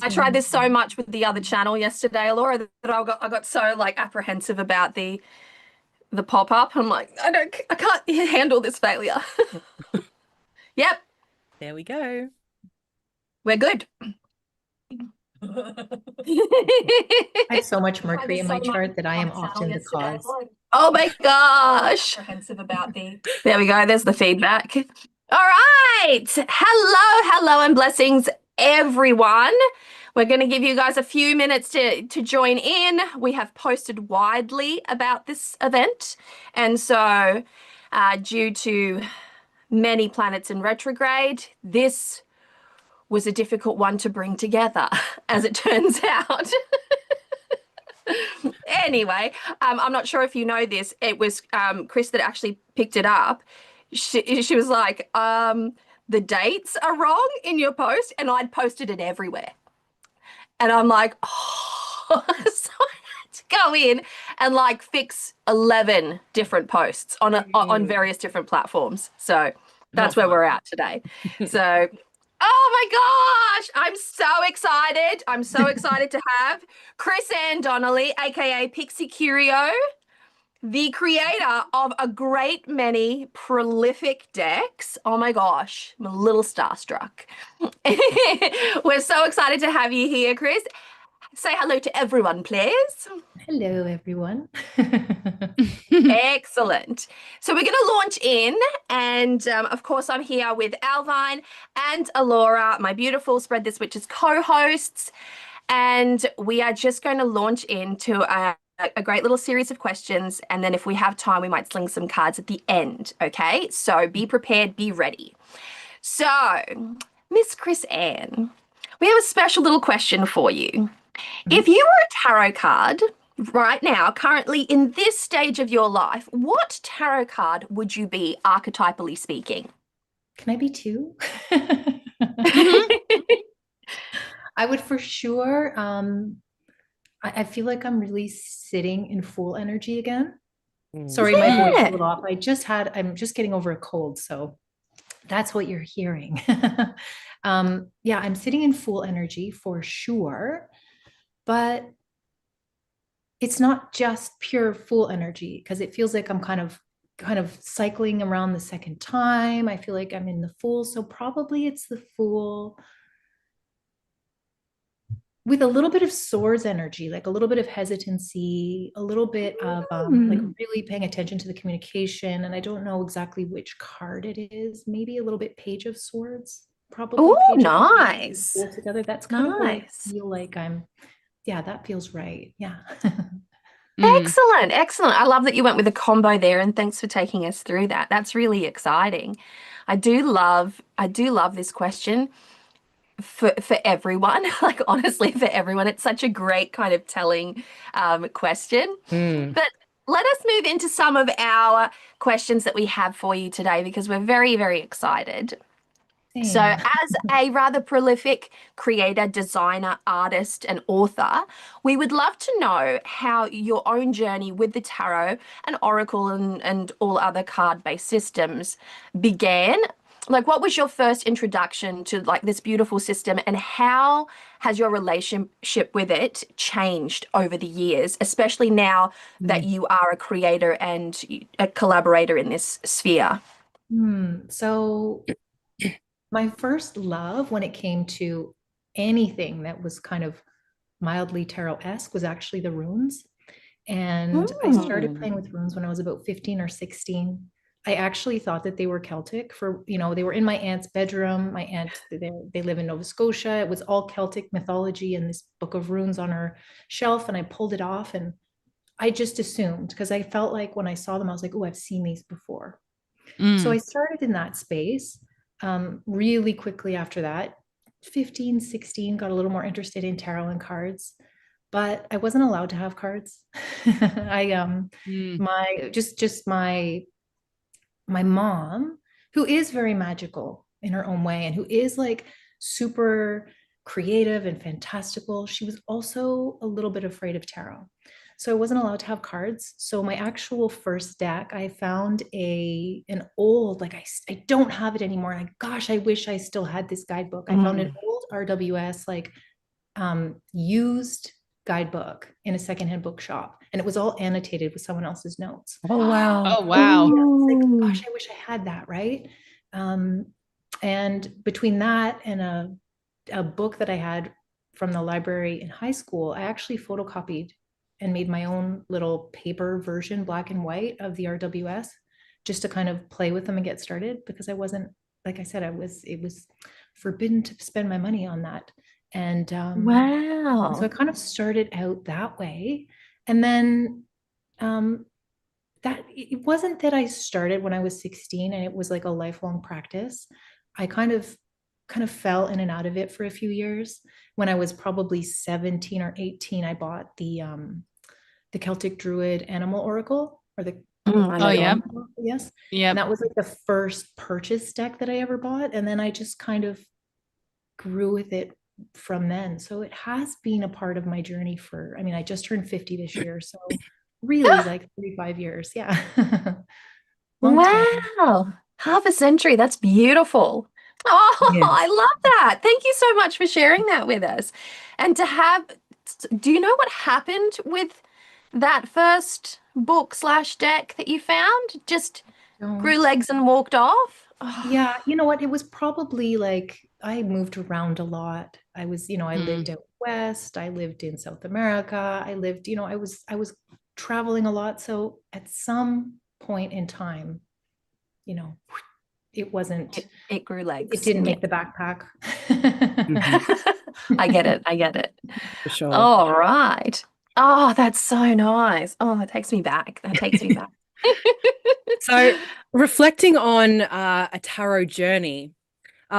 I tried this so much with the other channel yesterday, Allorah, that I got so like apprehensive about the pop-up. I'm like, I can't handle this failure. Yep, There we go. we're good. I have so much Tried Mercury this in so my much chart with that the I am other channel often the yesterday. cause. Oh my gosh. Apprehensive about there we go. There's the feedback. All right. Hello, and blessings, everyone. We're going to give you guys a few minutes to join in. We have posted widely about this event. And so, due to many planets in retrograde, this was a difficult one to bring together, as it turns out. Anyway, I'm not sure if you know this. It was Chris that actually picked it up. She was like, the dates are wrong in your post, and I'd posted it everywhere. And I'm like, oh, so I had to go in and like fix 11 different posts on various different platforms. So that's where we're at today. So oh my gosh, I'm so excited. I'm so excited to have Chris-Anne Donnelly, aka Pixie Curio, the creator of a great many prolific decks. Oh my gosh, I'm a little starstruck. We're so excited to have you here, Chris. Say hello to everyone, please. Hello, everyone. Excellent. So we're going to launch in, and of course, I'm here with Owlvine and Allorah, my beautiful Spread This Witch's co-hosts, and we are just going to launch into a great little series of questions, and then if we have time, we might sling some cards at the end. Okay, so be prepared, be ready. So, Miss Chris-Anne, we have a special little question for you. If you were a tarot card right now, currently in this stage of your life, what tarot card would you be, archetypally speaking? Can I be two? I would for sure. I feel like I'm really sitting in full energy again. Sorry, my voice is a little off. I'm just getting over a cold, so that's what you're hearing. Yeah, I'm sitting in full energy for sure, but it's not just pure full energy because it feels like I'm kind of cycling around the second time. I feel like I'm in the Fool, so probably it's the Fool with a little bit of Swords energy, like a little bit of hesitancy, a little bit of like really paying attention to the communication. And I don't know exactly which card it is. Maybe a little bit Page of Swords, probably. Oh, Page nice. of together. That's kind of where I Nice. feel like yeah, that feels right. Yeah. Excellent, excellent. I love that you went with a combo there, and thanks for taking us through that. That's really exciting. I do love this question for everyone. Like honestly, for everyone, it's such a great kind of telling question. But let us move into some of our questions that we have for you today because we're very, very excited. So, Same. as a rather prolific creator, designer, artist, and author, we would love to know how your own journey with the tarot and oracle and all other card-based systems began. Like, what was your first introduction to like this beautiful system, and how has your relationship with it changed over the years, especially now that you are a creator and a collaborator in this sphere? So my first love when it came to anything that was kind of mildly tarot-esque was actually the runes. And I started playing with runes when I was about 15 or 16. I actually thought that they were Celtic they were in my aunt's bedroom. My aunt, they live in Nova Scotia. It was all Celtic mythology and this book of runes on her shelf. And I pulled it off and I just assumed because I felt like when I saw them, I was like, oh, I've seen these before. So I started in that space really quickly after that. 15, 16, got a little more interested in tarot and cards, but I wasn't allowed to have cards. I my mom, who is very magical in her own way and who is like super creative and fantastical, she was also a little bit afraid of tarot. So I wasn't allowed to have cards. So my actual first deck, I found an old, like I don't have it anymore. And gosh, I wish I still had this guidebook. I found an old RWS, like used guidebook in a secondhand bookshop, and it was all annotated with someone else's notes. Oh, wow. Oh, wow. Like, Ooh. gosh, I wish I had that, right? And between that and a book that I had from the library in high school, I actually photocopied and made my own little paper version, black and white, of the RWS, just to kind of play with them and get started, because I wasn't, like I said, it was forbidden to spend my money on that. And Wow. so I kind of started out that way. And then that it wasn't that I started when I was 16 and it was like a lifelong practice. I kind of fell in and out of it for a few years. When I was probably 17 or 18, I bought the Celtic Druid Animal Oracle, or the I know Oh, the yeah. one. yes. Yep. And that was like the first purchase deck that I ever bought. And then I just kind of grew with it from then. So it has been a part of my journey for, I mean, I just turned 50 this year. So really like 35 years. Yeah. Long time. Wow. Half a century. That's beautiful. Oh, Yes. I love that. Thank you so much for sharing that with us. And to have, do you know what happened with that first book slash deck that you found? Just grew Don't. legs and walked off? Oh, Yeah, you know what? It was probably like I moved around a lot. I was, I lived out west, I lived in South America, I lived, I was traveling a lot. So at some point in time, you know, it wasn't, it grew it legs. didn't Yeah. make the backpack. I get it. I get it. For sure. All right. Oh, that's so nice. Oh, that takes me back. That takes me back. So, reflecting on a tarot journey,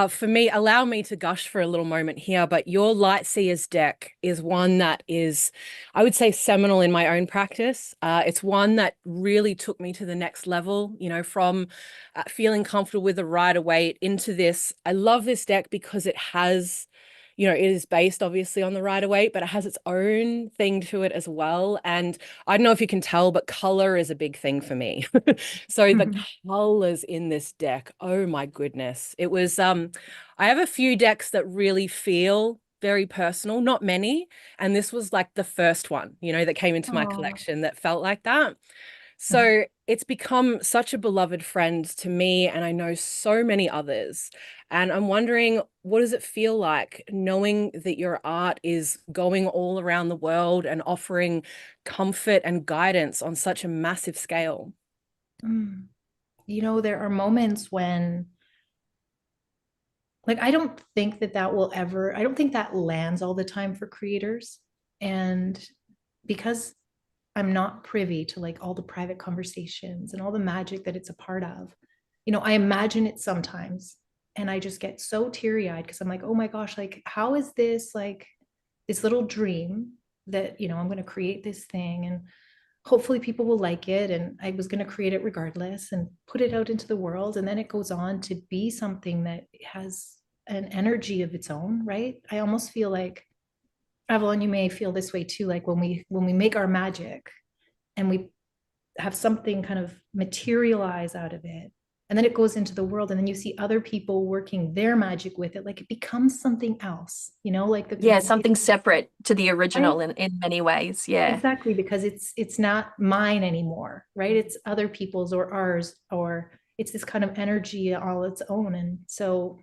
for me, allow me to gush for a little moment here, but your Light Seers deck is one that is, I would say, seminal in my own practice. It's one that really took me to the next level, from feeling comfortable with the rider weight into this. I love this deck because it has, it is based obviously on the rider weight, but it has its own thing to it as well. And I don't know if you can tell, but color is a big thing for me. So the colors in this deck, oh my goodness. It was, I have a few decks that really feel very personal, not many. And this was like the first one, that came into my collection that felt like that. So it's become such a beloved friend to me, and I know so many others. And I'm wondering, what does it feel like knowing that your art is going all around the world and offering comfort and guidance on such a massive scale? There are moments when, like, I don't think I don't think that lands all the time for creators. And because I'm not privy to like all the private conversations and all the magic that it's a part of, I imagine it sometimes and I just get so teary-eyed because I'm like, oh my gosh, like, how is this like this little dream that, I'm going to create this thing and hopefully people will like it. And I was going to create it regardless and put it out into the world. And then it goes on to be something that has an energy of its own, right? I almost feel like, Avalon, you may feel this way too. Like when we make our magic and we have something kind of materialize out of it, and then it goes into the world, and then you see other people working their magic with it, like it becomes something else, like Yeah, something separate to the right? original in many ways. Yeah. Exactly, because it's not mine anymore, right? It's other people's or ours, or it's this kind of energy all its own. And so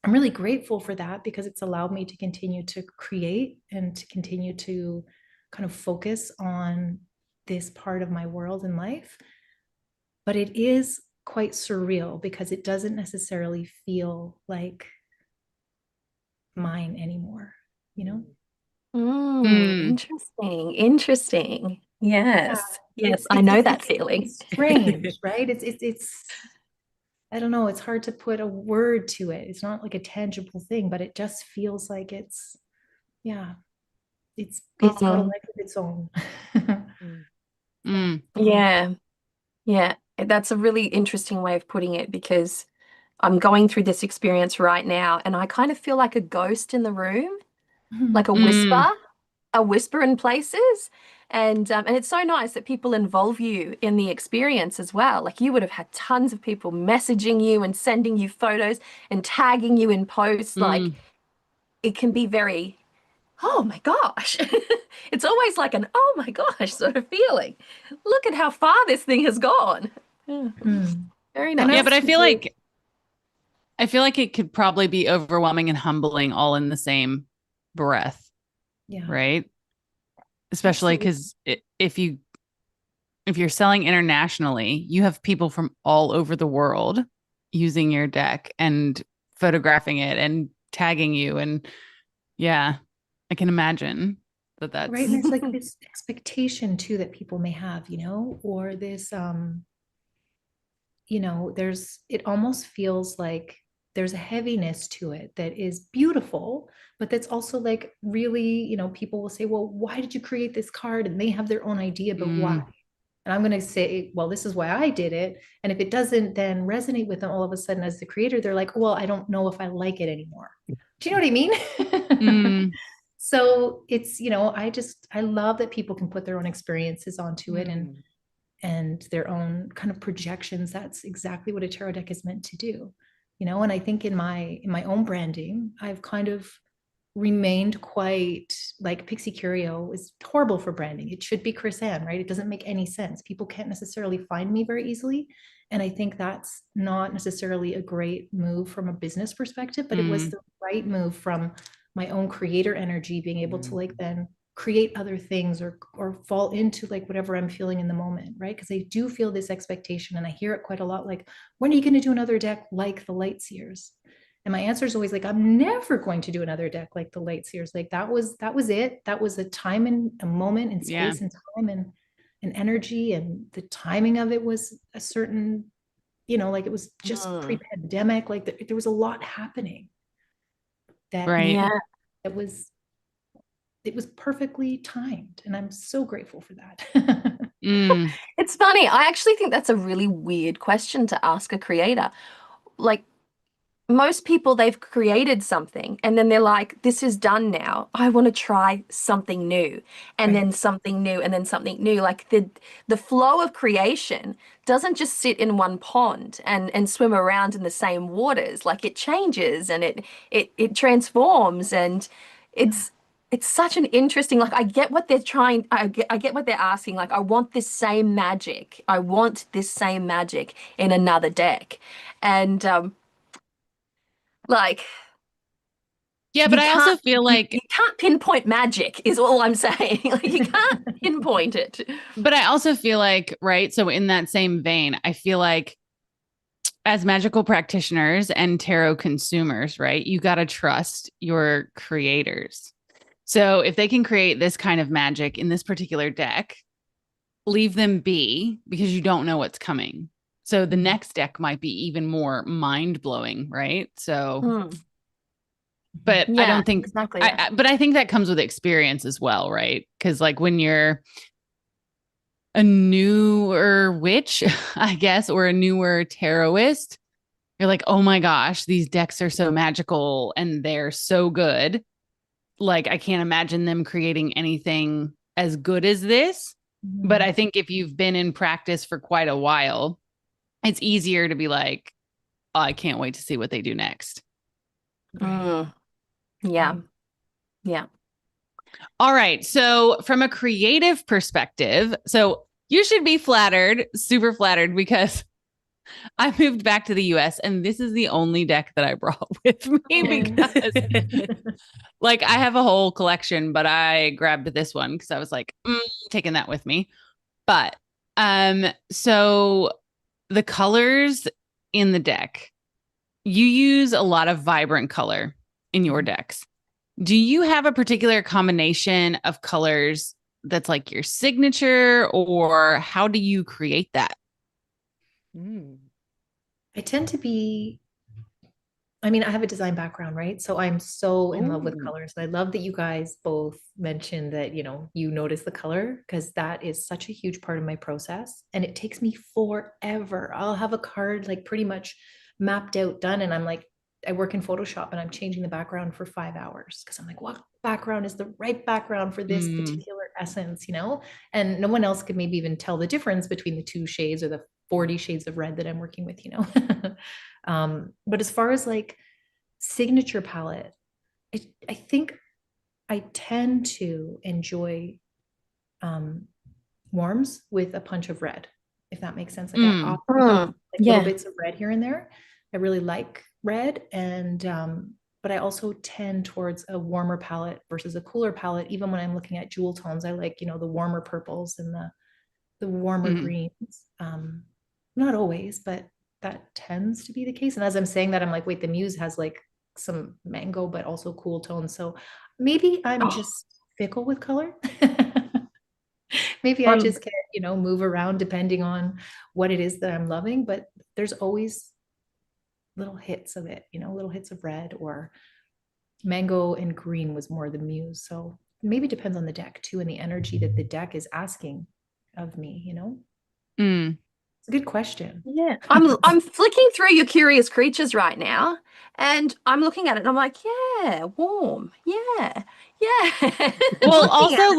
I'm really grateful for that because it's allowed me to continue to create and to continue to kind of focus on this part of my world and life. But it is quite surreal because it doesn't necessarily feel like mine anymore, Interesting. Interesting. Yes. Yes, I know that feeling. It's strange, right? It's I don't know, it's hard to put a word to it. It's not like a tangible thing, but it just feels like yeah, it's got a life of its own. Yeah. Yeah. That's a really interesting way of putting it because I'm going through this experience right now and I kind of feel like a ghost in the room, like a whisper in places. And it's so nice that people involve you in the experience as well. Like you would have had tons of people messaging you and sending you photos and tagging you in posts. Like it can be very, oh my gosh. It's always like an oh my gosh sort of feeling. Look at how far this thing has gone. Yeah. Very nice. Yeah, but I feel like it could probably be overwhelming and humbling all in the same breath. Yeah. Right. Especially because if you're selling internationally, you have people from all over the world using your deck and photographing it and tagging you. And yeah, I can imagine that's right. And there's like this expectation too that people may have, or this, it almost feels like there's a heaviness to it that is beautiful, but that's also like really, people will say, well, why did you create this card? And they have their own idea, but why? And I'm going to say, well, this is why I did it. And if it doesn't then resonate with them all of a sudden as the creator, they're like, well, I don't know if I like it anymore. Do you know what I mean? So it's, I love that people can put their own experiences onto it and their own kind of projections. That's exactly what a tarot deck is meant to do. And I think in my own branding, I've kind of remained quite like Pixie Curio is horrible for branding. It should be Chris-Anne, right? It doesn't make any sense. People can't necessarily find me very easily. And I think that's not necessarily a great move from a business perspective, but it was the right move from my own creator energy, being able to like then create other things or fall into like whatever I'm feeling in the moment, right? Because I do feel this expectation and I hear it quite a lot, like, when are you going to do another deck like the Light Seers? And my answer is always like, I'm never going to do another deck like the Light Seers. Like that was it. That was a time and a moment and space and time and energy. And the timing of it was a certain, like it was just pre-pandemic. Like there was a lot happening that, it was perfectly timed. And I'm so grateful for that. It's funny. I actually think that's a really weird question to ask a creator. Like, most people, they've created something and then they're like, this is done now. I want to try something new and then something new and then something new. Like the flow of creation doesn't just sit in one pond and swim around in the same waters. Like it changes and it transforms, and it's such an interesting, like I get what they're trying, I get what they're asking. Like, I want this same magic. I want this same magic in another deck. And like, yeah, but I also feel like you can't pinpoint magic is all I'm saying. Like you can't pinpoint it. But I also feel like, right, so in that same vein, I feel like as magical practitioners and tarot consumers, right, you got to trust your creators. So if they can create this kind of magic in this particular deck, leave them be, because you don't know what's coming. So the next deck might be even more mind-blowing, right? So, but I don't think, exactly. but I think that comes with experience as well, right? Because like when you're a newer witch, I guess, or a newer tarotist, you're like, oh my gosh, these decks are so magical and they're so good. Like, I can't imagine them creating anything as good as this. But I think if you've been in practice for quite a while, it's easier to be like, oh, I can't wait to see what they do next. Yeah. Yeah. All right. So from a creative perspective, so you should be flattered, super flattered, because I moved back to the US and this is the only deck that I brought with me because like I have a whole collection, but I grabbed this one because I was like, taking that with me. But so the colors in the deck, you use a lot of vibrant color in your decks. Do you have a particular combination of colors that's like your signature, or how do you create that? I tend to be, I have a design background, right? So I'm so in love with colors. And I love that you guys both mentioned that, you notice the color, because that is such a huge part of my process. And it takes me forever. I'll have a card like pretty much mapped out, done. And I'm like, I work in Photoshop and I'm changing the background for 5 hours because I'm like, what background is the right background for this particular essence, you know, and no one else could maybe even tell the difference between the 2 shades or the 40 shades of red that I'm working with, you know. But as far as like signature palette, I think I tend to enjoy warms with a punch of red, if that makes sense. Like I often have like little bits of red here and there. I really like red, and but I also tend towards a warmer palette versus a cooler palette. Even when I'm looking at jewel tones, I like, you know, the warmer purples and the warmer greens. Not always, but that tends to be the case. And as I'm saying that, I'm like, wait, the Muse has like some mango, but also cool tones. So maybe I'm just fickle with color. Maybe I just can't, you know, move around depending on what it is that I'm loving, but there's always little hits of it, you know, little hits of red, or mango and green was more the Muse. So maybe it depends on the deck too, and the energy that the deck is asking of me, you know? It's a good question. Yeah. I'm flicking through your Curious Creatures right now, and I'm looking at it and I'm like, yeah, warm. Yeah. Yeah. Well, also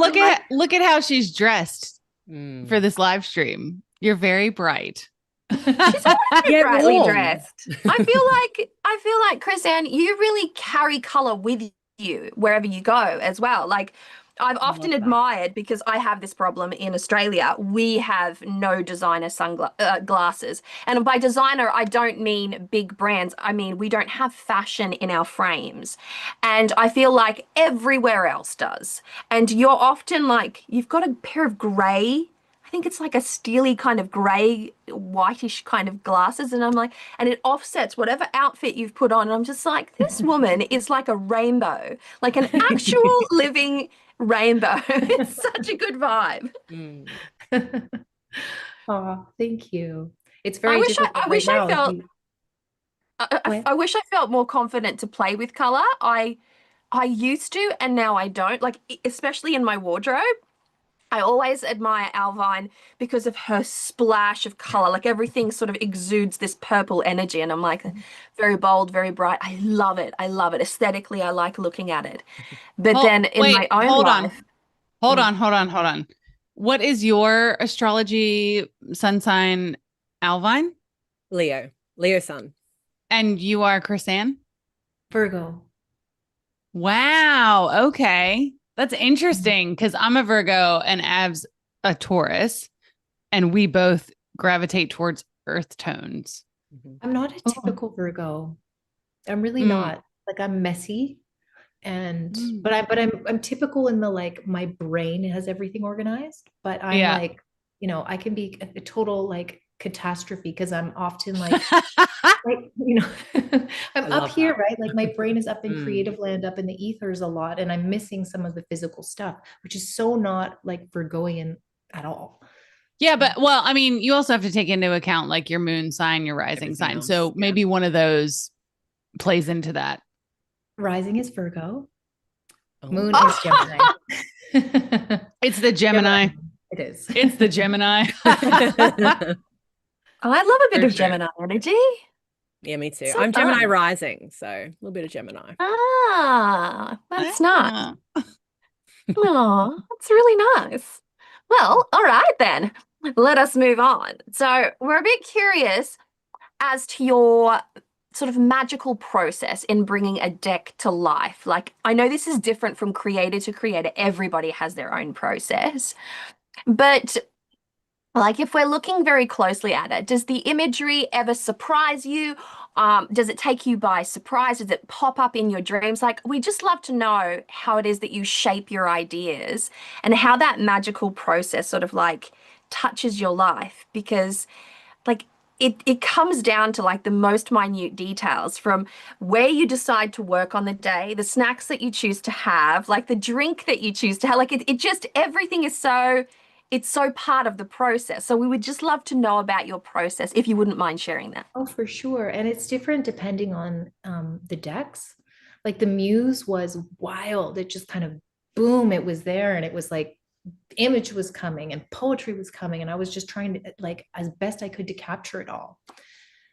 look at how she's dressed for this live stream. You're very bright. She's always brightly dressed. I feel like Chris-Anne, you really carry color with you wherever you go as well. Like I've often admired, because I have this problem in Australia. We have no designer glasses. And by designer, I don't mean big brands. I mean, we don't have fashion in our frames. And I feel like everywhere else does. And you're often like, you've got a pair of gray, I think it's like a steely kind of gray, whitish kind of glasses. And I'm like, and it offsets whatever outfit you've put on. And I'm just like, this woman is like a rainbow, like an actual living rainbow. It's such a good vibe. Oh, thank you. It's very difficult. I wish I felt more confident to play with color. I used to, and now I don't. Like, especially in my wardrobe, I always admire Owlvine because of her splash of color. Like everything sort of exudes this purple energy, and I'm like, very bold, very bright. I love it. I love it. Aesthetically, I like looking at it. But then in my own life, hold on. What is your astrology sun sign, Owlvine? Leo sun. And you are Chris-Anne? Virgo. Wow. Okay. That's interesting, because I'm a Virgo and Av's a Taurus, and we both gravitate towards earth tones. I'm not a typical Virgo. I'm really not. Like I'm messy, and but I'm typical in the, like, my brain has everything organized, but I'm like, you know, I can be a total like catastrophe, because I'm often like like, you know, I'm up here, right? Like my brain is up in creative land, up in the ethers a lot, and I'm missing some of the physical stuff, which is so not like Virgoian at all. Yeah, but well, I mean, you also have to take into account like your moon sign, your rising sign. So maybe one of those plays into that. Rising is Virgo. Moon is Gemini. It's the Gemini. It is. It's the Gemini. I love a bit of Gemini energy. Yeah, me too. So I'm Gemini rising, so a little bit of Gemini. Ah, that's nice. Oh, that's really nice. Well, all right then. Let us move on. So we're a bit curious as to your sort of magical process in bringing a deck to life. Like, I know this is different from creator to creator. Everybody has their own process. But like, if we're looking very closely at it, does the imagery ever surprise you? Does it take you by surprise? Does it pop up in your dreams? Like, we just love to know how it is that you shape your ideas and how that magical process sort of like touches your life, because like it comes down to like the most minute details, from where you decide to work on the day, the snacks that you choose to have, like the drink that you choose to have. Like it just, everything is so, it's so part of the process. So we would just love to know about your process, if you wouldn't mind sharing that. Oh, for sure. And it's different depending on the decks. Like the Muse was wild. It just kind of boom, it was there, and it was like image was coming and poetry was coming, and I was just trying to, like, as best I could, to capture it all.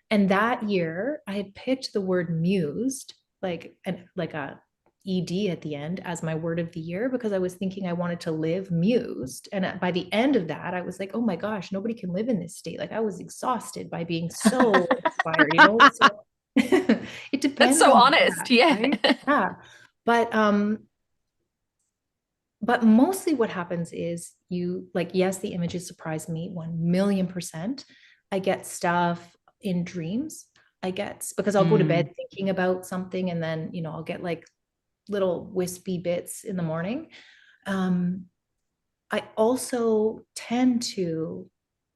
And that year I had picked the word mused, like a ED at the end as my word of the year, because I was thinking I wanted to live mused. And by the end of that, I was like, oh my gosh, nobody can live in this state. Like I was exhausted by being so inspired, you know? So it depends. That's so on honest. that, Yeah. right? Yeah. But mostly what happens is you like, yes, the images surprise me 1,000,000%. I get stuff in dreams. Because I'll go to bed thinking about something, and then, you know, I'll get like little wispy bits in the morning. I also tend to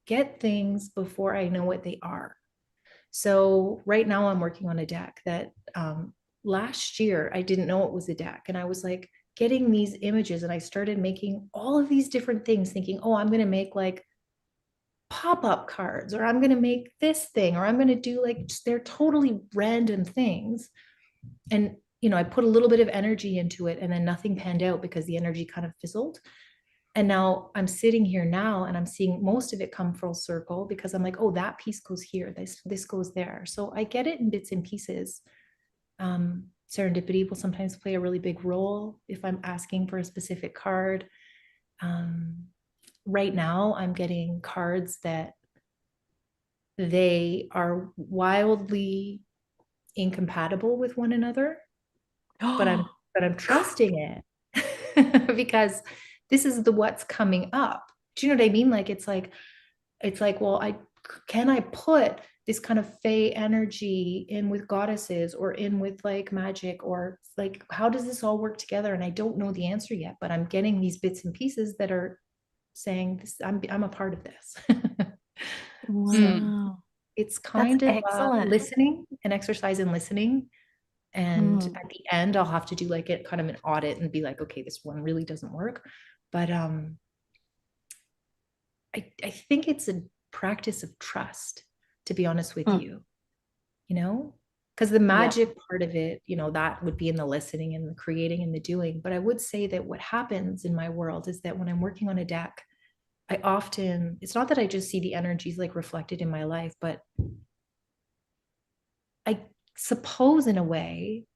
get things before I know what they are. So right now I'm working on a deck that last year I didn't know it was a deck, and I was like getting these images, and I started making all of these different things thinking, oh, I'm going to make like pop-up cards, or I'm going to make this thing, or I'm going to do like, they're totally random things. And, you know, I put a little bit of energy into it, and then nothing panned out because the energy kind of fizzled. And now I'm sitting here now and I'm seeing most of it come full circle, because I'm like, oh, that piece goes here, this goes there. So I get it in bits and pieces. Serendipity will sometimes play a really big role if I'm asking for a specific card. Right now I'm getting cards that they are wildly incompatible with one another, but I'm trusting it because this is what's coming up. Do you know what I mean? Like it's like, well, can I put this kind of fey energy in with goddesses, or in with like magic, or like how does this all work together? And I don't know the answer yet, but I'm getting these bits and pieces that are saying this, I'm a part of this. Wow. So it's kind That's of excellent. listening, an exercise in listening. And at the end, I'll have to do like it kind of an audit and be like, okay, this one really doesn't work. But I think it's a practice of trust, to be honest with you, you know, because the magic part of it, you know, that would be in the listening and the creating and the doing. But I would say that what happens in my world is that when I'm working on a deck, it's not that I just see the energies like reflected in my life, but I suppose in a way,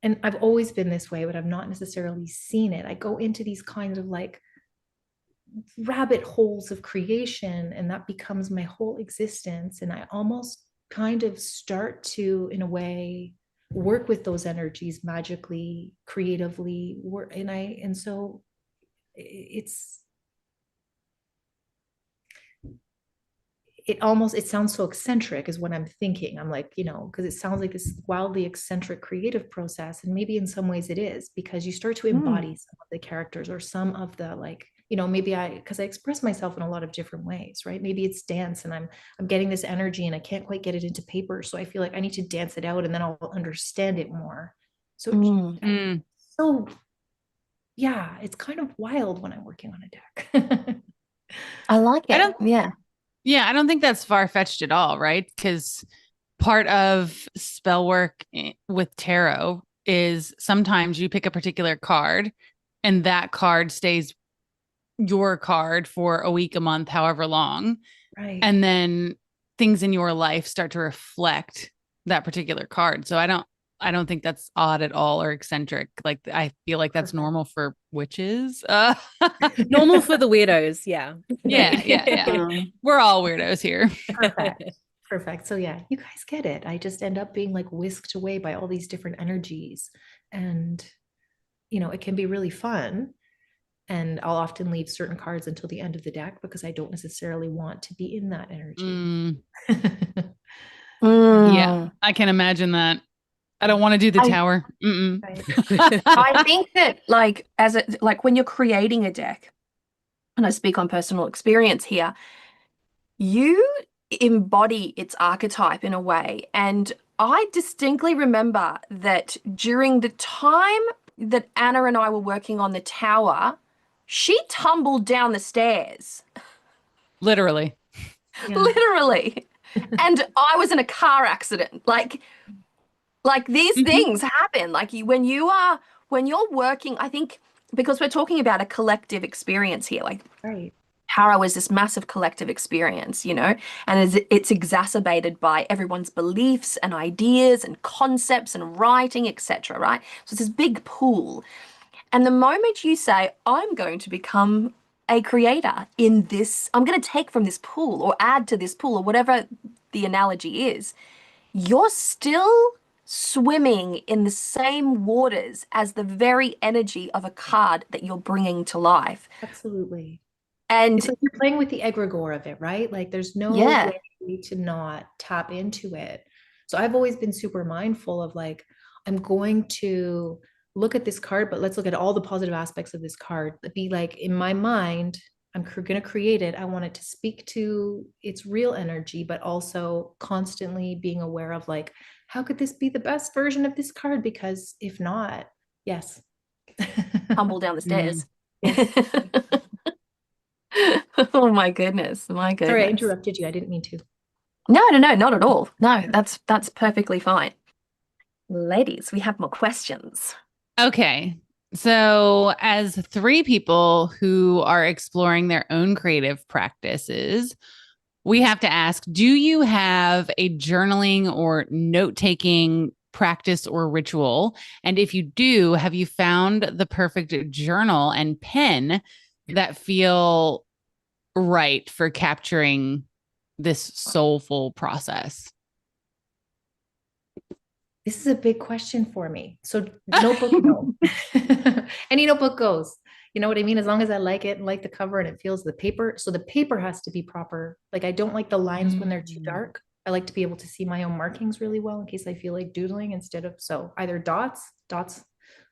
and I've always been this way, but I've not necessarily seen it. I go into these kinds of like rabbit holes of creation, and that becomes my whole existence. And I almost kind of start to, in a way, work with those energies magically, creatively, and so it sounds so eccentric is what I'm thinking. I'm like, you know, because it sounds like this wildly eccentric creative process. And maybe in some ways it is, because you start to embody some of the characters, or some of the, like, you know, maybe because I express myself in a lot of different ways, right? Maybe it's dance, and I'm getting this energy and I can't quite get it into paper. So I feel like I need to dance it out, and then I'll understand it more. So, so yeah, it's kind of wild when I'm working on a deck. I like it. Yeah, I don't think that's far-fetched at all, right? Because part of spell work with tarot is sometimes you pick a particular card, and that card stays your card for a week, a month, however long. Right. And then things in your life start to reflect that particular card. So I don't think that's odd at all or eccentric. Like, I feel like that's normal for witches. Normal for the weirdos. Yeah. Yeah. We're all weirdos here. Perfect. So yeah, you guys get it. I just end up being like whisked away by all these different energies, and, you know, it can be really fun. And I'll often leave certain cards until the end of the deck, because I don't necessarily want to be in that energy. Yeah, I can imagine that. I don't want to do the tower. I think that like when you're creating a deck, and I speak on personal experience here, you embody its archetype in a way. And I distinctly remember that during the time that Anna and I were working on the tower, she tumbled down the stairs. Literally. Literally. And I was in a car accident. Like these things happen. Like when you're working, I think, because we're talking about a collective experience here, like tarot is this massive collective experience, you know, and it's exacerbated by everyone's beliefs and ideas and concepts and writing, etc., right? So it's this big pool. And the moment you say, I'm going to become a creator in this, I'm going to take from this pool or add to this pool or whatever the analogy is, you're still swimming in the same waters as the very energy of a card that you're bringing to life. Absolutely. And it's like you're playing with the egregore of it, right? Like there's no way to not tap into it. So I've always been super mindful of like, I'm going to look at this card, but let's look at all the positive aspects of this card. Be like, in my mind, I'm going to create it. I want it to speak to its real energy, but also constantly being aware of like, how could this be the best version of this card? Because if not, yes. tumble down the stairs. Yes. Oh my goodness. My goodness. Sorry, I interrupted you. I didn't mean to. No, not at all. No, that's perfectly fine. Ladies, we have more questions. Okay. So, as three people who are exploring their own creative practices, we have to ask, do you have a journaling or note-taking practice or ritual? And if you do, have you found the perfect journal and pen that feel right for capturing this soulful process? This is a big question for me. So notebook, no. Any notebook goes. You know what I mean? As long as I like it and like the cover and it feels the paper. So the paper has to be proper. Like I don't like the lines when they're too dark. I like to be able to see my own markings really well in case I feel like doodling instead of, so either dots,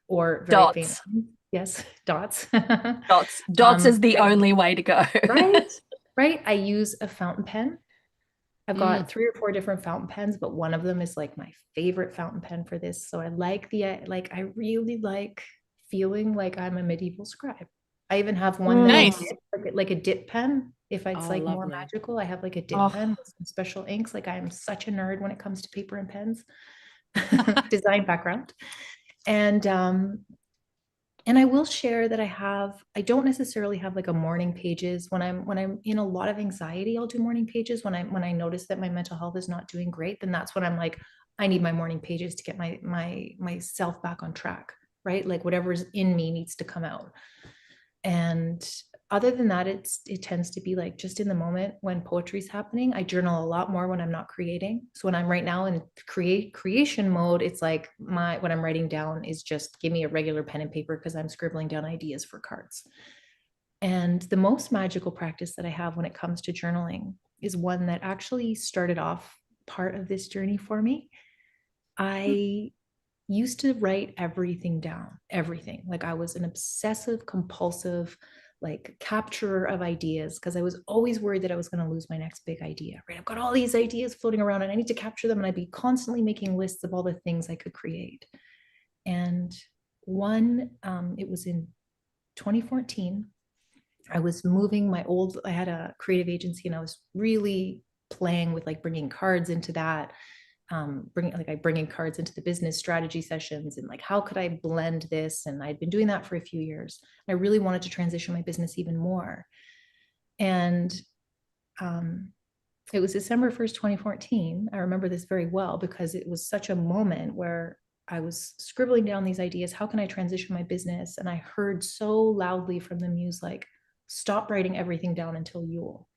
or very Dots. faint. Yes, dots. Dots is the only way to go. Right. I use a fountain pen. I've got 3 or 4 different fountain pens, but one of them is like my favorite fountain pen for this. So I like I really like feeling like I'm a medieval scribe. I even have one Nice. like a dip pen. If it's like more lovely. magical, I have like a dip pen with some special inks. Like I am such a nerd when it comes to paper and pens. Design background. And I will share that I don't necessarily have like a morning pages when I'm in a lot of anxiety. I'll do morning pages when I notice that my mental health is not doing great. Then that's when I'm like, I need my morning pages to get myself back on track, right? Like whatever's in me needs to come out. And other than that, it tends to be like just in the moment when poetry's happening. I journal a lot more when I'm not creating. So when I'm right now in creation mode, it's like what I'm writing down is just give me a regular pen and paper because I'm scribbling down ideas for cards. And the most magical practice that I have when it comes to journaling is one that actually started off part of this journey for me. I used to write everything down, everything. Like I was an obsessive, compulsive, like capturer of ideas because I was always worried that I was going to lose my next big idea, right? I've got all these ideas floating around and I need to capture them. And I'd be constantly making lists of all the things I could create. And it was in 2014. I was moving I had a creative agency and I was really playing with like bringing cards into that. Bringing cards into the business strategy sessions and like, how could I blend this? And I'd been doing that for a few years. I really wanted to transition my business even more. And it was December 1st, 2014. I remember this very well because it was such a moment where I was scribbling down these ideas. How can I transition my business? And I heard so loudly from the Muse, like, stop writing everything down until Yule.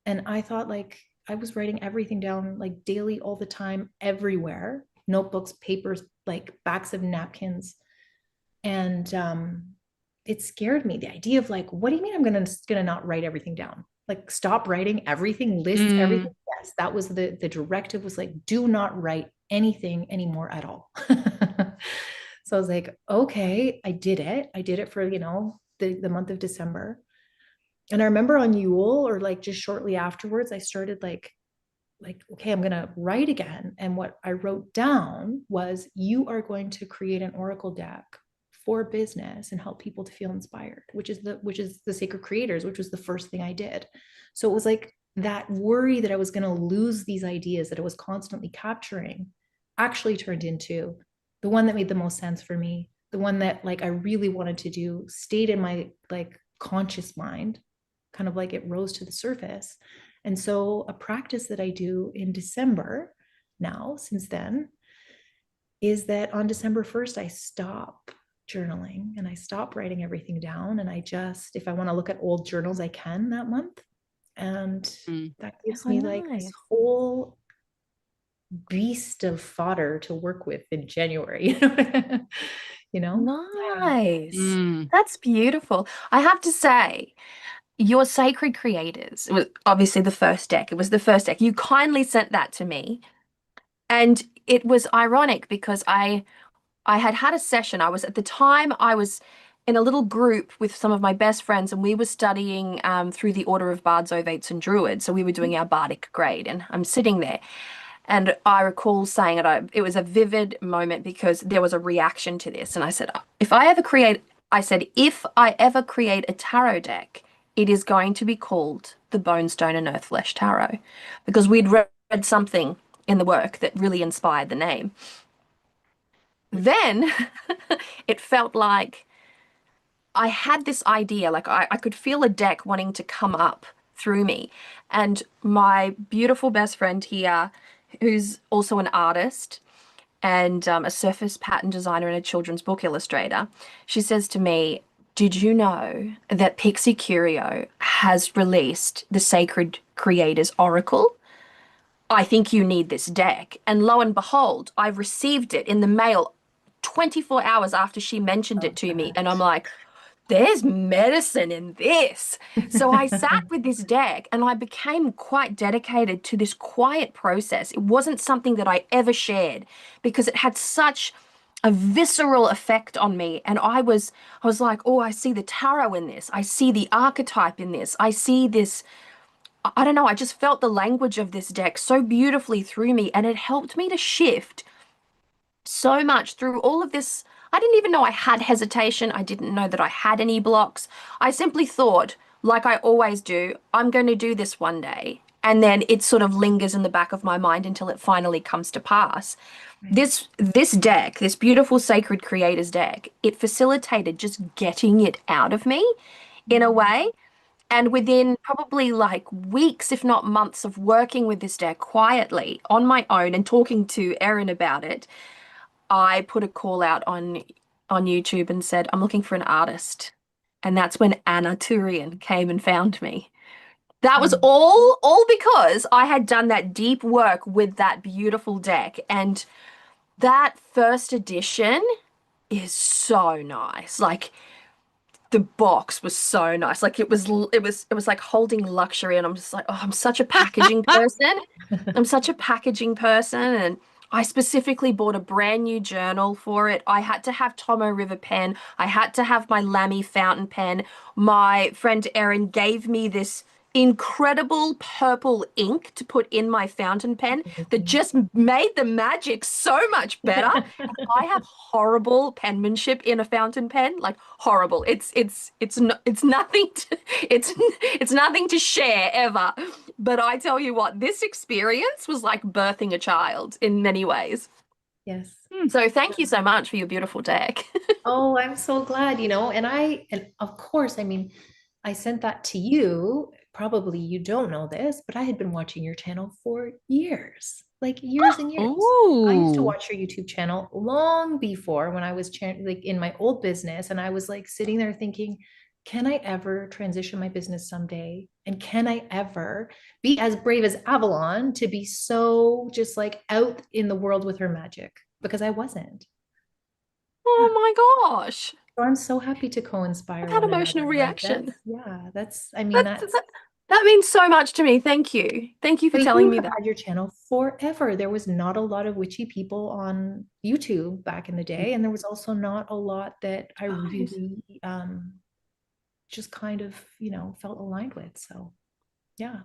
And I thought like, I was writing everything down like daily, all the time, everywhere, notebooks, papers, like backs of napkins. And it scared me. The idea of like, what do you mean I'm gonna not write everything down? Like stop writing everything, list everything. Yes, that was the directive was like, do not write anything anymore at all. So I was like, okay, I did it for, the month of December. And I remember on Yule or like just shortly afterwards, I started like, okay, I'm going to write again. And what I wrote down was, you are going to create an oracle deck for business and help people to feel inspired, which is the Sacred Creators, which was the first thing I did. So it was like that worry that I was going to lose these ideas that I was constantly capturing actually turned into the one that made the most sense for me. The one that like I really wanted to do stayed in my like conscious mind. kind of like it rose to the surface. And so a practice that I do in December now, since then, is that on December 1st, I stop journaling and I stop writing everything down. And I just, if I want to look at old journals, I can that month. And that gives me like this whole beast of fodder to work with in January. You know? Nice. That's beautiful. I have to say, your Sacred Creators, it was obviously the first deck. It was the first deck. You kindly sent that to me. And it was ironic because I had a session. At the time, I was in a little group with some of my best friends, and we were studying through the Order of Bards, Ovates, and Druids. So we were doing our bardic grade, and I'm sitting there. And I recall saying it was a vivid moment because there was a reaction to this. And I said, if I ever create a tarot deck, it is going to be called the Bone, Stone, and Earthflesh Tarot, because we'd read something in the work that really inspired the name. Then it felt like I had this idea, like I could feel a deck wanting to come up through me. And my beautiful best friend here, who's also an artist and a surface pattern designer and a children's book illustrator, she says to me, did you know that Pixie Curio has released the Sacred Creators Oracle? I think you need this deck. And lo and behold, I received it in the mail 24 hours after she mentioned it to me. And I'm like, there's medicine in this. So I sat with this deck and I became quite dedicated to this quiet process. It wasn't something that I ever shared because it had such a visceral effect on me. And I was like, oh, I see the tarot in this. I see the archetype in this. I see this. I don't know. I just felt the language of this deck so beautifully through me, and it helped me to shift so much through all of this. I didn't even know I had hesitation. I didn't know that I had any blocks. I simply thought, like I always do, I'm going to do this one day. And then it sort of lingers in the back of my mind until it finally comes to pass. This deck, this beautiful Sacred Creators deck, it facilitated just getting it out of me in a way. And within probably like weeks, if not months of working with this deck quietly on my own and talking to Erin about it, I put a call out on YouTube and said, I'm looking for an artist. And that's when Anna Turian came and found me. That was all because I had done that deep work with that beautiful deck. And that first edition is so nice. Like, the box was so nice. Like it was like holding luxury, and I'm just like, oh, I'm such a packaging person. I'm such a packaging person, and I specifically bought a brand new journal for it. I had to have Tomo River pen. I had to have my Lamy fountain pen. My friend Erin gave me this incredible purple ink to put in my fountain pen that just made the magic so much better. I have horrible penmanship in a fountain pen, like horrible. It's nothing to, it's nothing to share ever. But I tell you what, this experience was like birthing a child in many ways. Yes. So thank you so much for your beautiful deck. Oh, I'm so glad, and of course, I mean, I sent that to you. Probably you don't know this, but I had been watching your channel for years, like years and years. I used to watch your YouTube channel long before, when I was like in my old business, and I was like sitting there thinking, can I ever transition my business someday? And can I ever be as brave as Avalon to be so just like out in the world with her magic? Because I wasn't. Oh my gosh. So I'm so happy to co-inspire That one emotional another. Like, reaction. That means so much to me. Thank you. Thank you for telling me that. Had your channel forever. There was not a lot of witchy people on YouTube back in the day, and there was also not a lot that I really just kind of felt aligned with. So yeah.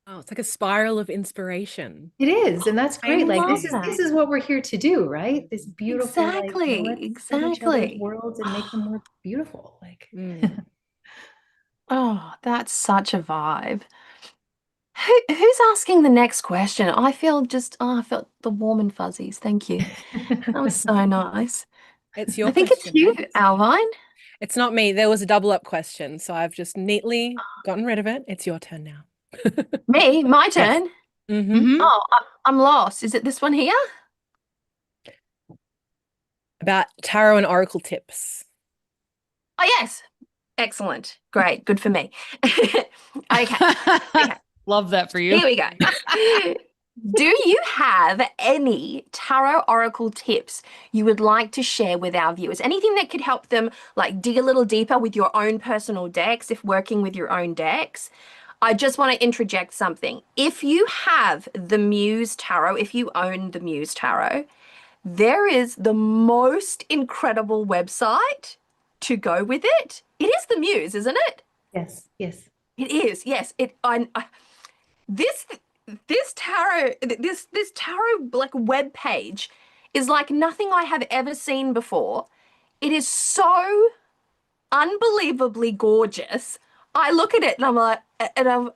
Oh, it's like a spiral of inspiration. It is, and that's great. Like this that. is what we're here to do, right? This beautiful, Exactly, like, let's see each other's worlds and make them more beautiful. Like, oh, that's such a vibe. Who's asking the next question? I felt the warm and fuzzies. Thank you. That was so nice. It's your I think it's question you, next. Owlvine. It's not me. There was a double up question, so I've just neatly gotten rid of it. It's your turn now. Me? My turn? Mm-hmm. Mhm. Oh, I'm lost. Is it this one here? About tarot and oracle tips. Oh, yes. Excellent. Great. Good for me. Okay. Love that for you. Here we go. Do you have any tarot oracle tips you would like to share with our viewers? Anything that could help them like dig a little deeper with your own personal decks, if working with your own decks? I just want to interject something. If you have the Muse Tarot, if you own the Muse Tarot, there is the most incredible website to go with it. It is the Muse, isn't it? Yes, yes. It is. Yes. This tarot like web page is like nothing I have ever seen before. It is so unbelievably gorgeous. I look at it and I'm like, and I don't even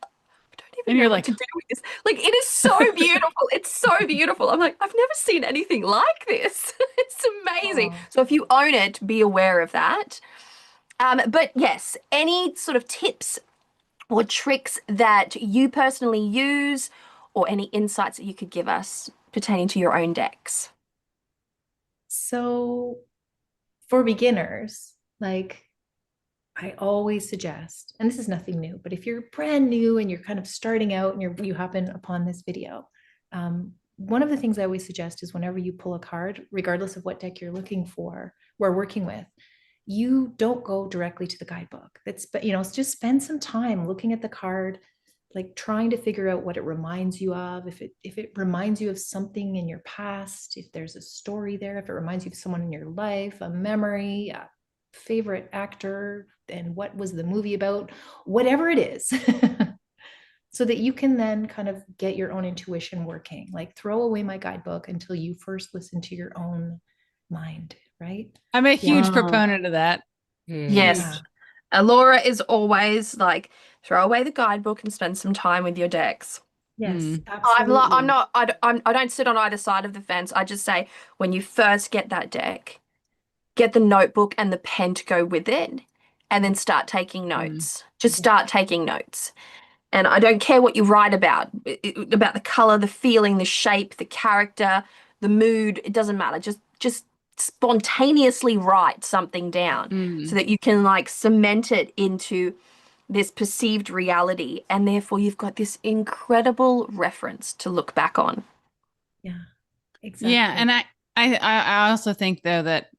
And know you're what like, to do with this. Like, it is so beautiful. It's so beautiful. I'm like, I've never seen anything like this. It's amazing. Aw. So if you own it, be aware of that. But yes, any sort of tips or tricks that you personally use, or any insights that you could give us pertaining to your own decks? So for beginners, like I always suggest, and this is nothing new, but if you're brand new and you're kind of starting out and you happen upon this video, one of the things I always suggest is whenever you pull a card, regardless of what deck you're looking for, we're working with, you don't go directly to the guidebook. But just spend some time looking at the card, like trying to figure out what it reminds you of. If it reminds you of something in your past, if there's a story there, if it reminds you of someone in your life, a memory, a favorite actor, and what was the movie about, whatever it is. So that you can then kind of get your own intuition working. Like throw away my guidebook until you first listen to your own mind, right? I'm a huge Wow. proponent of that. Yes. Yeah. Allorah is always like, throw away the guidebook and spend some time with your decks. Yes, Mm. absolutely. I don't sit on either side of the fence. I just say, when you first get that deck, get the notebook and the pen to go with it, and then start taking notes. Just start taking notes. And I don't care what you write about the color, the feeling, the shape, the character, the mood. It doesn't matter. Just spontaneously write something down so that you can like cement it into this perceived reality, and therefore you've got this incredible reference to look back on. Yeah, exactly. Yeah, and I also think though that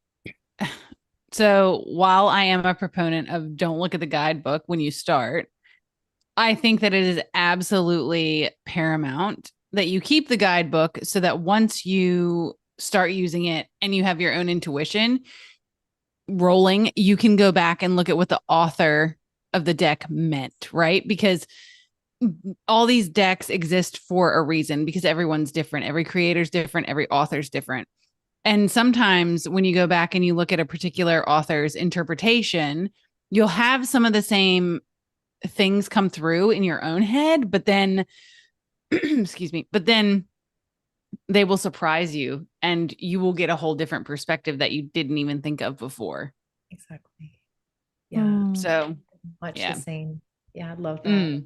so while I am a proponent of don't look at the guidebook when you start, I think that it is absolutely paramount that you keep the guidebook so that once you start using it and you have your own intuition rolling, you can go back and look at what the author of the deck meant, right? Because all these decks exist for a reason, because everyone's different. Every creator's different. Every author's different. And sometimes when you go back and you look at a particular author's interpretation, you'll have some of the same things come through in your own head, but then excuse me, but then they will surprise you and you will get a whole different perspective that you didn't even think of before. Exactly. Yeah. So Much yeah. the same. Yeah, I love that.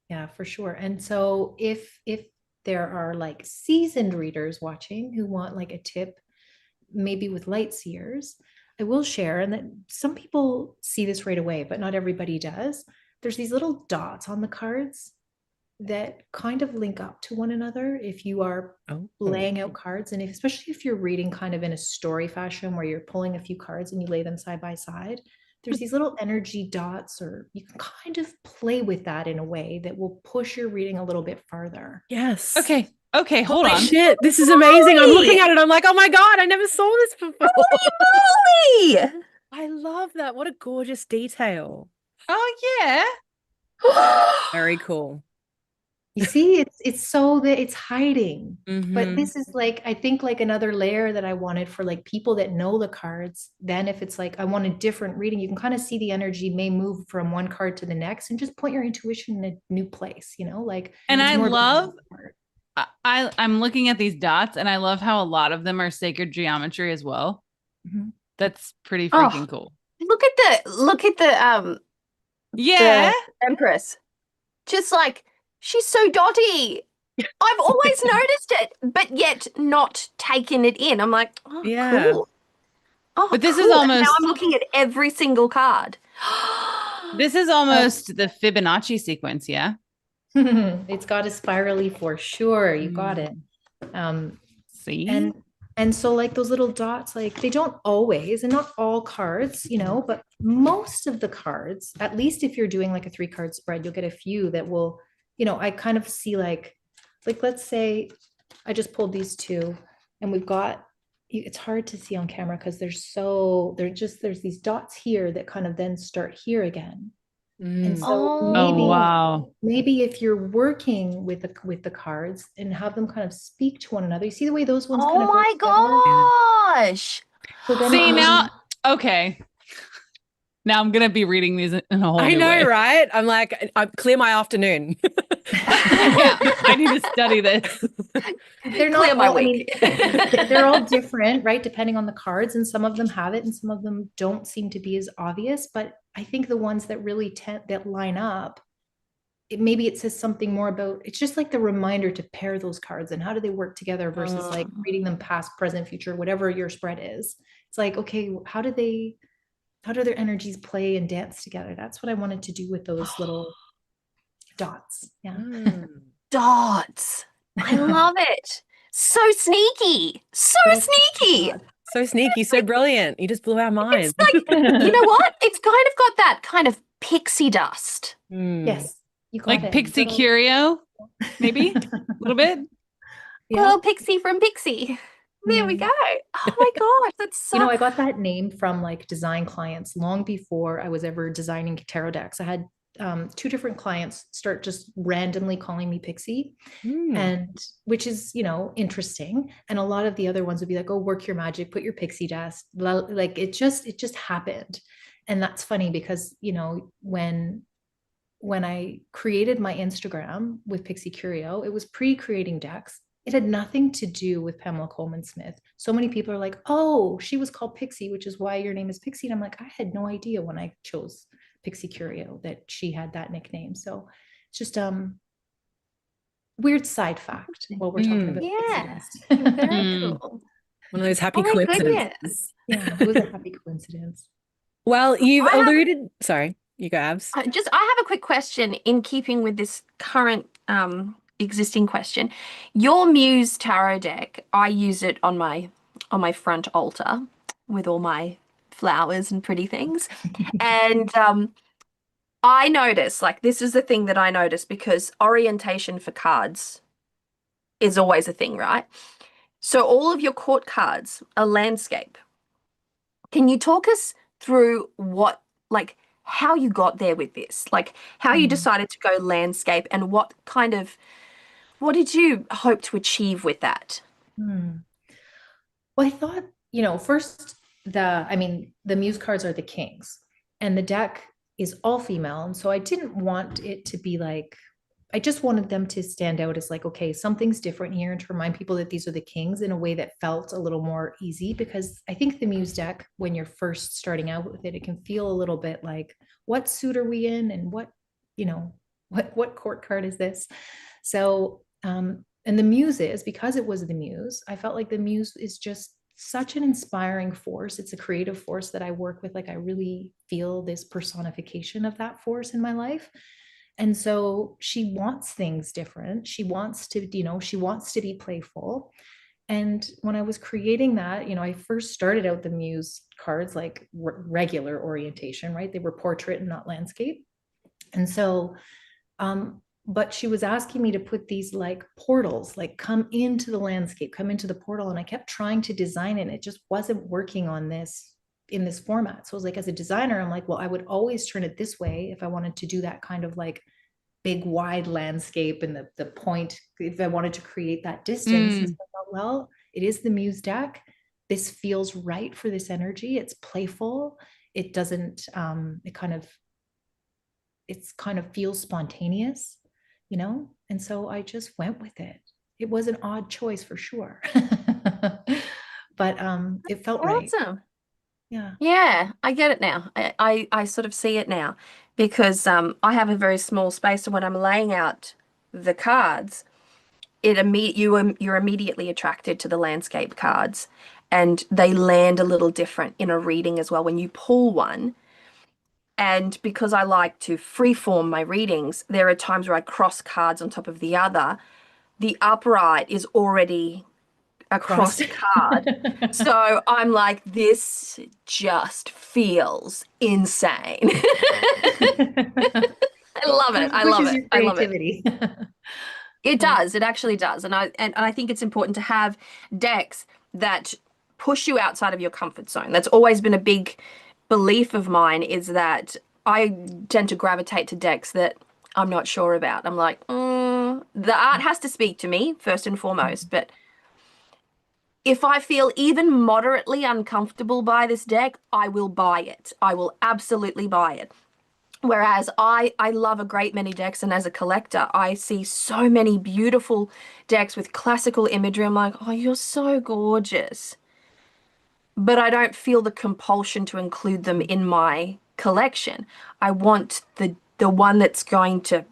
Yeah, for sure. And so if there are like seasoned readers watching who want like a tip, maybe with Light Seers, I will share, and that some people see this right away, but not everybody does. There's these little dots on the cards that kind of link up to one another if you are laying out cards. And especially if you're reading kind of in a story fashion where you're pulling a few cards and you lay them side by side, there's these little energy dots, or you can kind of play with that in a way that will push your reading a little bit farther. Yes. Okay, hold Holy on. shit, this is amazing. I'm looking at it. I'm like, oh my God, I never saw this before. Holy moly! I love that. What a gorgeous detail. Oh yeah. Very cool. You see, it's so that it's hiding. But Mhm. this is like, I think like another layer that I wanted for like people that know the cards. Then if it's like, I want a different reading, you can kind of see the energy may move from one card to the next and just point your intuition in a new place, like. And it's I more than love, one card. I'm looking at these dots and I love how a lot of them are sacred geometry as well. Mhm. That's pretty freaking Oh, cool. Look at the Yeah. Empress. Just like, she's so dotty. I've always noticed it, but yet not taken it in. I'm like, oh, Yeah. cool. Oh, But this is cool. And now almost- I'm looking at every single card. This is almost the Fibonacci sequence, yeah? It's got a spirally for sure. You got it. See? And so like those little dots, like they don't always, and not all cards, you know, but most of the cards, at least if you're doing like a 3-card spread, you'll get a few that will, you know, I kind of see like let's say I just pulled these two and we've got, it's hard to see on camera because there's these dots here that kind of then start here again. And so wow. maybe if you're working with the cards and have them kind of speak to one another, you see the way those ones kind Oh of my gosh. So then See now, okay. Now I'm gonna be reading these in a whole I new know, way. right? I'm like, I clear my afternoon. Yeah, I need to study this. they're Clear not my all, I mean, week. they're all different, right? Depending on the cards, and some of them have it and some of them don't seem to be as obvious. But I think the ones that really that line up, maybe it says something more about, it's just like the reminder to pair those cards and how do they work together versus like reading them past, present, future, whatever your spread is. It's like, okay, how do their energies play and dance together? That's what I wanted to do with those little dots. Yeah. Dots. I love it. So sneaky. So sneaky. So sneaky, so brilliant. You just blew our minds. It's like, you know what? It's kind of got that kind of pixie dust. Yes. You got Like it. Pixie Curio, maybe a little bit. Yeah. Little Pixie from Pixie. There we go. Oh my gosh, that's so. You know, I got that name from like design clients long before I was ever designing tarot decks. I had 2 different clients start just randomly calling me Pixie, and which is, you know, interesting. And a lot of the other ones would be like, oh, work your magic, put your pixie dust. Like it just happened. And that's funny because, you know, when I created my Instagram with Pixie Curio, it was pre-creating decks. It had nothing to do with Pamela Coleman Smith. So many people are like, oh, she was called Pixie, which is why your name is Pixie. And I'm like, I had no idea when I chose Pixie Curio that she had that nickname. So it's just weird side fact while we're talking about Yeah. pixie dust. Very cool. One of those happy Oh my coincidences. goodness. Yeah, it was a happy coincidence. Well, you've alluded. Sorry, you go, Abs. I have a quick question in keeping with this current existing question. Your Muse tarot deck, I use it on my front altar with all my flowers and pretty things. And I notice, like, this is the thing that I notice because orientation for cards is always a thing, right? So all of your court cards are landscape. Can you talk us through how you got there with this? Like how you decided to go landscape and what did you hope to achieve with that? Well, I thought, you know, first the Muse cards are the kings and the deck is all female. And so I didn't want it to be like, I just wanted them to stand out as like, okay, something's different here, and to remind people that these are the kings in a way that felt a little more easy, because I think the Muse deck, when you're first starting out with it, it can feel a little bit like, what suit are we in? And what, you know, what court card is this? So, and the Muses, because it was the Muse, I felt like the Muse is just such an inspiring force. It's a creative force that I work with. Like I really feel this personification of that force in my life. And so she wants things different. She wants to, you know, she wants to be playful. And when I was creating that, you know, I first started out the Muse cards like regular orientation, right? They were portrait and not landscape. And so, but she was asking me to put these like portals, like come into the landscape, come into the portal. And I kept trying to design it. And it just wasn't working on this in this format. So I was like, as a designer, I'm like, well, I would always turn it this way if I wanted to do that kind of like big wide landscape and the point, if I wanted to create that distance. And so I thought, well, it is the Muse deck. This feels right for this energy. It's playful. It doesn't, it kind of feels spontaneous, you know? And so I just went with it. It was an odd choice for sure. But it felt right. Awesome. Yeah. Yeah, I get it now. I sort of see it now because I have a very small space, so when I'm laying out the cards, you're immediately attracted to the landscape cards, and they land a little different in a reading as well when you pull one. And because I like to freeform my readings, there are times where I cross cards on top of the other. The upright is already a Crossed. crossed card. So I'm like, this just feels insane. I love it. Kind of I love pushes it. your I love it. creativity. It Yeah. does. It actually does. And I think it's important to have decks that push you outside of your comfort zone. That's always been a big belief of mine, is that I tend to gravitate to decks that I'm not sure about. I'm like, the art has to speak to me first and foremost, but if I feel even moderately uncomfortable by this deck, I will buy it. I will absolutely buy it. Whereas I love a great many decks, and as a collector, I see so many beautiful decks with classical imagery. I'm like, oh, you're so gorgeous. But I don't feel the compulsion to include them in my collection. I want the one that's going to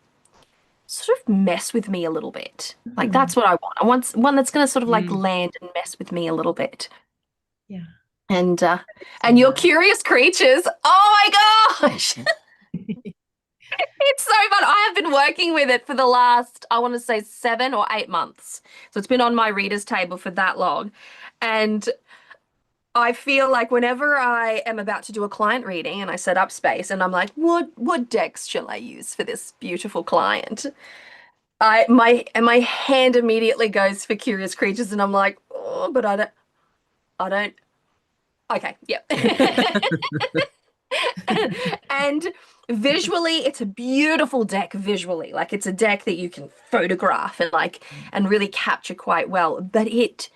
sort of mess with me a little bit. Like Mhm. that's what I want. I want one that's going to sort of like Mm. land and mess with me a little bit. Yeah. And Understand your that. curious creatures. Oh my gosh. It's so fun. I have been working with it for the last, I want to say 7 or 8 months. So it's been on my reader's table for that long. And I feel like whenever I am about to do a client reading and I set up space and I'm like, what decks shall I use for this beautiful client? My hand immediately goes for curious creatures, and I'm like, oh, but I don't. Okay, yep. And visually, it's a beautiful deck visually. Like it's a deck that you can photograph and and really capture quite well. But it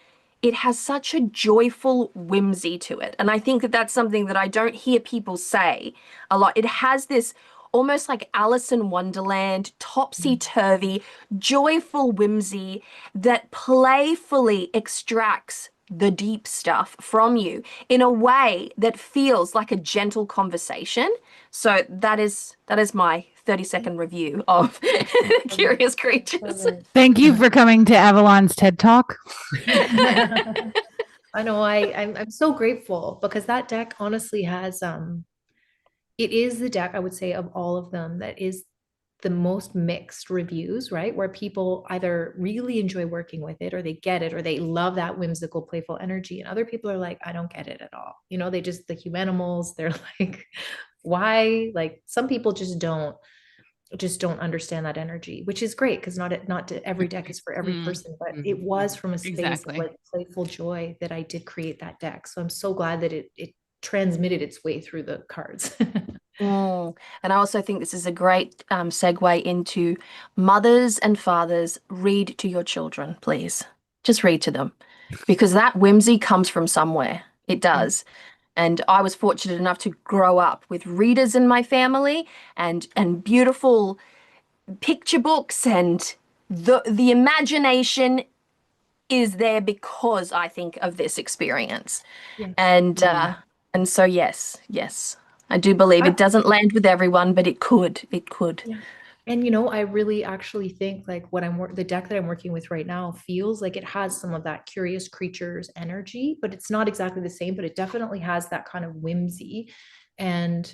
has such a joyful whimsy to it. And I think that that's something that I don't hear people say a lot. It has this almost like Alice in Wonderland, topsy-turvy, joyful whimsy that playfully extracts the deep stuff from you in a way that feels like a gentle conversation. So that is my 30-second review of Curious Creatures. Thank you for coming to Avalon's TED Talk. I know I'm so grateful because that deck honestly has it is the deck I would say of all of them that is the most mixed reviews, right? Where people either really enjoy working with it or they get it or they love that whimsical, playful energy. And other people are like, I don't get it at all. You know, they just, the humanimals, they're like, why? Like some people just don't understand that energy, which is great because not every deck is for every person, but it was from a space Exactly. of like playful joy that I did create that deck. So I'm so glad that it transmitted its way through the cards. And I also think this is a great segue into mothers and fathers. Read to your children, please. Just read to them because that whimsy comes from somewhere. It does. And I was fortunate enough to grow up with readers in my family and beautiful picture books, and the imagination is there because I think of this experience. Yes. And so yes, I do believe it doesn't land with everyone, but it could. It could. Yeah. And you know, I really actually think like what the deck that I'm working with right now feels like it has some of that curious creatures energy, but it's not exactly the same, but it definitely has that kind of whimsy. And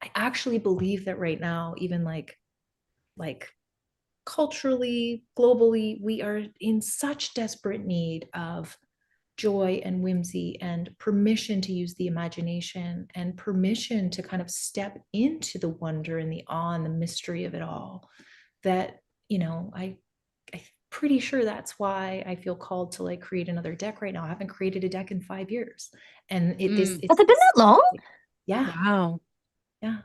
I actually believe that right now, even like culturally, globally, we are in such desperate need of joy and whimsy and permission to use the imagination and permission to kind of step into the wonder and the awe and the mystery of it all. That, you know, I'm pretty sure that's why I feel called to like create another deck right now. I haven't created a deck in 5 years. And Has it been that long? Yeah. Wow. Yeah.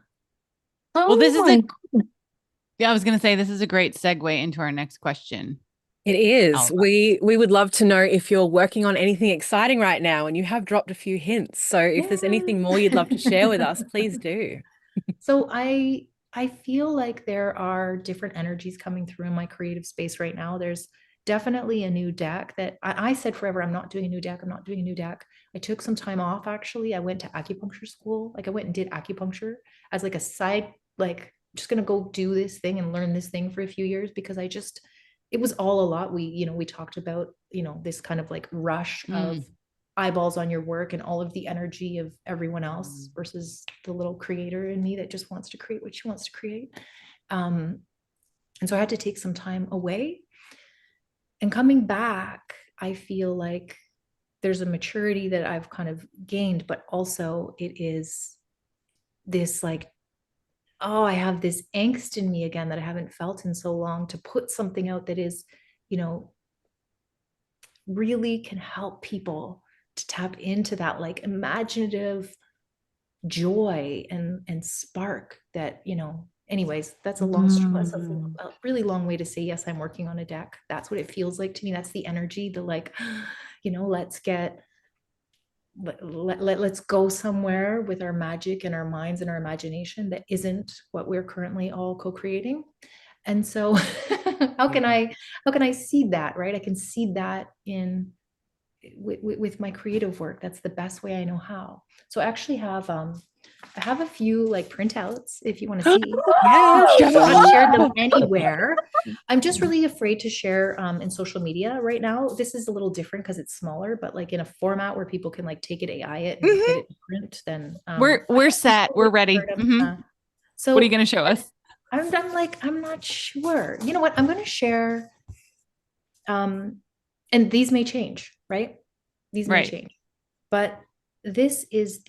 Well, this is my I was going to say this is a great segue into our next question. It is. Owlvine. We would love to know if you're working on anything exciting right now, and you have dropped a few hints. So if there's anything more you'd love to share with us, please do. So I feel like there are different energies coming through in my creative space right now. There's definitely a new deck that I said forever, I'm not doing a new deck. I'm not doing a new deck. I took some time off. Actually, I went to acupuncture school. Like I went and did acupuncture as like a side, like just going to go do this thing and learn this thing for a few years, because it was all a lot. We talked about, this kind of like rush of eyeballs on your work and all of the energy of everyone else versus the little creator in me that just wants to create what she wants to create. And so I had to take some time away, and coming back, I feel like there's a maturity that I've kind of gained, but also it is this like, oh, I have this angst in me again that I haven't felt in so long, to put something out that is, really can help people to tap into that like imaginative joy and spark that, anyways, that's a a really long way to say, yes, I'm working on a deck. That's what it feels like to me. That's the energy, the like, let's go somewhere with our magic and our minds and our imagination that isn't what we're currently all co-creating. And so how can I seed that, right? I can seed that in with my creative work. That's the best way I know how. So I actually have I have a few like printouts if you want to see. Yes. I haven't shared them anywhere. I'm just really afraid to share in social media right now. This is a little different because it's smaller, but like in a format where people can like take it, AI it, and get it to print. Then we're set. We're ready. So what are you going to show us? I'm not sure. You know what? I'm going to share. And these may change, right? These may change, but this is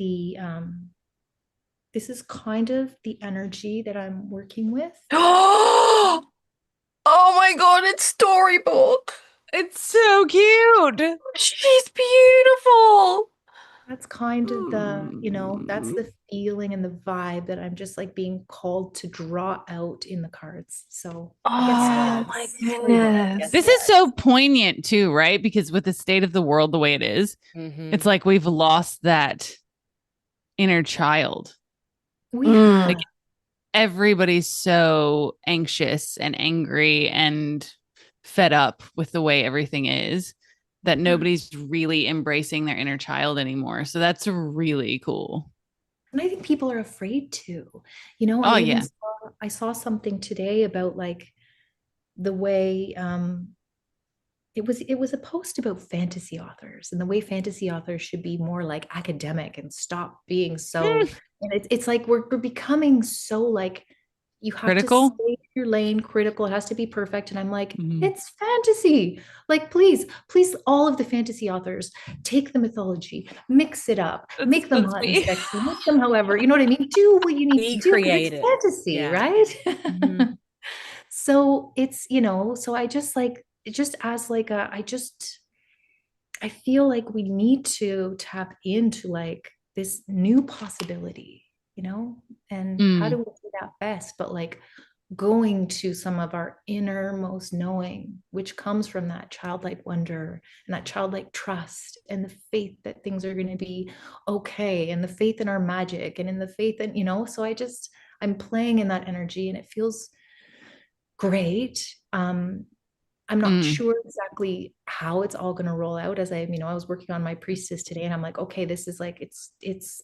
this is kind of the energy that I'm working with. Oh my God, it's Storybook. It's so cute. She's beautiful. That's kind of the, that's the feeling and the vibe that I'm just like being called to draw out in the cards. So oh my goodness. This is so poignant too, right? Because with the state of the world the way it is, it's like we've lost that inner child. Like everybody's so anxious and angry and fed up with the way everything is, that nobody's really embracing their inner child anymore. So that's really cool. And I think people are afraid to, I saw something today about like the way it was a post about fantasy authors and the way fantasy authors should be more like academic and stop being so, and it's like we're becoming so like, you have critical. To stay in your lane, critical. It has to be perfect. And I'm like, it's fantasy. Like, please, all of the fantasy authors, take the mythology, mix it up, make them hot and sexy, make them however, you know what I mean? Do what you need to do. Creative. It's fantasy, right? So it's, so I just like, just as like I feel like we need to tap into like this new possibility, and how do we do that best? But like going to some of our innermost knowing, which comes from that childlike wonder and that childlike trust and the faith that things are going to be okay, and the faith in our magic and in the faith in, so I'm playing in that energy and it feels great. I'm not sure exactly how it's all going to roll out, as I was working on my priestess today, and I'm like, okay, this is like, it's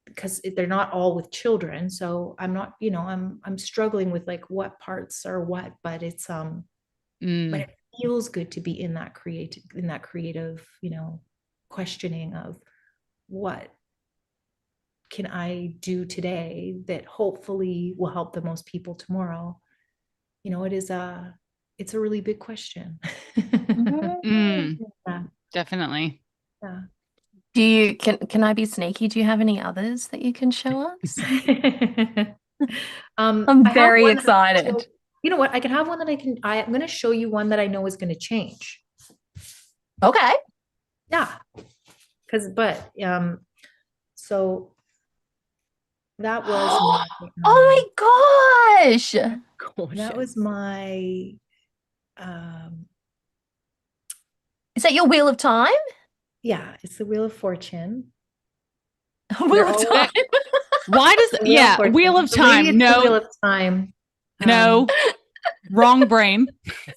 because they're not all with children. So I'm not, I'm struggling with like what parts are what, but it's, but it feels good to be in that creative, questioning of what can I do today that hopefully will help the most people tomorrow. It's a really big question. Definitely. Yeah. Can I be sneaky? Do you have any others that you can show us? I'm very excited. You know what? I can have one that I'm going to show you one that I know is going to change. Okay. Yeah. So that was oh my gosh. That was my is that your Wheel of Time? Yeah, it's the Wheel of Fortune. Wheel of Time. Why does Wheel of Time? No. Wheel of Time. No. Wrong brain,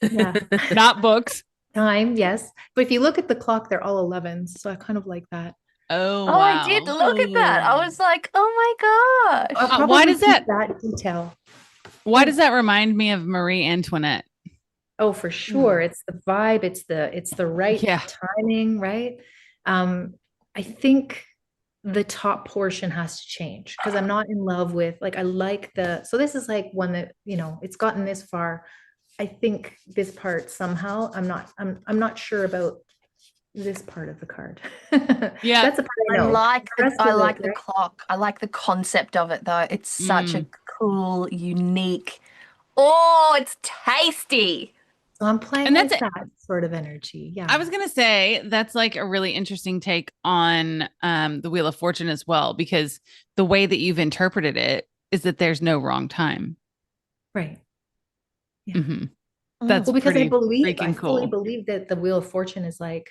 Yeah. not books. Time, yes. But if you look at the clock, they're all 11s. So I kind of like that. Oh, Oh, I did wow. look at that. I was like, oh my gosh. I'll why probably does keep that- that detail. Why does that remind me of Marie Antoinette? Oh, for sure. It's the vibe. It's the right Yeah. timing, right? I think the top portion has to change because I'm not in love with, like, I like so this is like one that, it's gotten this far. I think this part somehow, I'm not sure about this part of the card. Yeah. That's a part I I know. like The rest of it, the right? clock. I like the concept of it though. It's such a Mm. cool, unique. Oh, it's tasty. So I'm playing And with that's that sort of energy. Yeah. I was going to say that's like a really interesting take on the Wheel of Fortune as well, because the way that you've interpreted it is that there's no wrong time. Right. Yeah. Mhm. That's Well, because I pretty fully freaking cool. believe that the Wheel of Fortune is like,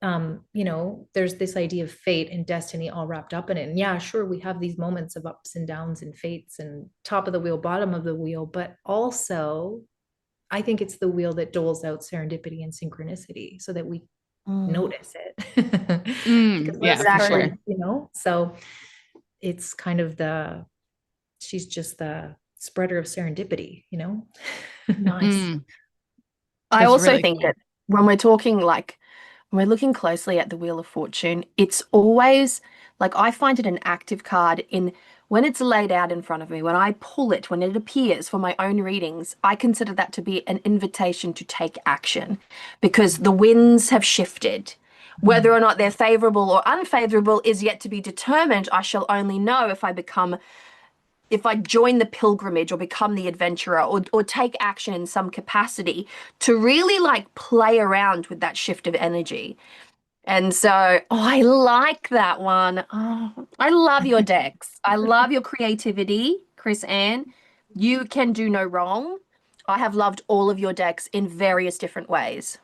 there's this idea of fate and destiny all wrapped up in it. And yeah, sure, we have these moments of ups and downs and fates and top of the wheel, bottom of the wheel, but also I think it's the wheel that doles out serendipity and synchronicity so that we notice it. Because we're Yeah, for different, sure. So it's kind of she's just the spreader of serendipity, Nice. Mm, I that's also really think cool. that when we're talking like when we're looking closely at the Wheel of Fortune, it's always like I find it an active card in when it's laid out in front of me, when I pull it, when it appears for my own readings, I consider that to be an invitation to take action because the winds have shifted. Whether or not they're favorable or unfavorable is yet to be determined. I shall only know if I join the pilgrimage or become the adventurer or take action in some capacity to really like play around with that shift of energy. And so, I like that one. Oh, I love your decks. I love your creativity, Chris-Anne. You can do no wrong. I have loved all of your decks in various different ways.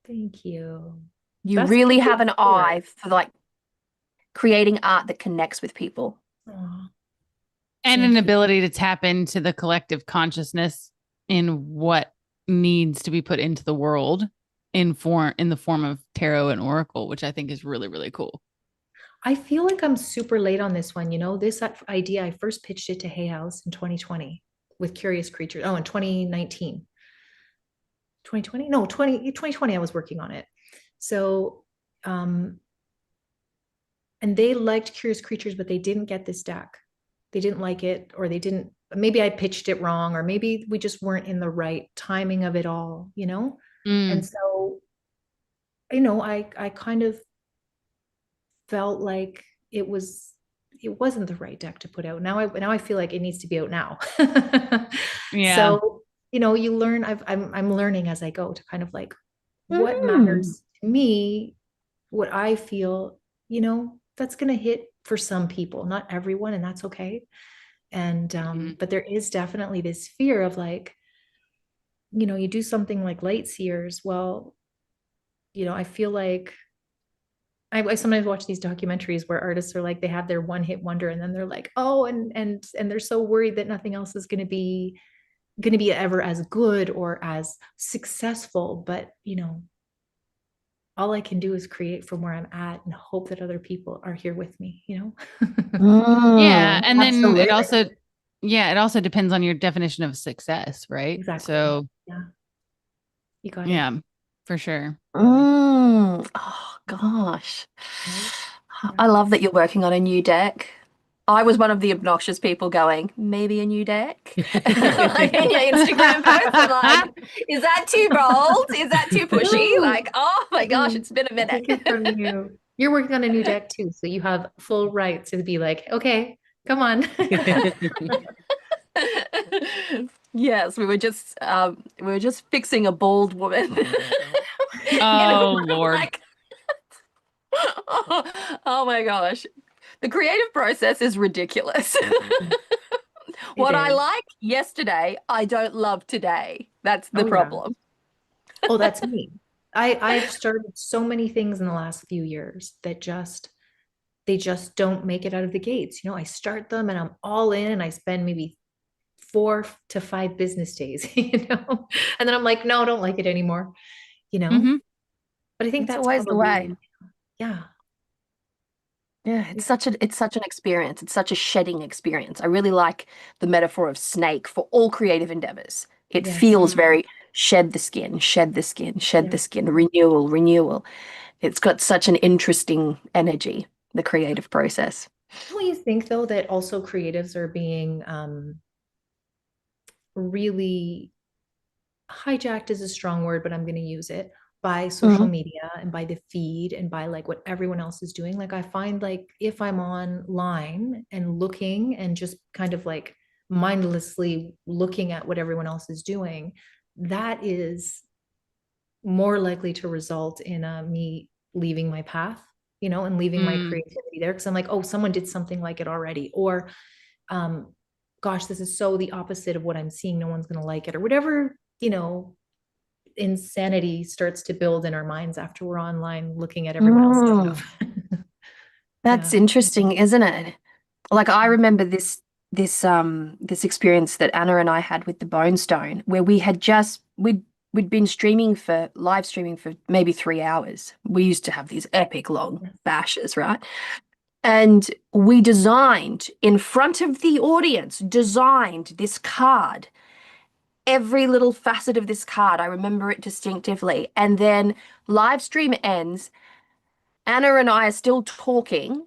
Thank you. You That's really the have an support. eye for like creating art that connects with people. Aw, And thank an you. ability to tap into the collective consciousness in what needs to be put into the world in the form of tarot and oracle, which I think is really, really cool. I feel like I'm super late on this one. This idea, I first pitched it to Hay House in 2020 with Curious Creatures. Oh, in 2019. 2020? No, 2020, I was working on it. So, and they liked Curious Creatures, but they didn't get this deck. They didn't like it, or maybe I pitched it wrong, or maybe we just weren't in the right timing of it all, And so, I kind of felt like it wasn't the right deck to put out. Now I feel like it needs to be out now. Yeah. So, you learn, I'm learning as I go to kind of like what matters to me, what I feel, that's going to hit for some people, not everyone, and that's okay. And but there is definitely this fear of like, you do something like Light Seers. Well, I feel like I sometimes watch these documentaries where artists are like, they have their one hit wonder, and then they're like, oh, and they're so worried that nothing else is going to be ever as good or as successful. But all I can do is create from where I'm at and hope that other people are here with me. Yeah, and then Absolutely. it also depends on your definition of success, right? Exactly. So Yeah, you got it. yeah, for sure. Oh gosh. Right? I love that you're working on a new deck. I was one of the obnoxious people going, maybe a new deck? Like in your Instagram post, I'm like, is that too bold? Is that too pushy? No. Like, oh my gosh, it's been a I take it from minute. you. You're working on a new deck too, so you have full right to be like, okay, come on. Yes, we were just fixing a bald woman. Oh Lord. Like, oh my gosh. The creative process is ridiculous. What I is. like yesterday, I don't love today. That's the Oh, yeah. problem. Oh, that's me. I've started so many things in the last few years that they just don't make it out of the gates. I start them and I'm all in and I spend maybe 4 to 5 business days, you know? And then I'm like, no, I don't like it anymore, you know? Mhm. But I think It's that's always the way. probably, yeah. Yeah, it's such an experience. It's such a shedding experience. I really like the metaphor of snake for all creative endeavors. It Yes. feels very shed the skin, shed the skin, shed the Yes. skin, renewal, renewal. It's got such an interesting energy, the creative process. Don't you think though that also creatives are being really hijacked is a strong word, but I'm going to use it, by social Mhm. media and by the feed and by like what everyone else is doing? Like I find like if I'm online and looking and just kind of like mindlessly looking at what everyone else is doing, that is more likely to result in me leaving my path, you know, and leaving my Mm. creativity there because I'm like, oh, someone did something like it already, or gosh, this is so the opposite of what I'm seeing. No one's going to like it, or whatever, you know, insanity starts to build in our minds after we're online looking at everyone else's Mm, stuff. that's Yeah. interesting, isn't it? Like I remember this experience that Anna and I had with the Bone Stone, where we'd been streaming for live streaming for maybe 3 hours. We used to have these epic long bashes, right? And we designed in front of the audience, designed this card, every little facet of this card. I remember it distinctively. And then live stream ends. Anna and I are still talking,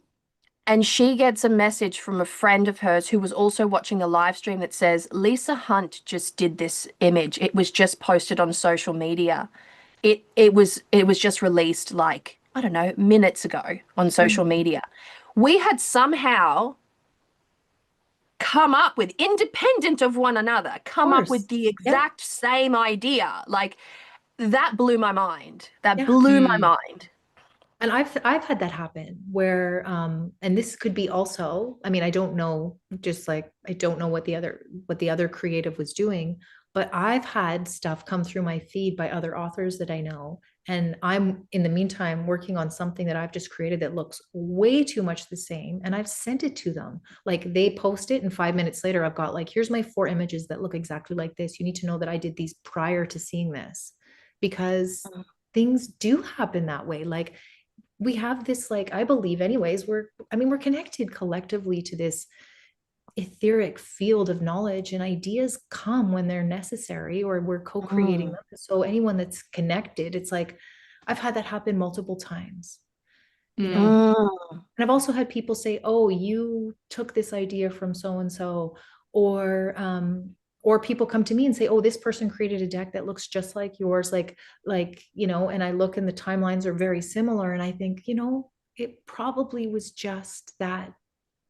and she gets a message from a friend of hers who was also watching the live stream that says, Lisa Hunt just did this image. It was just posted on social media. It was just released like, I don't know, minutes ago on social media. We had somehow come up with, independent of one another, come up with Course. the Yeah. exact same idea. Like that blew my mind. That Yeah. blew my Mm. mind. And I've had that happen where and this could be also, I mean, I don't know, just like I don't know what the other creative was doing, but I've had stuff come through my feed by other authors that I know, and I'm in the meantime working on something that I've just created that looks way too much the same, and I've sent it to them. Like they post it and 5 minutes later I've got like, here's my 4 images that look exactly like this. You need to know that I did these prior to seeing this, because things do happen that way. Like we have this, like, I believe anyways, we're connected collectively to this etheric field of knowledge, and ideas come when they're necessary, or we're co-creating them. So anyone that's connected, it's like I've had that happen multiple times, you Mm. know. Mm. And I've also had people say, oh, you took this idea from so and so, or people come to me and say, oh, this person created a deck that looks just like yours, like, you know, and I look and the timelines are very similar, and I think, you know, it probably was just that,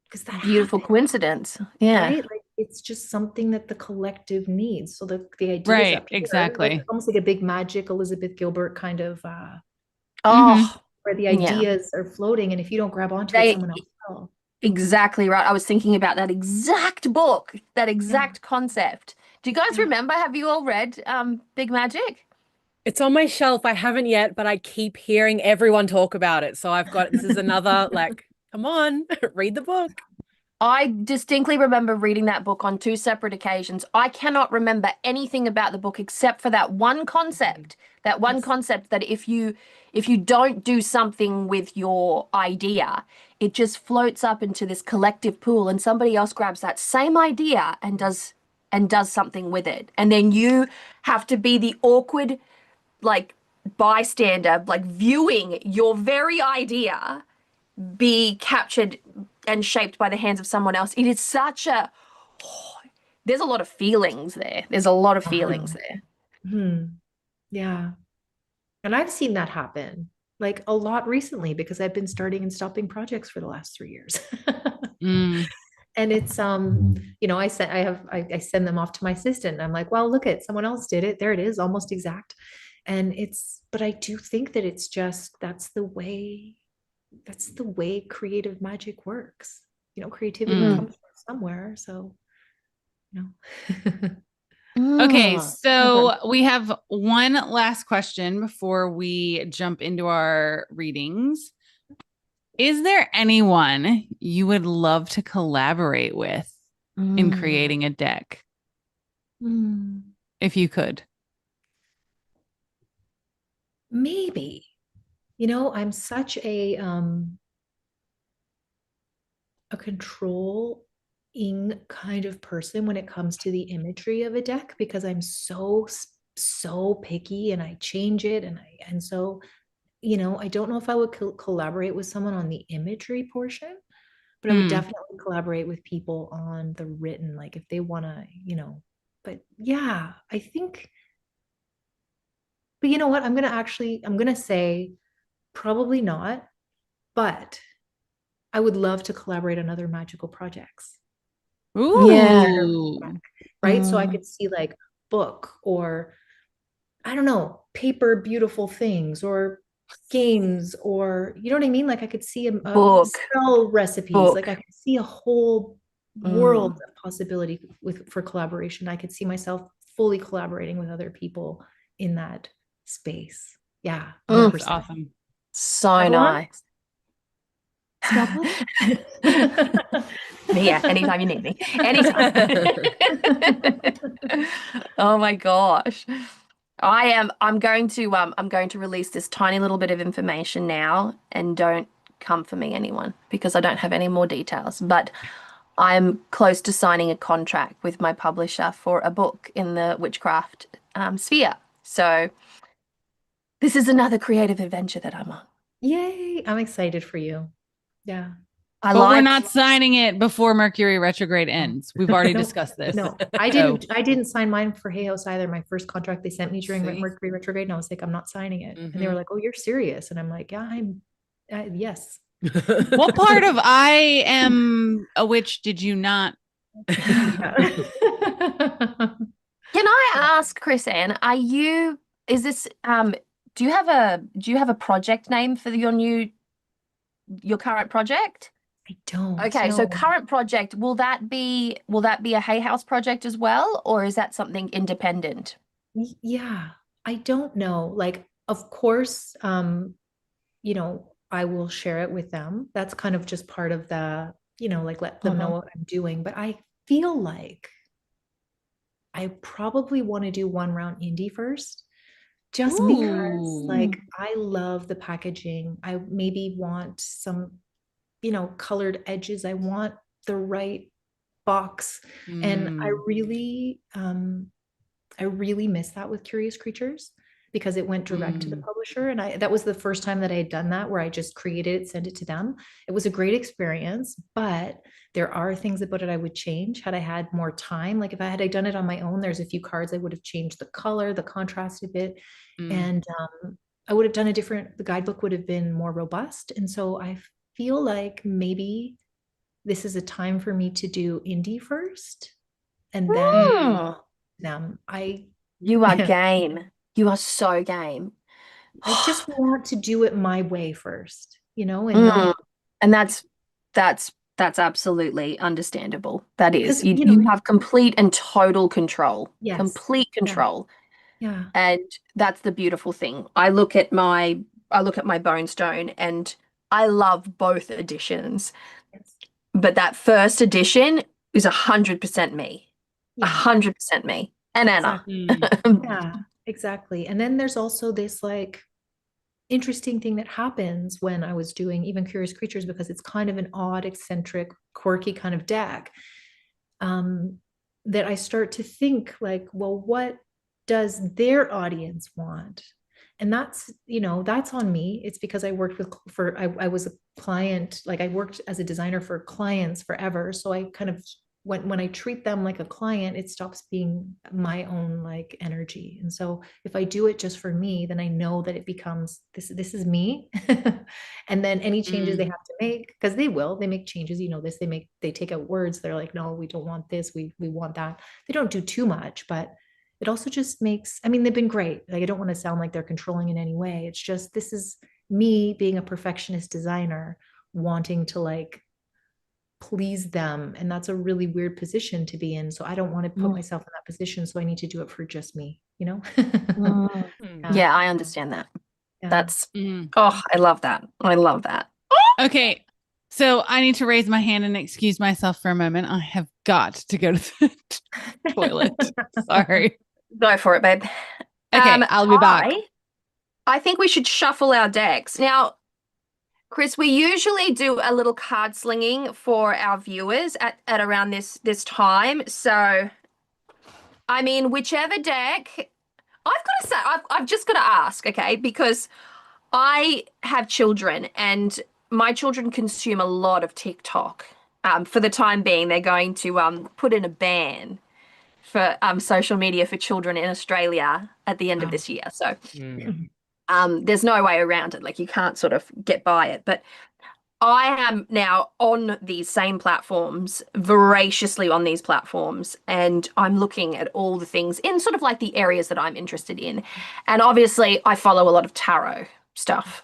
because that Beautiful happened, coincidence. Yeah. right? Like it's just something that the collective needs. So the ideas Right. up here, like Exactly. almost like a big magic Elizabeth Gilbert kind of Mhm. Oh, where the yeah. ideas are floating, and if you don't grab onto it, They someone else will. exactly right. I was thinking about that exact book, that Yeah. exact concept. Do you guys Yeah. remember? Have you all read Big Magic? It's on my shelf. I haven't yet, but I keep hearing everyone talk about it. So I've got, this is another like, come on, read the book. I distinctly remember reading that book on 2 separate occasions. I cannot remember anything about the book except for that one concept. That one Yes. concept that if you don't do something with your idea, it just floats up into this collective pool, and somebody else grabs that same idea and does something with it. And then you have to be the awkward like bystander, like viewing your very idea be captured and shaped by the hands of someone else. It is such a, there's a lot of feelings there. There's a lot of Uh-huh. feelings there. Yeah. And I've seen that happen like a lot recently because I've been starting and stopping projects for the last 3 years. Mm. And it's you know, I send them off to my assistant and I'm like, well, look at someone else did it. There it is, almost exact. And it's, but I do think that it's just that's the way creative magic works. You know, creativity Mm. comes from somewhere. So, you know. Okay, Mm. so we have one last question before we jump into our readings. Is there anyone you would love to collaborate with in Mm. creating a deck? if you could? Maybe. You know, I'm such a controlling kind of person when it comes to the imagery of a deck, because I'm so picky and I change it, and so, you know, I don't know if I would collaborate with someone on the imagery portion, but I would definitely collaborate with people on the written, like if they want to, you know. But yeah, I think, but you know what, I'm gonna say probably not, but I would love to collaborate on other magical projects. Ooh. Right? So I could see like book, or I don't know, paper beautiful things, or games, or you know what I mean? Like I could see a Book. spell recipes. Book. Like I could see a whole world of possibility for collaboration. I could see myself fully collaborating with other people in that space. Yeah. That's awesome. So Avalon? nice. Scalpel? Yeah, anytime you need me. Anytime. Oh my gosh. I'm going to release this tiny little bit of information now, and don't come for me, anyone, because I don't have any more details. But I'm close to signing a contract with my publisher for a book in the witchcraft sphere. So this is another creative adventure that I'm on. Yay. I'm excited for you. Yeah. But we're not signing it before Mercury retrograde ends. We've already discussed this. No, I didn't sign mine for Hay House either. My first contract they sent me during Mercury retrograde, and I was like, I'm not signing it. And they were like, oh, you're serious? And I'm like, yeah, yes. What part of I am a witch did you not? Can I ask, Chris-Anne, do you have a project name for your current project? I don't. Okay, so current project, will that be a Hay House project as well, or is that something independent? Yeah, I don't know. Like, of course, you know, I will share it with them. That's kind of just part of the, you know, like let them know what I'm doing. But I feel like I probably want to do one round indie first, just because like I love the packaging. I maybe want some, you know, colored edges. I want the right box. And I really miss that with Curious Creatures, because it went direct to the publisher. And that was the first time that I had done that, where I just created it, sent it to them. It was a great experience, but there are things about it I would change had I had more time. Like if I had done it on my own, there's a few cards I would have changed the color, the contrast a bit. And I would have done the guidebook would have been more robust. And so I feel like maybe this is a time for me to do indie first, and then them. You are game. You are so game. I just want to do it my way first, you know, and not. And that's absolutely understandable. That is, you know, have complete and total control. Yes. Complete control. Yeah. And that's the beautiful thing. I look at my bone stone, and I love both editions. Yes. But that first edition is 100% me. 100% me. And Anna. Yeah, exactly. And then there's also this like interesting thing that happens when I was doing even Curious Creatures, because it's kind of an odd, eccentric, quirky kind of deck, that I start to think like, well, what does their audience want? And that's, you know, that's on me. It's because I worked I was a client, like I worked as a designer for clients forever. So I kind of, when I treat them like a client, it stops being my own like energy. And so if I do it just for me, then I know that it becomes, this is me. And then any changes they have to make, because they make changes, you know, they take out words. They're like, no, we don't want this. We want that. They don't do too much, but it also just makes, I mean, they've been great. Like, I don't want to sound like they're controlling in any way. It's just, this is me being a perfectionist designer, wanting to like please them. And that's a really weird position to be in. So I don't want to put myself in that position. So I need to do it for just me, you know? Yeah, I understand that. That's, I love that. I love that. Okay. So I need to raise my hand and excuse myself for a moment. I have got to go to the toilet. Sorry. Go for it, babe. Okay, I'll be back. I think we should shuffle our decks. Now, Chris, we usually do a little card slinging for our viewers at around this time. So, I mean, whichever deck, I've got to say, I've just got to ask, okay, because I have children and my children consume a lot of TikTok. For the time being, they're going to put in a ban for social media for children in Australia at the end of this year. So there's no way around it. Like you can't sort of get by it. But I am now on these same platforms, voraciously on these platforms, and I'm looking at all the things in sort of like the areas that I'm interested in. And obviously, I follow a lot of tarot stuff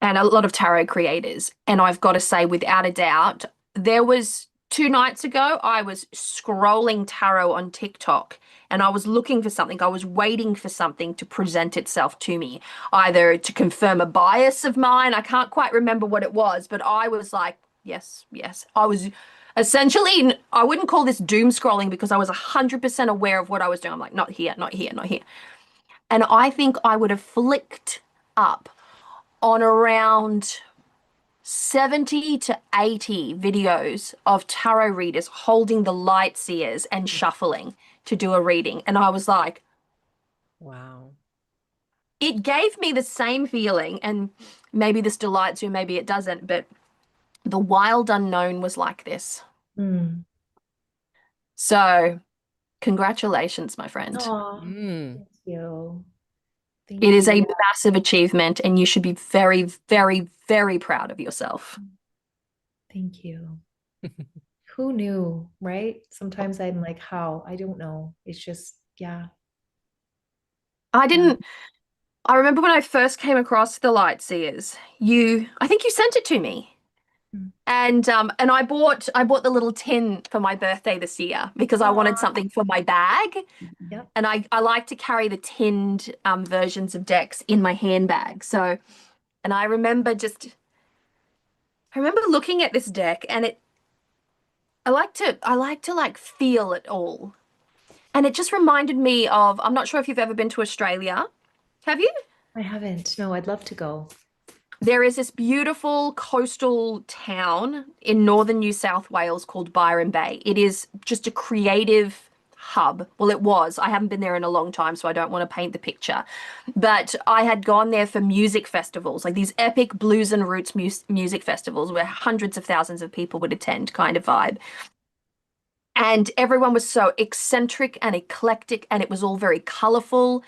and a lot of tarot creators. And I've got to say, without a doubt, there was 2 nights ago, I was scrolling tarot on TikTok and I was looking for something. I was waiting for something to present itself to me, either to confirm a bias of mine. I can't quite remember what it was, but I was like, yes, yes. I was essentially, I wouldn't call this doom scrolling because I was 100% aware of what I was doing. I'm like, not here, not here, not here. And I think I would have flicked up on around 70 to 80 videos of tarot readers holding the light seers and shuffling to do a reading. And I was like, Wow. it gave me the same feeling, and maybe this delights you, maybe it doesn't, but the wild unknown was like this. So congratulations, my friend. Aw, Mm. thank you. Thank It is a you. massive achievement, and you should be very, very, very proud of yourself. Thank you. Who knew, right? Sometimes I'm like, how? I don't know. It's just, yeah. I remember when I first came across the Light Seers, I think you sent it to me. Mm. And I bought the little tin for my birthday this year because I wanted Aw. something for my bag. Yep. And I like to carry the tinned versions of decks in my handbag. So, and I remember looking at this deck, and I like to like feel it all. And it just reminded me of, I'm not sure if you've ever been to Australia. Have you? I haven't. No, I'd love to go. There is this beautiful coastal town in northern New South Wales called Byron Bay. It is just a creative hub. Well, it was. I haven't been there in a long time, so I don't want to paint the picture. But I had gone there for music festivals, like these epic blues and roots music festivals where hundreds of thousands of people would attend, kind of vibe. And everyone was so eccentric and eclectic, and it was all very colorful.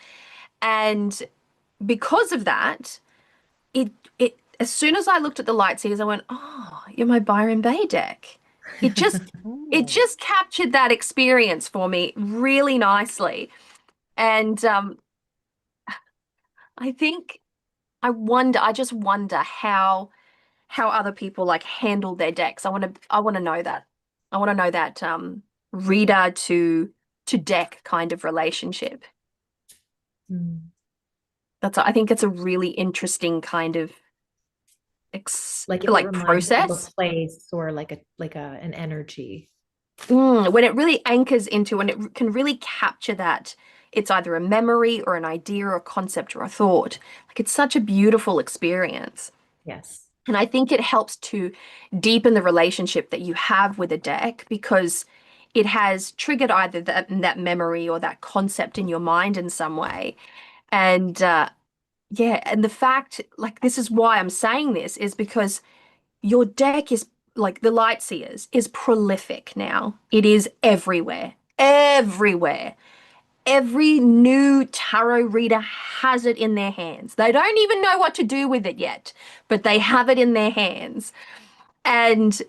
And because of that, it as soon as I looked at the Light Seers, I went, oh, you're my Byron Bay deck. It just captured that experience for me really nicely. And I think I just wonder how other people like handle their decks. I want to know that. I want to know that reader to deck kind of relationship. Mm. I think it's a really interesting kind of Like if it reminds you of process. a place or like an energy. When it really anchors into, and it can really capture that it's either a memory or an idea or a concept or a thought. Like it's such a beautiful experience. Yes. And I think it helps to deepen the relationship that you have with a deck because it has triggered either that memory or that concept in your mind in some way. And yeah, and the fact, like, this is why I'm saying this, is because your deck is, like, the Light Seers is prolific now. It is everywhere, everywhere. Every new tarot reader has it in their hands. They don't even know what to do with it yet, but they have it in their hands. And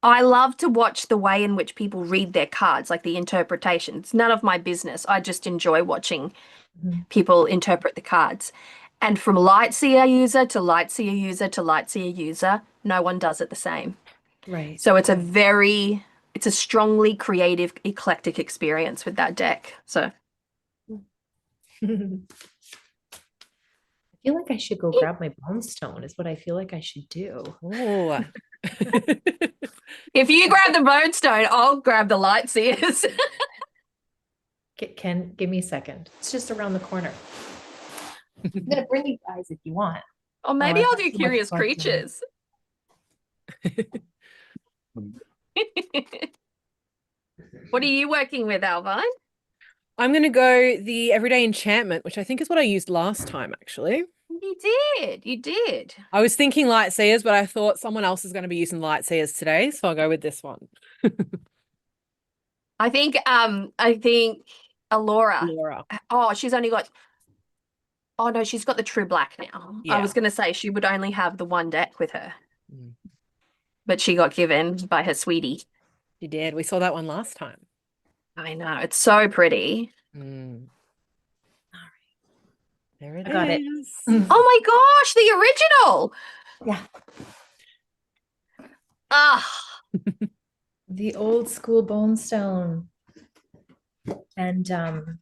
I love to watch the way in which people read their cards, like the interpretations. None of my business. I just enjoy watching people interpret the cards. And from Light Seer user to Light Seer user to Light Seer user, no one does it the same. Right. So it's a strongly creative, eclectic experience with that deck. So I feel like I should go grab my bone stone is what I feel like I should do. Oh. If you grab the bone stone, I'll grab the light seers. Ken, give me a second. It's just around the corner. I'm gonna bring you guys if you want. Or maybe I've I'll got do so much curious collecting. creatures. What are you working with, Owlvine? I'm going to go the everyday enchantment, which I think is what I used last time, actually. You did. I was thinking light seers, but I thought someone else is going to be using light seers today, so I'll go with this one. I think Allorah. Laura. Oh, she's only got. Oh no, she's got the true black now. I was Yeah. going to say she would only have the one deck with her, Mm. but she got given by her sweetie. She did. We saw that one last time. I know, it's so pretty. Mm. All right. There it I got it. is. Oh my gosh, the original. Yeah. Ah, The old school bone stone. And I'm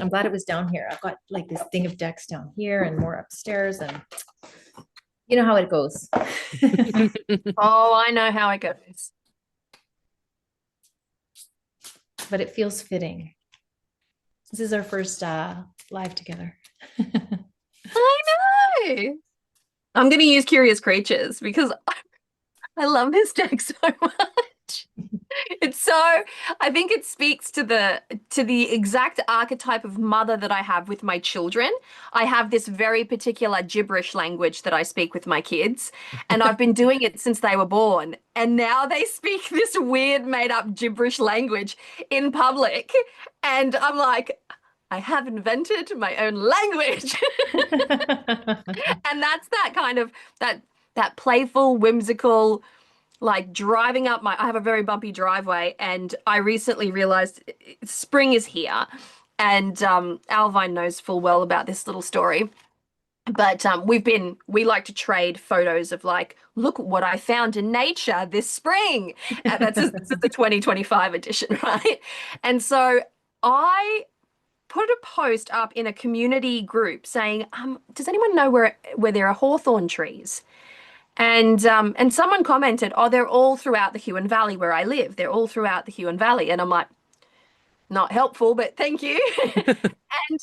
glad it was down here. I've got like this thing of decks down here and more upstairs, and you know how it goes. oh, I know how it goes. But it feels fitting. This is our first live together. I know. I'm going to use curious creatures because I love this deck so much. It's so, I think it speaks to the exact archetype of mother that I have with my children. I have this very particular gibberish language that I speak with my kids, and I've been doing it since they were born. And now they speak this weird made up gibberish language in public. And I'm like, I have invented my own language. And that's that kind of that playful, whimsical, like driving up I have a very bumpy driveway, and I recently realized spring is here, and Owlvine knows full well about this little story. But we like to trade photos of like, look what I found in nature this spring. And this is the 2025 edition, right? And so I put a post up in a community group saying, does anyone know where there are hawthorn trees? And someone commented, oh, they're all throughout the Huon Valley where I live. They're all throughout the Huon Valley. And I'm like, not helpful, but thank you. And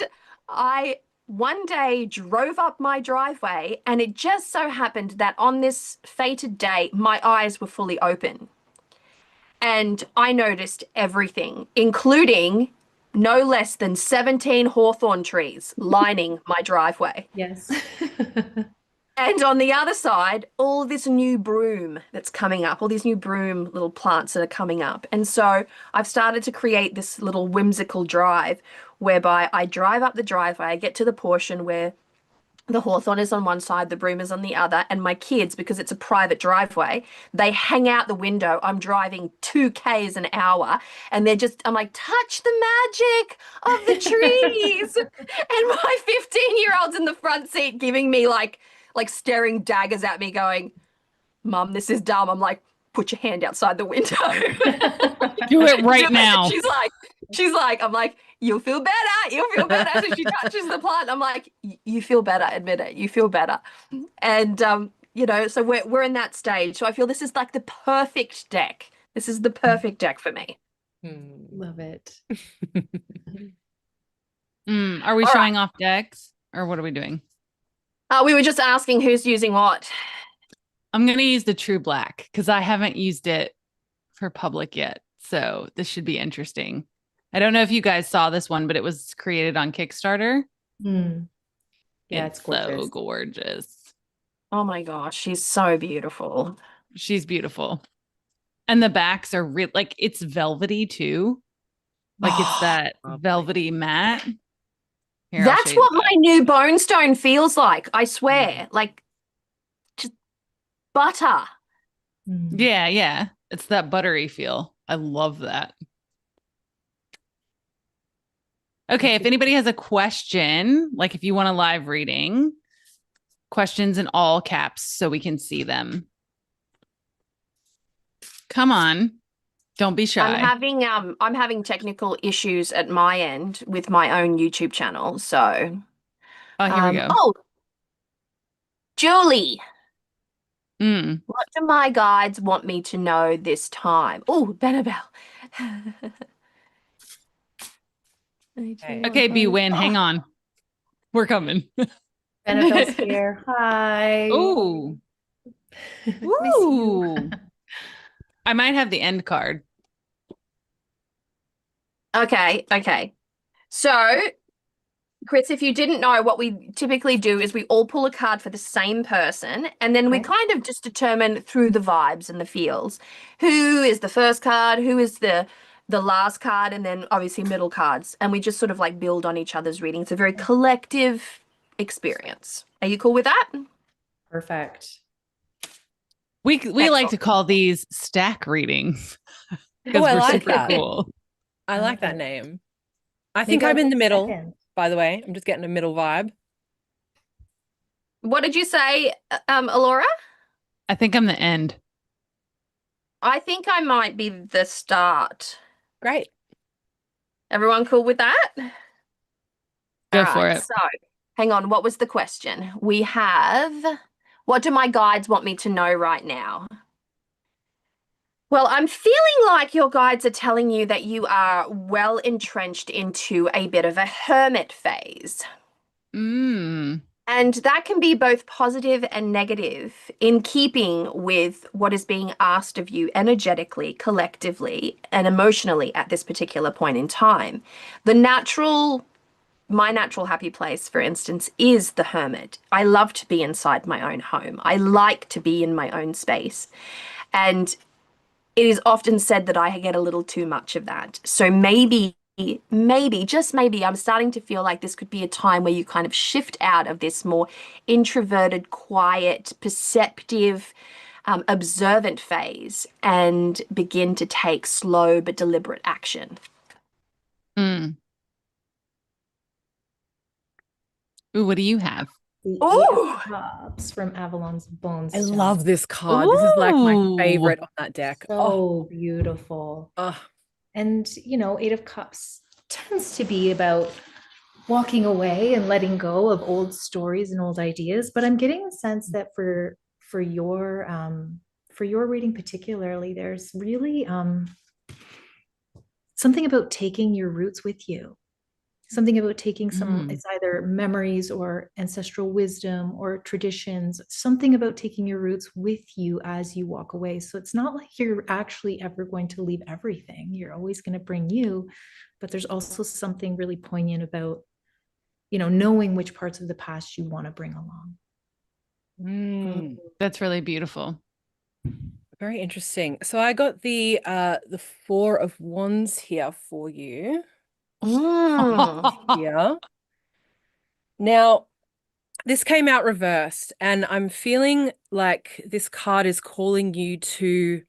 I one day drove up my driveway, and it just so happened that on this fated day, my eyes were fully open. And I noticed everything, including no less than 17 hawthorn trees lining my driveway. Yes. And on the other side, all this new broom that's coming up, all these new broom little plants that are coming up. And so I've started to create this little whimsical drive whereby I drive up the driveway, I get to the portion where the hawthorn is on one side, the broom is on the other, and my kids, because it's a private driveway, they hang out the window. I'm driving 2 Ks an hour, and I'm like, touch the magic of the trees. And my 15-year-old's in the front seat giving me like staring daggers at me going, Mum, this is dumb. I'm like, put your hand outside the window. Do it right now. She's like, I'm like, you'll feel better. You'll feel better. So she touches the plant. I'm like, you feel better. Admit it. You feel better. And, so we're in that stage. So I feel this is like the perfect deck. This is the perfect deck for me. Love it. Are we showing off decks, or what are we doing? We were just asking who's using what. I'm going to use the true black because I haven't used it for public yet. So this should be interesting. I don't know if you guys saw this one, but it was created on Kickstarter. Yeah, it's gorgeous. So gorgeous. Oh my gosh, she's so beautiful. She's beautiful. And the backs are real, like it's velvety too. Like it's that velvety matte. Here, that's what my new bone stone feels like. I swear, like just butter. Yeah. It's that buttery feel. I love that. Okay, if anybody has a question, like if you want a live reading, questions in all caps so we can see them. Come on. Don't be shy. I'm having technical issues at my end with my own YouTube channel. So here we go. Oh, Julie, Mm. what do my guides want me to know this time? Oh, Benabel. Okay, B-Win, hang on. We're coming. Annabelle's here. Hi. Oh, Miss you. ooh. I might have the end card. Okay. So, Chris, if you didn't know, what we typically do is we all pull a card for the same person, and then we Okay. kind of just determine through the vibes and the feels who is the first card, who is the last card, and then obviously middle cards, and we just sort of like build on each other's reading. It's a very collective experience. Are you cool with that? Perfect. We like to Excellent. call these stack readings because Oh, I we're like super that. cool. I like that Okay. name. I Maybe think I'll I'm in go the middle, second. by the way. I'm just getting a middle vibe. What did you say, Allorah? I think I'm the end. I think I might be the start. Great. Everyone cool with that? Go All for right, it. so hang on. What was the question? We have, what do my guides want me to know right now? Well, I'm feeling like your guides are telling you that you are well entrenched into a bit of a hermit phase. Mm. And that can be both positive and negative in keeping with what is being asked of you energetically, collectively, and emotionally at this particular point in time. My natural happy place, for instance, is the hermit. I love to be inside my own home. I like to be in my own space. And it is often said that I get a little too much of that. So just maybe, I'm starting to feel like this could be a time where you kind of shift out of this more introverted, quiet, perceptive, observant phase and begin to take slow but deliberate action. Mm. Ooh, what do you have? The Ooh. 8 of Cups from Avalon's Bones. I love this card. This is like my favorite on that deck. So beautiful. Oh. And, 8 of Cups tends to be about walking away and letting go of old stories and old ideas. But I'm getting the sense that for your reading particularly, there's really something about taking your roots with you. Something about taking it's either memories or ancestral wisdom or traditions, something about taking your roots with you as you walk away. So it's not like you're actually ever going to leave everything. You're always going to bring you, but there's also something really poignant about, knowing which parts of the past you want to bring along. That's really beautiful. Very interesting. So I got the 4 of Wands here for you. Yeah. Now, this came out reversed, and I'm feeling like this card is calling you to,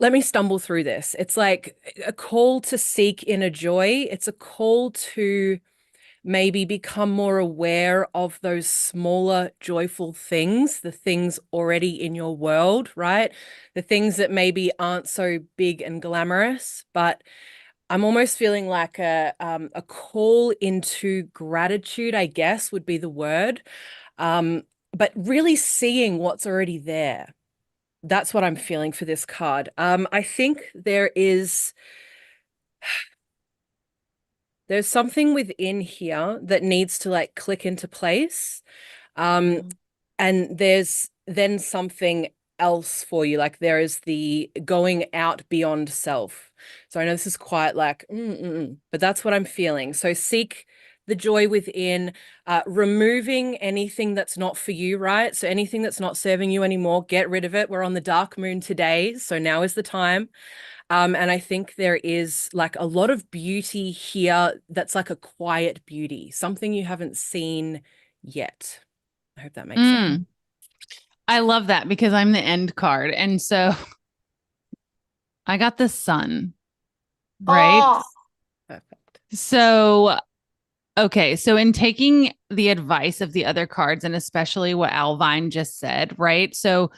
let me stumble through this. It's like a call to seek inner joy. It's a call to maybe become more aware of those smaller, joyful things, the things already in your world, right? The things that maybe aren't so big and glamorous, but I'm almost feeling like a call into gratitude, I guess would be the word. But really seeing what's already there. That's what I'm feeling for this card. I think there's something within here that needs to like click into place. And there's then something else for you. Like there is the going out beyond self. So I know this is quite like, but that's what I'm feeling. So seek the joy within, removing anything that's not for you, right? So anything that's not serving you anymore, get rid of it. We're on the dark moon today, so now is the time. And I think there is like a lot of beauty here that's like a quiet beauty, something you haven't seen yet. I hope that makes sense. I love that because I'm the end card. And so I got the sun, right? Oh. Perfect. So, okay. So in taking the advice of the other cards and especially what Owlvine just said, right? So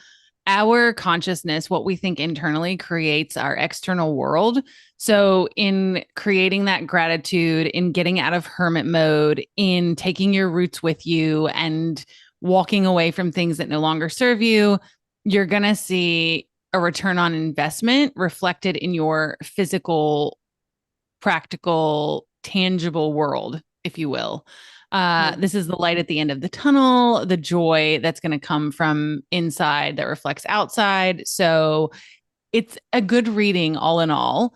our consciousness, what we think internally creates our external world. So in creating that gratitude, in getting out of hermit mode, in taking your roots with you and walking away from things that no longer serve you, you're going to see a return on investment reflected in your physical, practical, tangible world, if you will. This is the light at the end of the tunnel, the joy that's going to come from inside that reflects outside. So it's a good reading all in all.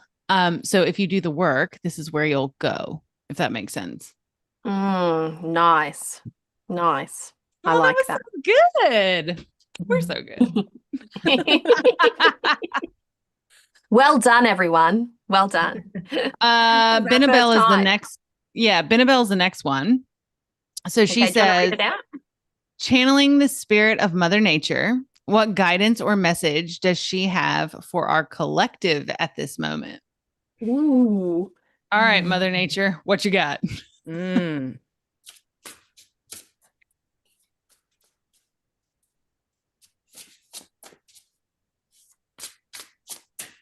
So if you do the work, this is where you'll go, if that makes sense. Nice. Nice. I Oh, like that. Was so good. We're so good. Well done, everyone. Well done. Benabel is the next. Yeah, Benabel is the next one. So she says, channeling the spirit of Mother Nature, what guidance or message does she have for our collective at this moment? Ooh. All right, Mother Nature, what you got? Mm.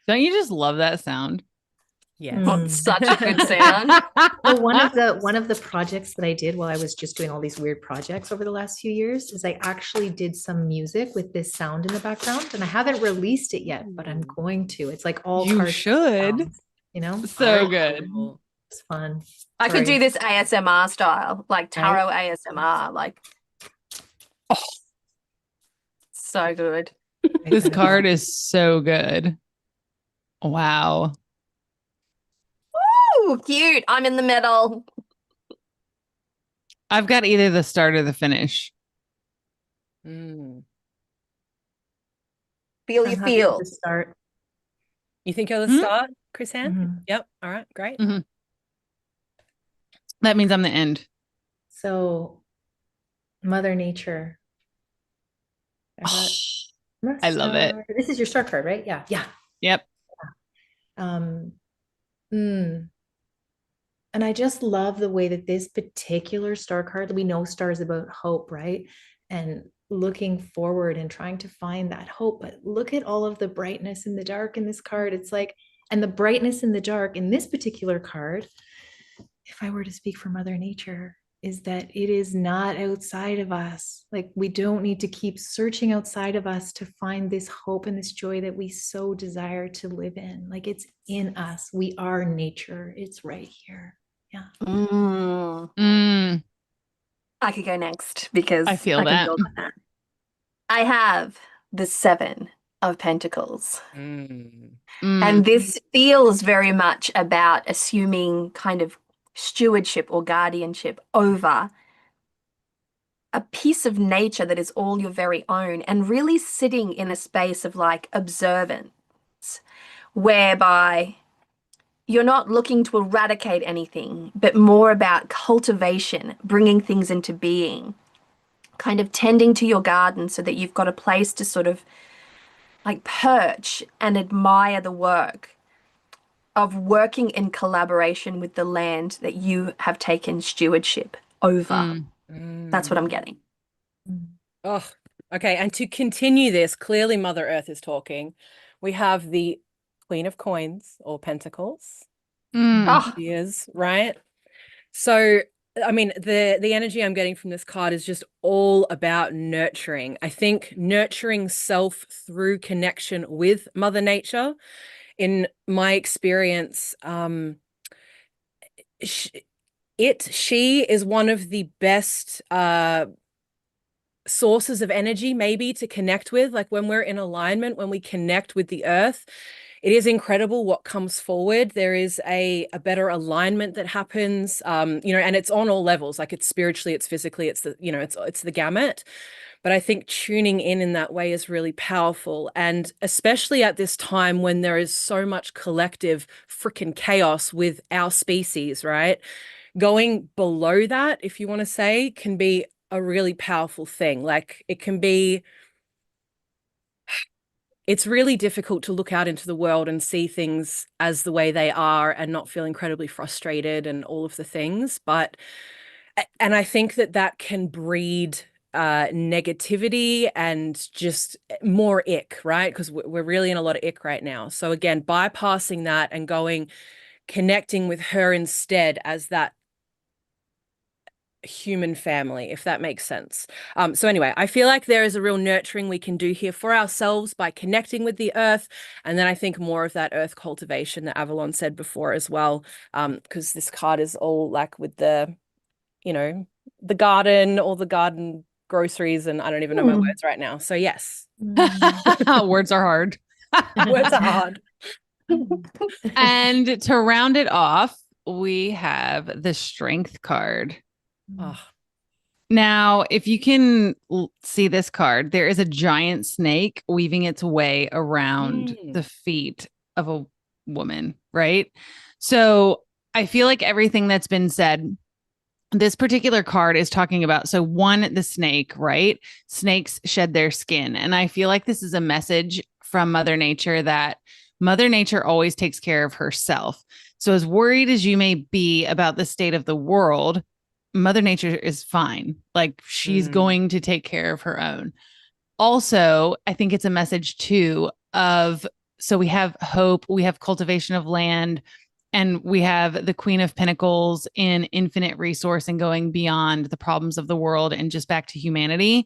Don't you just love that sound? Yes. Oh, it's such a good sound. So one of the projects that I did while I was just doing all these weird projects over the last few years is I actually did some music with this sound in the background, and I haven't released it yet, but I'm going to. It's like all You card should. sounds, you know? So good. It's fun. I could do this ASMR style, like tarot ASMR, like so good. This card is so good. Wow. Ooh, cute. I'm in the middle. I've got either the start or the finish. Feel I'm you happy feel. with the start. You think you're the start, Chris-Anne? Mhm. Yep. All right, great. That means I'm the end. So, Mother Nature. I love it. This is your start card, right? Yeah. Yeah. Yep. And I just love the way that this particular star card, we know star is about hope, right? And looking forward and trying to find that hope. But look at all of the brightness in the dark in this card. It's like, and the brightness in the dark in this particular card, if I were to speak for Mother Nature, is that it is not outside of us. Like, we don't need to keep searching outside of us to find this hope and this joy that we so desire to live in. Like, it's in us. We are nature. It's right here. Yeah. I could go next because I feel can build on that. I have the 7 of Pentacles. And this feels very much about assuming kind of stewardship or guardianship over a piece of nature that is all your very own, and really sitting in a space of like observance, whereby you're not looking to eradicate anything, but more about cultivation, bringing things into being, kind of tending to your garden so that you've got a place to sort of like perch and admire the work of working in collaboration with the land that you have taken stewardship over. That's what I'm getting. Oh, okay. And to continue this, clearly Mother Earth is talking. We have the Queen of Coins or Pentacles. She is, right? So, I mean, the energy I'm getting from this card is just all about nurturing. I think nurturing self through connection with Mother Nature. In my experience, she is one of the best sources of energy maybe to connect with. Like when we're in alignment, when we connect with the earth, it is incredible what comes forward. There is a better alignment that happens, and it's on all levels. Like it's spiritually, it's physically, it's the, it's the gamut. But I think tuning in that way is really powerful. And especially at this time when there is so much collective freaking chaos with our species, right? Going below that, if you want to say, can be a really powerful thing. Like it can be, it's really difficult to look out into the world and see things as the way they are and not feel incredibly frustrated and all of the things. And I think that can breed negativity and just more ick, right? Because we're really in a lot of ick right now. So again, bypassing that and connecting with her instead as that human family, if that makes sense. So anyway, I feel like there is a real nurturing we can do here for ourselves by connecting with the earth. And then I think more of that earth cultivation that Avalon said before as well, because this card is all like with the, you know, the garden, all the garden groceries, and I don't even know my words right now. So yes. Words are hard. Words are hard. And to round it off, we have the strength card. Oh. Now, if you can see this card, there is a giant snake weaving its way around the feet of a woman, right? So I feel like everything that's been said, this particular card is talking about, so one, the snake, right? Snakes shed their skin. And I feel like this is a message from Mother Nature that Mother Nature always takes care of herself. So as worried as you may be about the state of the world, Mother Nature is fine. Like she's going to take care of her own. Also, I think it's a message too of, so we have hope, we have cultivation of land, and we have the Queen of Pentacles in infinite resource and going beyond the problems of the world and just back to humanity.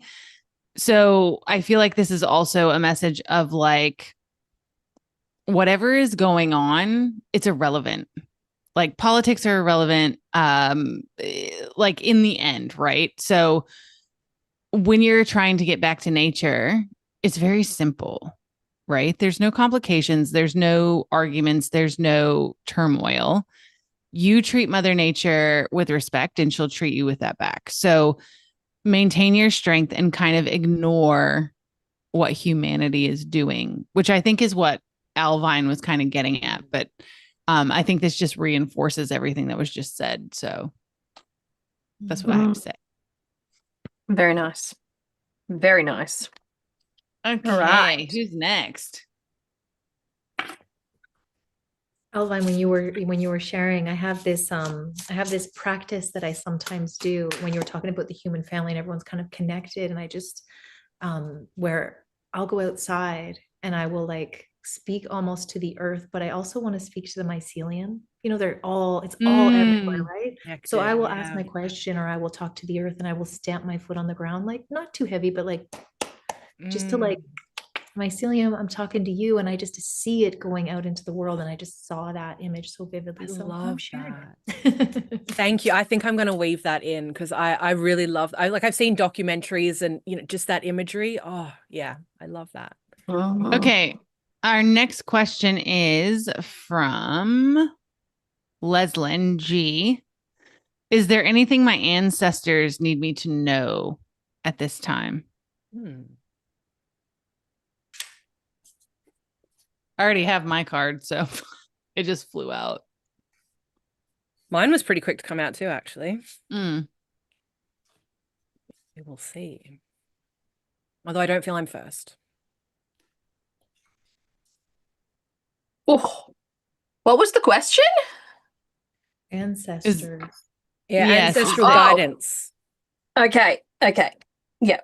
So I feel like this is also a message of like, whatever is going on, it's irrelevant. Like politics are irrelevant, like in the end, right? So when you're trying to get back to nature, it's very simple, right? There's no complications, there's no arguments, there's no turmoil. You treat Mother Nature with respect and she'll treat you with that back. So maintain your strength and kind of ignore what humanity is doing, which I think is what Owlvine was kind of getting at. But I think this just reinforces everything that was just said. So that's what I have to say. Very nice. Very nice. Okay. All right. Who's next? Owlvine, when you were sharing, I have this practice that I sometimes do when you were talking about the human family and everyone's kind of connected, and I just where I'll go outside and I will like speak almost to the earth, but I also want to speak to the mycelium. You know, it's all everywhere, right? So I will ask my question, or I will talk to the earth, and I will stamp my foot on the ground, like not too heavy, but like just to like, mycelium, I'm talking to you, and I just see it going out into the world, and I just saw that image so vividly. I So love that. Thank you. I think I'm going to weave that in because I really love, I've seen documentaries and, you know, just that imagery. Oh yeah, I love that. Okay. Our next question is from Leslyn G. Is there anything my ancestors need me to know at this time? I already have my card, so it just flew out. Mine was pretty quick to come out too, actually. We will see. Although I don't feel I'm first. Oh, what was the question? Ancestors. Yes. Ancestral guidance. Okay. Yeah.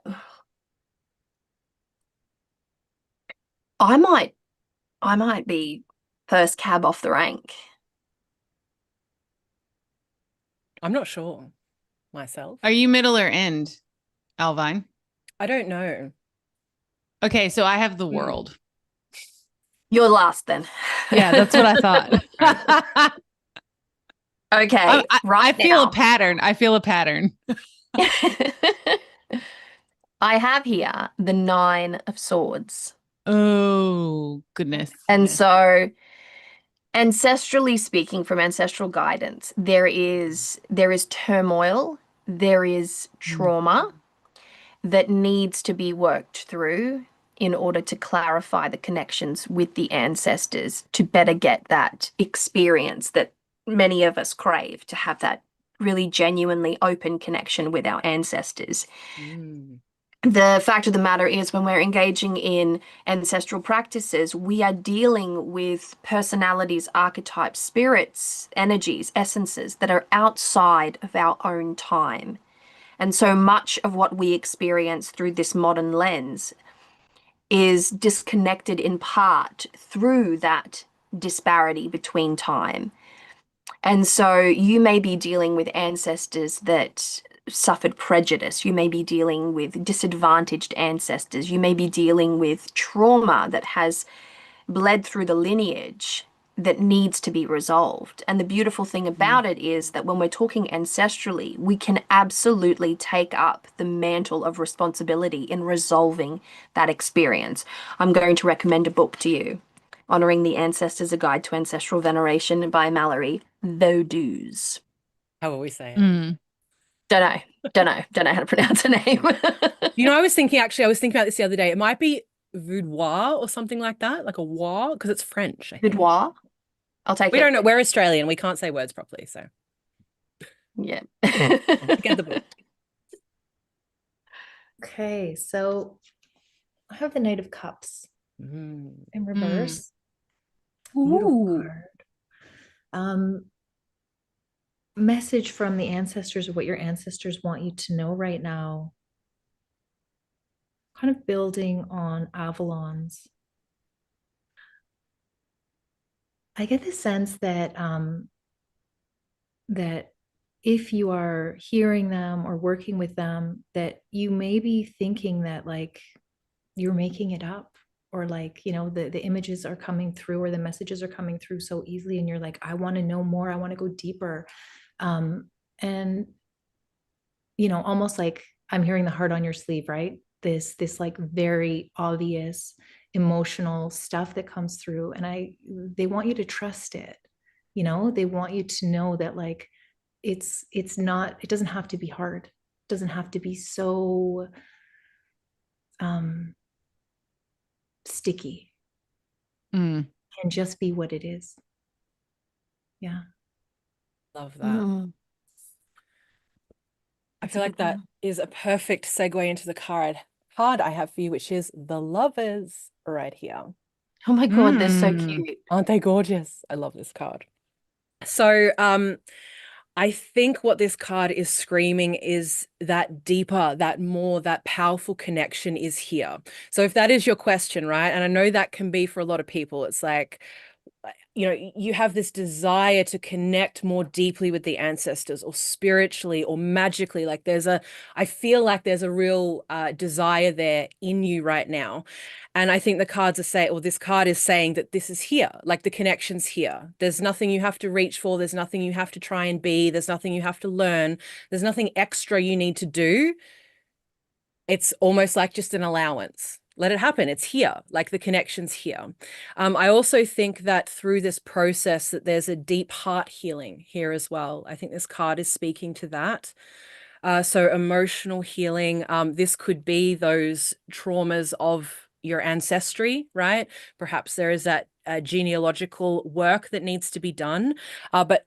I might be first cab off the rank. I'm not sure myself. Are you middle or end, Owlvine? I don't know. Okay, so I have the world. You're last then. Yeah, that's what I thought. Okay. I feel a pattern. I feel a pattern. I have here the 9 of Swords. Oh, goodness. And so ancestrally speaking, from ancestral guidance, there is turmoil, there is trauma that needs to be worked through in order to clarify the connections with the ancestors to better get that experience that many of us crave, to have that really genuinely open connection with our ancestors. The fact of the matter is, when we're engaging in ancestral practices, we are dealing with personalities, archetypes, spirits, energies, essences that are outside of our own time. And so much of what we experience through this modern lens is disconnected in part through that disparity between time. And so you may be dealing with ancestors that suffered prejudice. You may be dealing with disadvantaged ancestors. You may be dealing with trauma that has bled through the lineage that needs to be resolved. And the beautiful thing about it is that when we're talking ancestrally, we can absolutely take up the mantle of responsibility in resolving that experience. I'm going to recommend a book to you, Honoring the Ancestors, A Guide to Ancestral Veneration by Mallory Vaudeuse. How will we say it? Don't know how to pronounce her name. You know, I was thinking about this the other day. It might be Voudoir or something like that, like a war, because it's French. I think. Boudoir. I'll take it. We don't know. We're Australian. We can't say words properly, so Yeah. get the book. Okay, so I have the Knight of Cups in reverse. Beautiful card. Message from the ancestors, or what your ancestors want you to know right now. Kind of building on Avalon's. I get the sense that that if you are hearing them or working with them, that you may be thinking that like you're making it up, or like, you know, the images are coming through or the messages are coming through so easily, and you're like, I want to know more, I want to go deeper. And you know, almost like I'm hearing the heart on your sleeve, right? This like very obvious emotional stuff that comes through, and they want you to trust it. You know, they want you to know that like it's not, it doesn't have to be hard. It doesn't have to be so sticky. Can just be what it is. Yeah. Love that. I feel like that is a perfect segue into the card I have for you, which is the Lovers right here. Oh my God, they're so cute. Aren't they gorgeous? I love this card. So I think what this card is screaming is that deeper, that more, that powerful connection is here. So if that is your question, right? And I know that can be for a lot of people, it's like, you know, you have this desire to connect more deeply with the ancestors, or spiritually or magically. Like I feel like there's a real desire there in you right now. And I think the cards are saying, or this card is saying that this is here, like the connection's here. There's nothing you have to reach for. There's nothing you have to try and be. There's nothing you have to learn. There's nothing extra you need to do. It's almost like just an allowance. Let it happen. It's here, like the connection's here. I also think that through this process that there's a deep heart healing here as well. I think this card is speaking to that. So emotional healing, this could be those traumas of your ancestry, right? Perhaps there is that genealogical work that needs to be done, but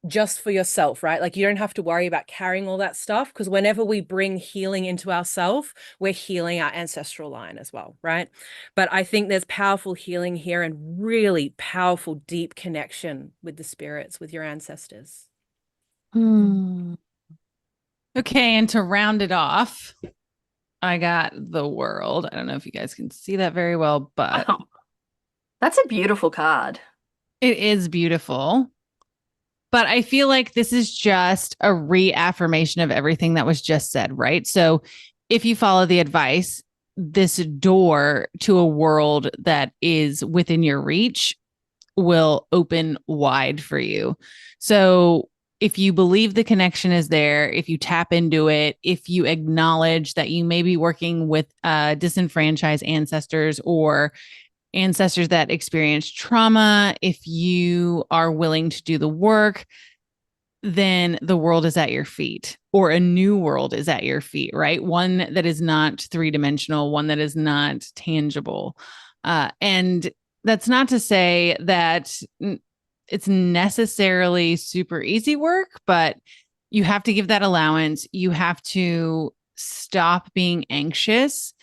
just for yourself, right? Like you don't have to worry about carrying all that stuff, because whenever we bring healing into ourselves, we're healing our ancestral line as well, right? But I think there's powerful healing here and really powerful, deep connection with the spirits, with your ancestors. Okay, and to round it off, I got the World. I don't know if you guys can see that very well, but that's a beautiful card. It is beautiful. But I feel like this is just a reaffirmation of everything that was just said, right? So if you follow the advice, this door to a world that is within your reach will open wide for you. So if you believe the connection is there, if you tap into it, if you acknowledge that you may be working with disenfranchised ancestors or ancestors that experience trauma, if you are willing to do the work, then the world is at your feet, or a new world is at your feet, right? One that is not three-dimensional, one that is not tangible. And that's not to say that it's necessarily super easy work, but you have to give that allowance. You have to stop being anxious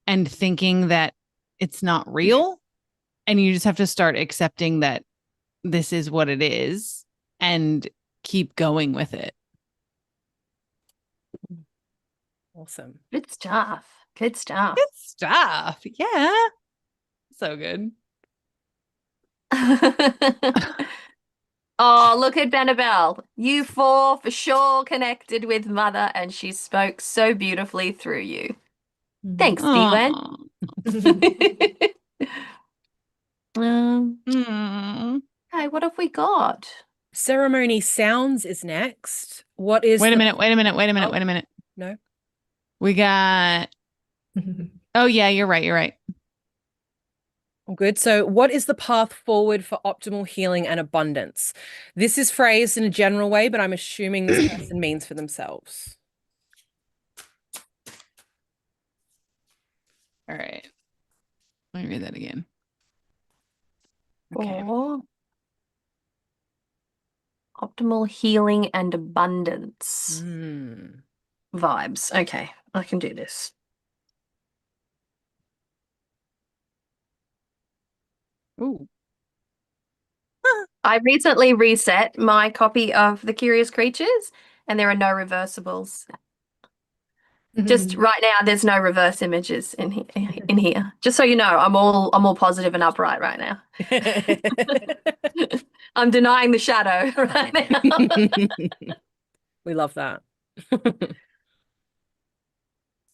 and thinking that it's not real. And you just have to start accepting that this is what it is and keep going with it. Awesome. Good stuff. Good stuff. Good stuff. Yeah. So good. Oh, look at Benabel. You four for sure connected with Mother, and she spoke so beautifully through you. Thanks, Diwen. Aw. Mm. Okay, what have we got? Ceremony sounds is next. What is Wait a the- minute, wait a minute, wait a minute, Oh. wait a minute. No. We got, oh yeah, you're right, you're right. All good. So, what is the path forward for optimal healing and abundance? This is phrased in a general way, but I'm assuming this person means for themselves. All right. Let me read that again. Okay. Oh. Optimal healing and abundance vibes. Okay, I can do this. Ooh. I recently reset my copy of The Curious Creatures, and there are no reversibles. Just right now, there's no reverse images in here. Just so you know, I'm all positive and upright right now. I'm denying the shadow right now. We love that.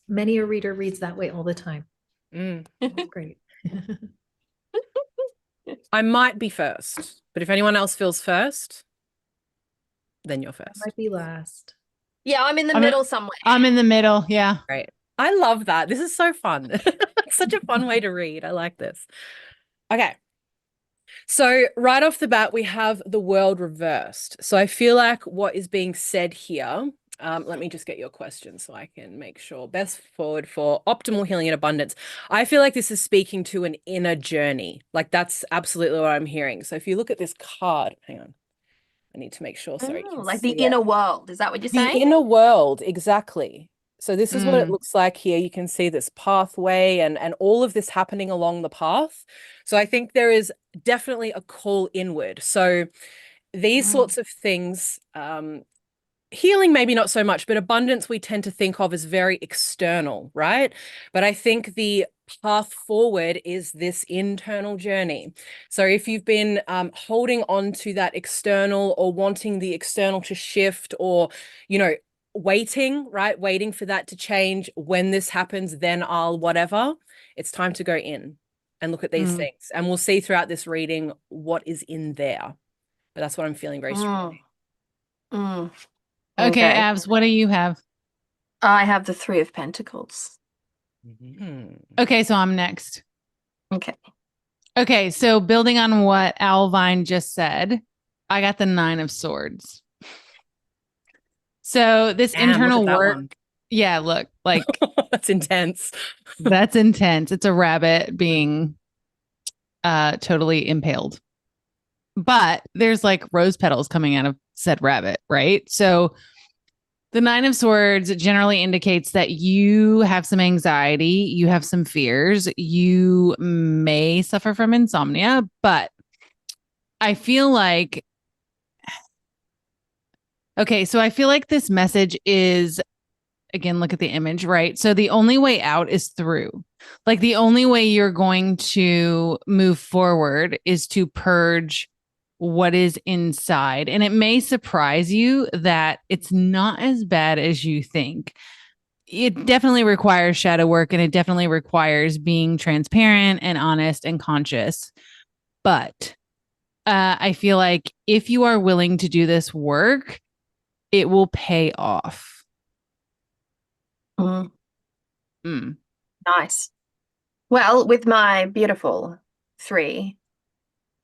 Many a reader reads that way all the time. That's great. I might be first, but if anyone else feels first, then you're first. Might be last. Yeah, I'm in the middle somewhere. I'm in the middle. Yeah. Great. I love that. This is so fun. It's such a fun way to read. I like this. Okay. So right off the bat, we have the world reversed. So I feel like what is being said here, let me just get your question so I can make sure. Best forward for optimal healing and abundance. I feel like this is speaking to an inner journey. Like that's absolutely what I'm hearing. So if you look at this card, hang on. I need to make sure. Sorry. Oh, like the inner world. Is that what you're saying? The inner world, exactly. So this is what it looks like here. You can see this pathway and all of this happening along the path. So I think there is definitely a call inward. So these sorts of things, healing maybe not so much, but abundance we tend to think of as very external, right? But I think the path forward is this internal journey. So if you've been holding on to that external or wanting the external to shift or, you know, waiting, right? Waiting for that to change. When this happens, then I'll whatever. It's time to go in and look at these things. And we'll see throughout this reading what is in there. But that's what I'm feeling very strongly. Okay, Avs, what do you have? I have the Three of Pentacles. Okay, so I'm next. Okay. Okay, so building on what Owlvine just said, I got the Nine of Swords. So this Damn, internal look at that work, one. yeah, look, like That's intense. that's intense. It's a rabbit being totally impaled. But there's like rose petals coming out of said rabbit, right? So the Nine of Swords generally indicates that you have some anxiety, you have some fears, you may suffer from insomnia, but I feel like, okay, so I feel like this message is, again, look at the image, right? So the only way out is through. Like the only way you're going to move forward is to purge what is inside. And it may surprise you that it's not as bad as you think. It definitely requires shadow work and it definitely requires being transparent and honest and conscious. But I feel like if you are willing to do this work, it will pay off. Nice. Well, with my beautiful Three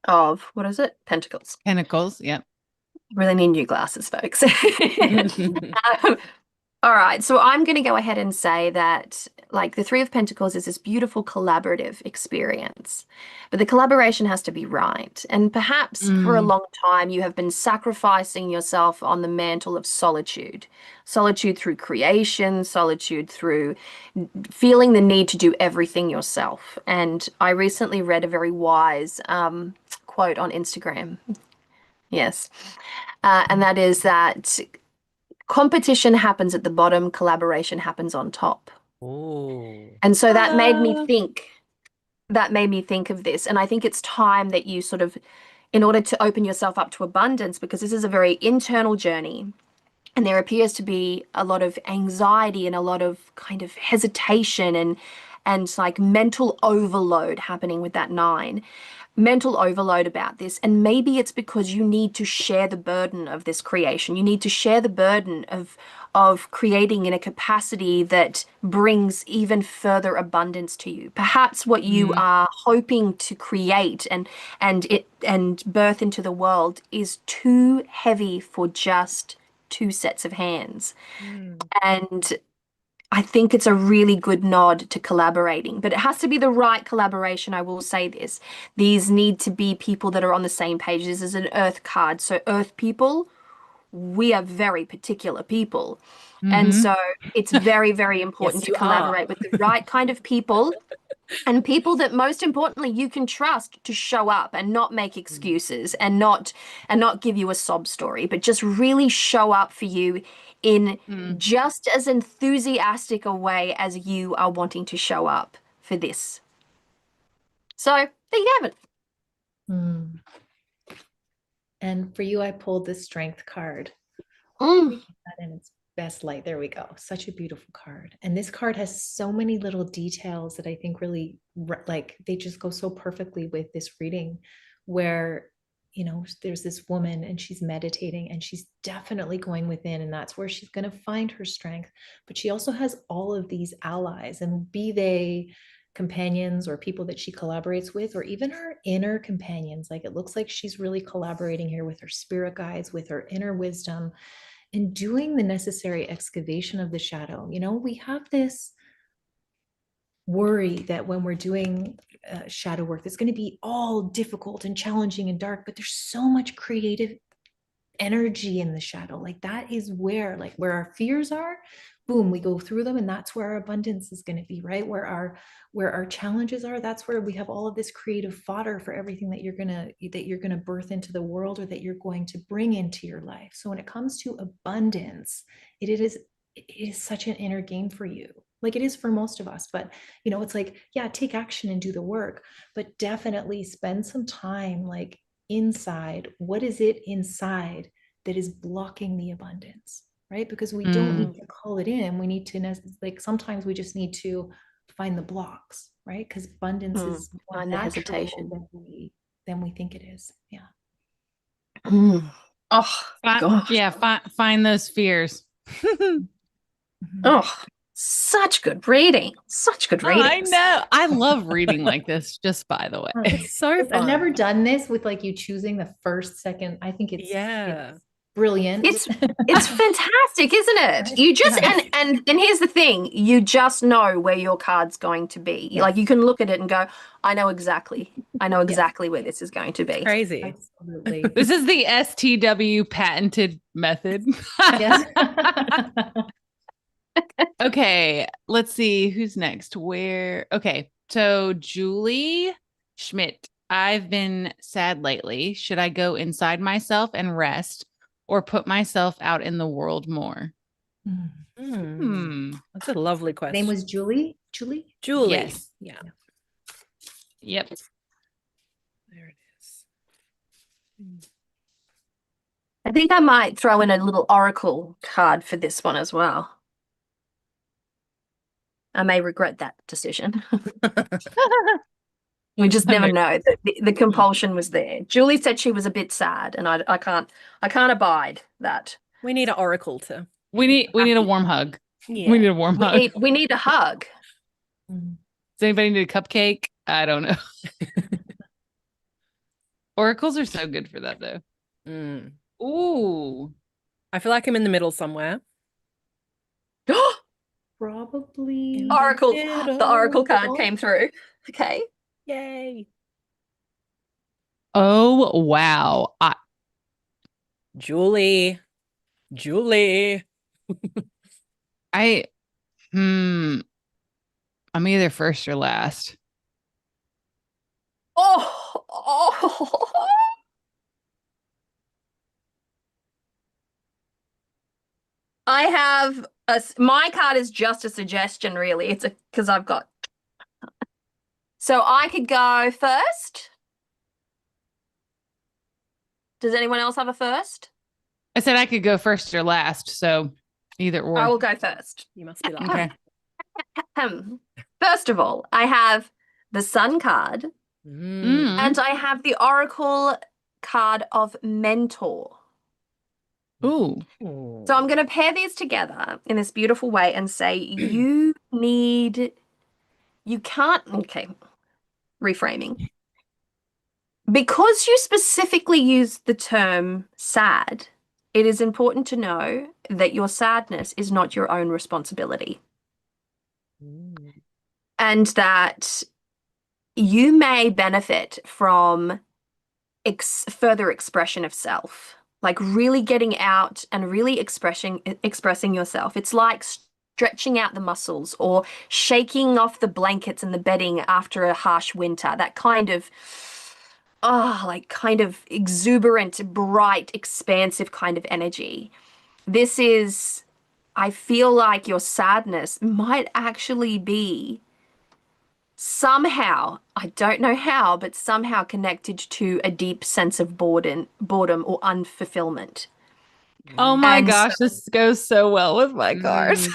of, what is it? Pentacles. Pentacles, yep. Really need new glasses, folks. All right, so I'm going to go ahead and say that like the Three of Pentacles is this beautiful collaborative experience, but the collaboration has to be right. And perhaps for a long time, you have been sacrificing yourself on the mantle of solitude, solitude through creation, solitude through feeling the need to do everything yourself. And I recently read a very wise quote on Instagram. Yes. And that is that competition happens at the bottom, collaboration happens on top. Ooh. And so that made me think of this. And I think it's time that you sort of in order to open yourself up to abundance, because this is a very internal journey. And there appears to be a lot of anxiety and a lot of kind of hesitation and like mental overload happening with that 9. Mental overload about this. And maybe it's because you need to share the burden of this creation. You need to share the burden of creating in a capacity that brings even further abundance to you. Perhaps what you are hoping to create and birth into the world is too heavy for just 2 sets of hands. And I think it's a really good nod to collaborating, but it has to be the right collaboration. I will say this. These need to be people that are on the same page. This is an earth card. So earth people, we are very particular people. And so it's very, very important Yes, to you collaborate with the right kind of people, and people that most importantly you can trust to show up and not make excuses and not give you a sob story, but just really show up for you in just as enthusiastic a way as you are wanting to show up for this. So there you have it. Mm. And for you, I pulled the Strength card. Mm. That in its best light. There we go. Such a beautiful card. And this card has so many little details that I think really like they just go so perfectly with this reading, where, you know, there's this woman and she's meditating and she's definitely going within, and that's where she's going to find her strength. But she also has all of these allies, and be they companions or people that she collaborates with, or even her inner companions. Like, it looks like she's really collaborating here with her spirit guides, with her inner wisdom, and doing the necessary excavation of the shadow. You know, we have this worry that when we're doing shadow work, it's going to be all difficult and challenging and dark, but there's so much creative energy in the shadow. Like, that is where, like, where our fears are, boom, we go through them, and that's where our abundance is going to be, right? Where our challenges are, that's where we have all of this creative fodder for everything that you're gonna birth into the world, or that you're going to bring into your life. So when it comes to abundance, it is such an inner game for you, like it is for most of us. But, you know, it's like, yeah, take action and do the work, but definitely spend some time, like, inside. What is it inside that is blocking the abundance, right? Because we don't need to call it in. We need to, like, sometimes we just need to find the blocks, right? Because abundance is more Find the natural hesitation. than we think it is. Yeah. Oh, gosh. Yeah, find those fears. Oh, such good reading. Such good reading. I know. I love reading like this, just by the way. It's so fun. I've never done this with, like, you choosing the first, second. I think it's brilliant. It's fantastic, isn't it? You just and here's the thing, you just know where your card's going to be. Like, you can look at it and go, I know exactly where this is going to be. Crazy. Absolutely. This is the STW patented method. Yes. Okay, let's see who's next. Okay, so Julie Schmidt. I've been sad lately. Should I go inside myself and rest, or put myself out in the world more? That's a lovely question. Name was Julie. Julie. Yes. Yeah. Yep. There it is. I think I might throw in a little oracle card for this one as well. I may regret that decision. We just never know. The compulsion was there. Julie said she was a bit sad, and I can't abide that. We need an oracle to. We need a warm hug. Yeah. We need a warm hug. We need a hug. Does anybody need a cupcake? I don't know. Oracles are so good for that, though. Ooh. I feel like I'm in the middle somewhere. Probably. Oracle. The oracle card came through. Okay. Yay. Oh, wow. Julie. I'm either first or last. Oh. I have my card is just a suggestion, really. It's because I've got. So I could go first. Does anyone else have a first? I said I could go first or last, so either or. I will go first. You must be like, Okay. First of all, I have the Sun card Mm. and I have the Oracle card of Mentor. Ooh. So I'm going to pair these together in this beautiful way and say you can't, okay, reframing. Because you specifically use the term sad, it is important to know that your sadness is not your own responsibility. And that you may benefit from further expression of self, like really getting out and really expressing yourself. It's like stretching out the muscles or shaking off the blankets and the bedding after a harsh winter. That kind of like kind of exuberant, bright, expansive kind of energy. This is, I feel like your sadness might actually be somehow, I don't know how, but somehow connected to a deep sense of boredom or unfulfillment. Oh my And gosh, this goes so well with my cards.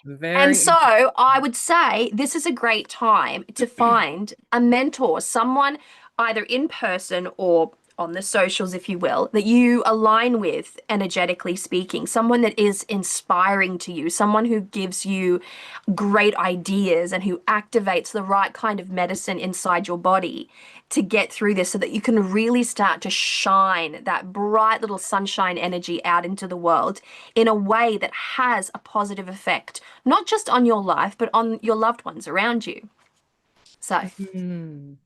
Very And so I would say this is a great time to find a mentor, someone either in person or on the socials, if you will, that you align with energetically speaking, someone that is inspiring to you, someone who gives you great ideas and who activates the right kind of medicine inside your body to get through this so that you can really start to shine that bright little sunshine energy out into the world in a way that has a positive effect, not just on your life, but on your loved ones around you. So, good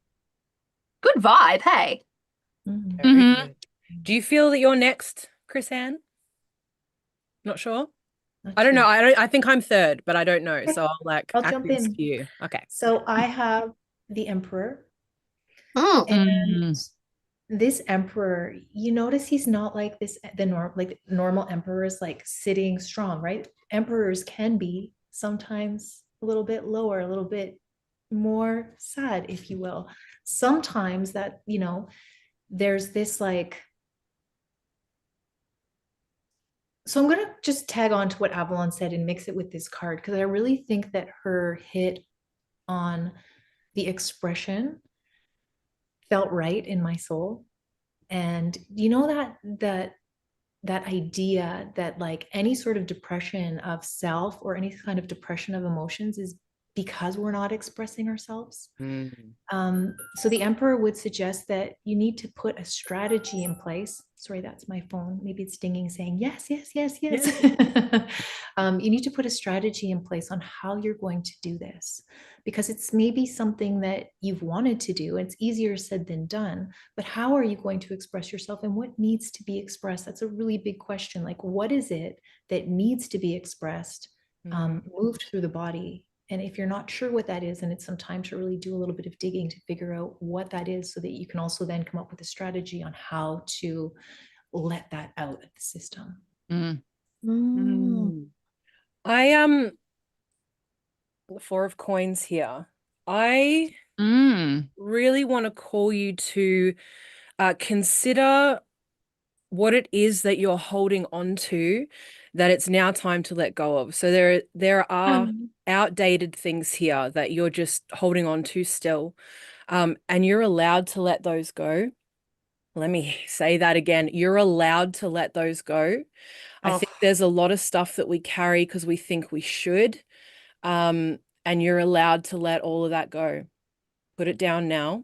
vibe, hey? Very good. Do you feel that you're next, Chris-Anne? Not sure. I don't know. I think I'm third, but I don't know. So I'll jump ask in. you. Okay. So I have the Emperor. Mm. And this Emperor, you notice he's not like normal emperors, like sitting strong, right? Emperors can be sometimes a little bit lower, a little bit more sad, if you will. Sometimes that, there's this like, so I'm going to just tag on to what Avalon said and mix it with this card, because I really think that her hit on the expression felt right in my soul. And that idea that like any sort of depression of self or any kind of depression of emotions is because we're not expressing ourselves. So the Emperor would suggest that you need to put a strategy in place. Sorry, that's my phone. Maybe it's dinging saying yes, yes, yes, yes. You need to put a strategy in place on how you're going to do this, because it's maybe something that you've wanted to do. It's easier said than done, but how are you going to express yourself and what needs to be expressed? That's a really big question. Like, what is it that needs to be expressed, moved through the body? And if you're not sure what that is, and it's some time to really do a little bit of digging to figure out what that is, so that you can also then come up with a strategy on how to let that out of the system. I the Four of Coins here. I really want to call you to consider what it is that you're holding on to that it's now time to let go of. So there are outdated things here that you're just holding on to still, and you're allowed to let those go. Let me say that again. You're allowed to let those go. I think there's a lot of stuff that we carry because we think we should, and you're allowed to let all of that go. Put it down now.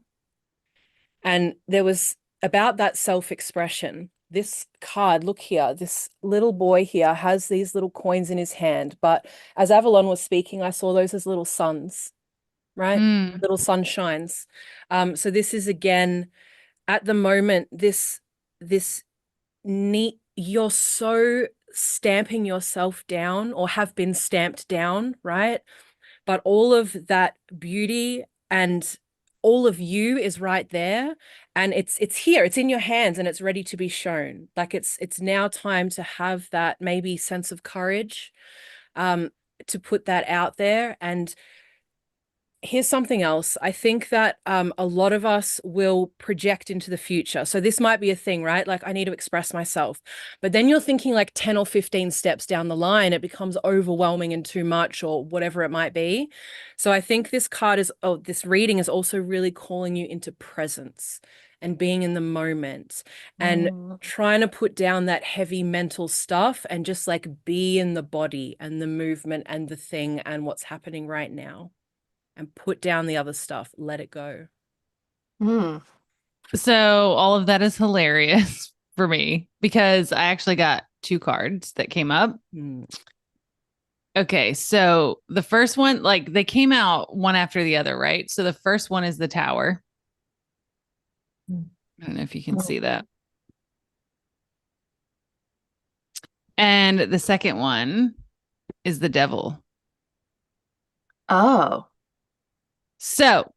And there was about that self-expression. This card, look here, this little boy here has these little coins in his hand. But as Avalon was speaking, I saw those as little suns, right? Little sunshines. So this is, again, at the moment, this neat, you're so stamping yourself down or have been stamped down, right? But all of that beauty and all of you is right there, and it's here, it's in your hands, and it's ready to be shown. Like it's now time to have that maybe sense of courage, to put that out there and Here's something else. I think that a lot of us will project into the future. So this might be a thing, right? Like I need to express myself. But then you're thinking like 10 or 15 steps down the line, it becomes overwhelming and too much or whatever it might be. So I think this reading is also really calling you into presence and being in the moment and trying to put down that heavy mental stuff and just like be in the body and the movement and the thing and what's happening right now. And put down the other stuff, let it go. So all of that is hilarious for me because I actually got 2 cards that came up. Okay, so the first one, like they came out one after the other, right? So the first one is the Tower. I don't know if you can see that. And the second one is the Devil. Oh. So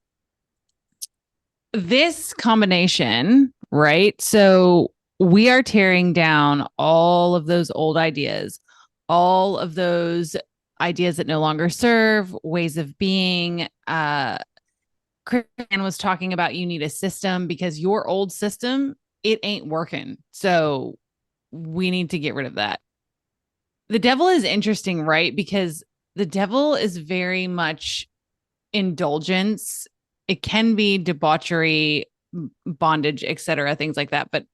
this combination, right? So we are tearing down all of those old ideas, all of those ideas that no longer serve, ways of being. Chris-Anne was talking about you need a system because your old system, it ain't working. So we need to get rid of that. The Devil is interesting, right? Because the Devil is very much indulgence. It can be debauchery, bondage, etc., things like that. But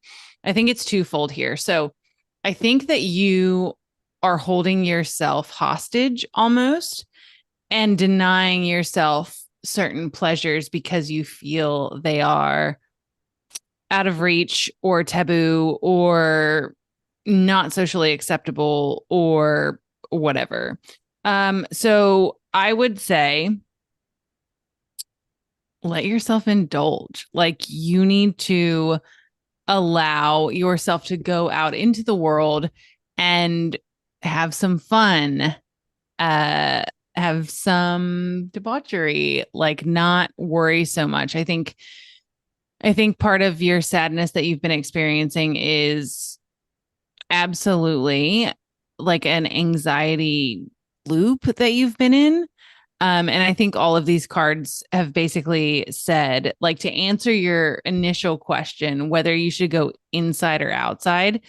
I think it's twofold here. So I think that you are holding yourself hostage almost and denying yourself certain pleasures because you feel they are out of reach or taboo or not socially acceptable or whatever. So I would say let yourself indulge. Like you need to allow yourself to go out into the world and have some fun, have some debauchery, like not worry so much. I think part of your sadness that you've been experiencing is absolutely like an anxiety loop that you've been in. And I think all of these cards have basically said, like, to answer your initial question, whether you should go inside or outside,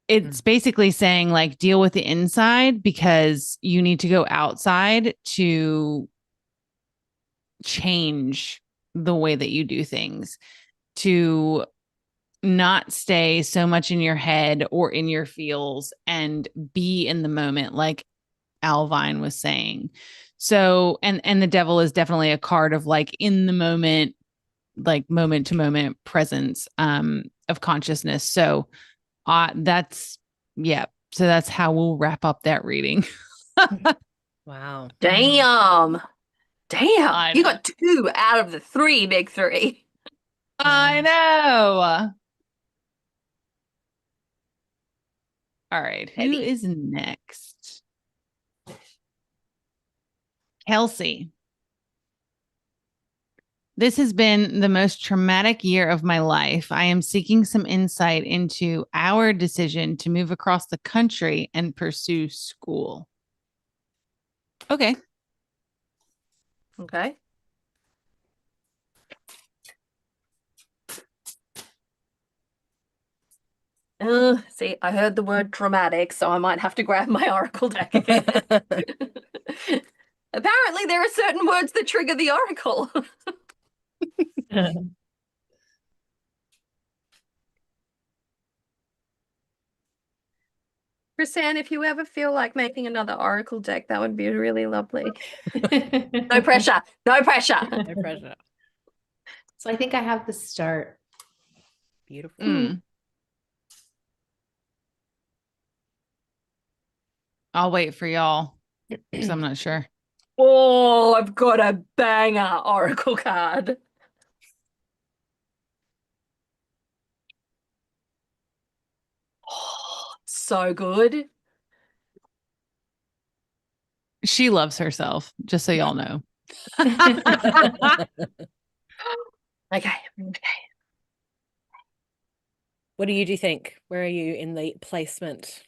it's basically saying, like, deal with the inside because you need to go outside to change the way that you do things, to not stay so much in your head or in your feels and be in the moment, like Owlvine was saying. So, and the Devil is definitely a card of like in the moment, like moment to moment presence of consciousness. So that's, yeah. So that's how we'll wrap up that reading. Wow. Damn. I You know. got 2 out of the 3 big 3. I know. All right. Who Heavy. is next? Kelsey. This has been the most traumatic year of my life. I am seeking some insight into our decision to move across the country and pursue school. Okay. Okay. See, I heard the word dramatic, so I might have to grab my oracle deck again. Apparently, there are certain words that trigger the oracle. Chris-Anne, if you ever feel like making another oracle deck, that would be really lovely. No pressure. No pressure. No pressure. So I think I have the start. Beautiful. I'll wait for y'all because I'm not sure. Oh, I've got a banger oracle card. Oh, so good. She loves herself, just so y'all know. Okay. What do you think? Where are you in the placement?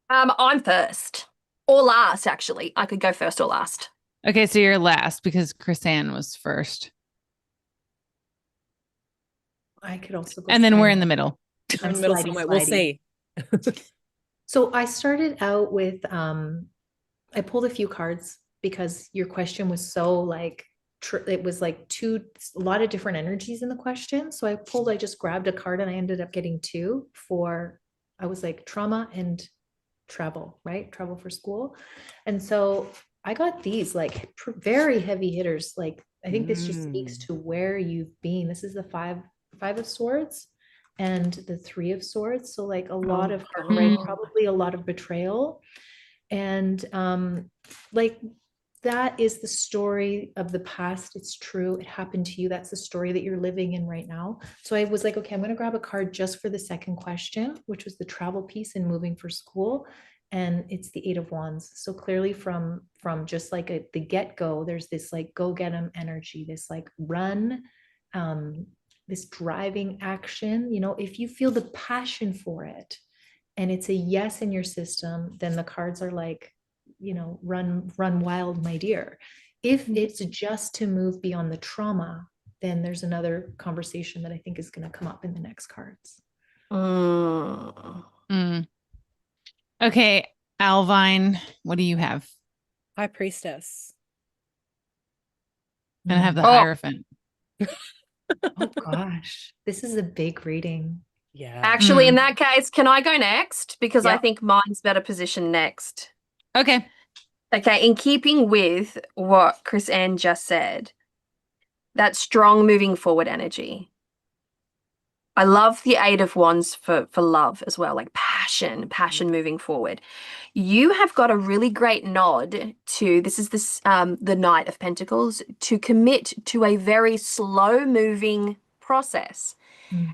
I'm first or last, actually. I could go first or last. Okay, so you're last because Chris-Anne was first. I could also go. And then we're in the middle. We're in the middle somewhere. We'll see. So I started out with, I pulled a few cards because your question was so like, it was like a lot of different energies in the question. So I just grabbed a card and I ended up getting two I was like trauma and travel, right? Travel for school. And so I got these like very heavy hitters. Like, I think this just speaks to where you've been. This is the five of swords and the 3 of swords. So like a lot of heartbreak, probably a lot of betrayal. And like that is the story of the past. It's true. It happened to you. That's the story that you're living in right now. So I was like, okay, I'm going to grab a card just for the second question, which was the travel piece and moving for school. And it's the 8 of Wands. So clearly from just like the get-go, there's this like go get 'em energy, this like run, this driving action. You know, if you feel the passion for it and it's a yes in your system, then the cards are like, you know, run wild, my dear. If it's just to move beyond the trauma, then there's another conversation that I think is going to come up in the next cards. Okay, Owlvine, what do you have? High Priestess. And I have the Hierophant. Oh gosh, this is a big reading. Yeah. Actually, in that case, can I go next? Because I Yep. think mine's better positioned next. Okay. Okay, in keeping with what Chris-Anne just said, that strong moving forward energy. I love the 8 of Wands for love as well, like passion moving forward. You have got a really great nod to, this is the Knight of Pentacles, to commit to a very slow moving process.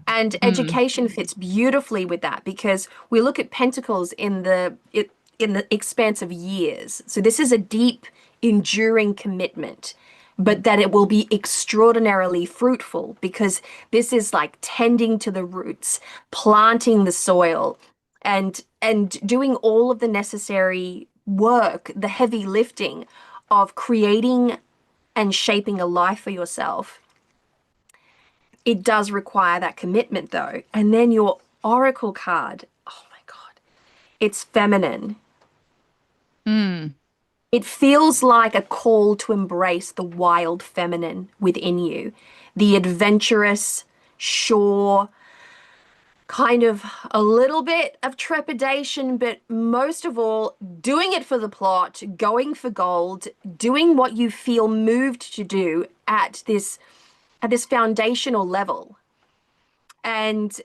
And education fits beautifully with that, because we look at pentacles in the expanse of years. So this is a deep, enduring commitment, but that it will be extraordinarily fruitful, because this is like tending to the roots, planting the soil, and doing all of the necessary work, the heavy lifting of creating and shaping a life for yourself. It does require that commitment though. And then your oracle card, oh my God, it's feminine. It feels like a call to embrace the wild feminine within you, the adventurous, sure, kind of a little bit of trepidation, but most of all, doing it for the plot, going for gold, doing what you feel moved to do at this foundational level. And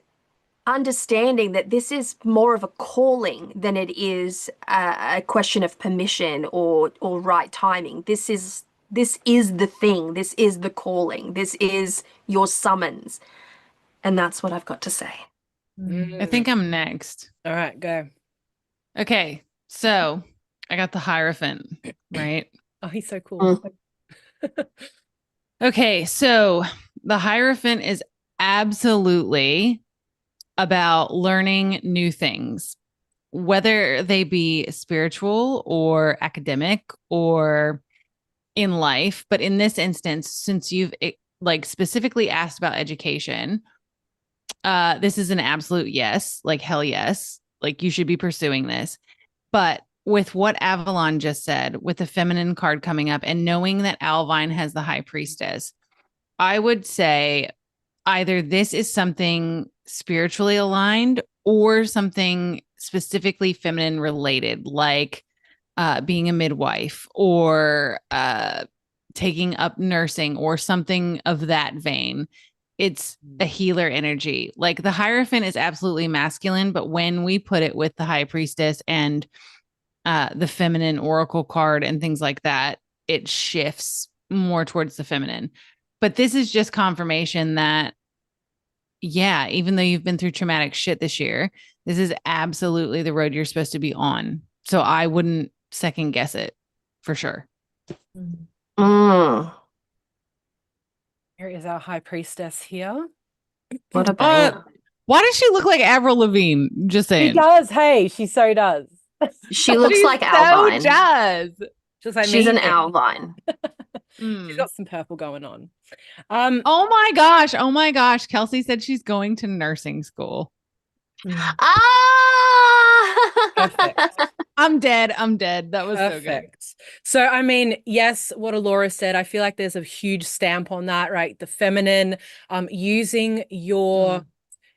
understanding that this is more of a calling than it is a question of permission or right timing. This is the thing. This is the calling. This is your summons. And that's what I've got to say. I think I'm next. All right, go. Okay, so I got the Hierophant, right? Oh, he's so cool. Okay, so the Hierophant is absolutely about learning new things, whether they be spiritual or academic or in life. But in this instance, since you've like specifically asked about education, this is an absolute yes, like hell yes, like you should be pursuing this. But with what Avalon just said, with the feminine card coming up and knowing that Owlvine has the High Priestess, I would say either this is something spiritually aligned or something specifically feminine related, like being a midwife or taking up nursing or something of that vein. It's a healer energy. Like the Hierophant is absolutely masculine, but when we put it with the High Priestess and the feminine oracle card and things like that, it shifts more towards the feminine. But this is just confirmation that, yeah, even though you've been through traumatic shit this year, this is absolutely the road you're supposed to be on. So I wouldn't second guess it for sure. Mm. Here is our High Priestess here. What about why does she look like Avril Lavigne? Just saying. She does. Hey, she so does. she looks She like so Owlvine. does. Just like She's me. an Owlvine. She's got some purple going on. Oh my gosh. Oh my gosh. Kelsey said she's going to nursing school. Ah! Perfect. I'm dead. That was Perfect. So, I mean, yes, what Allorah said, I feel like there's a huge stamp on that, right? The feminine, using your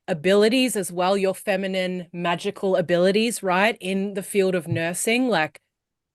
abilities as well, your feminine magical abilities, right? In the field of nursing, like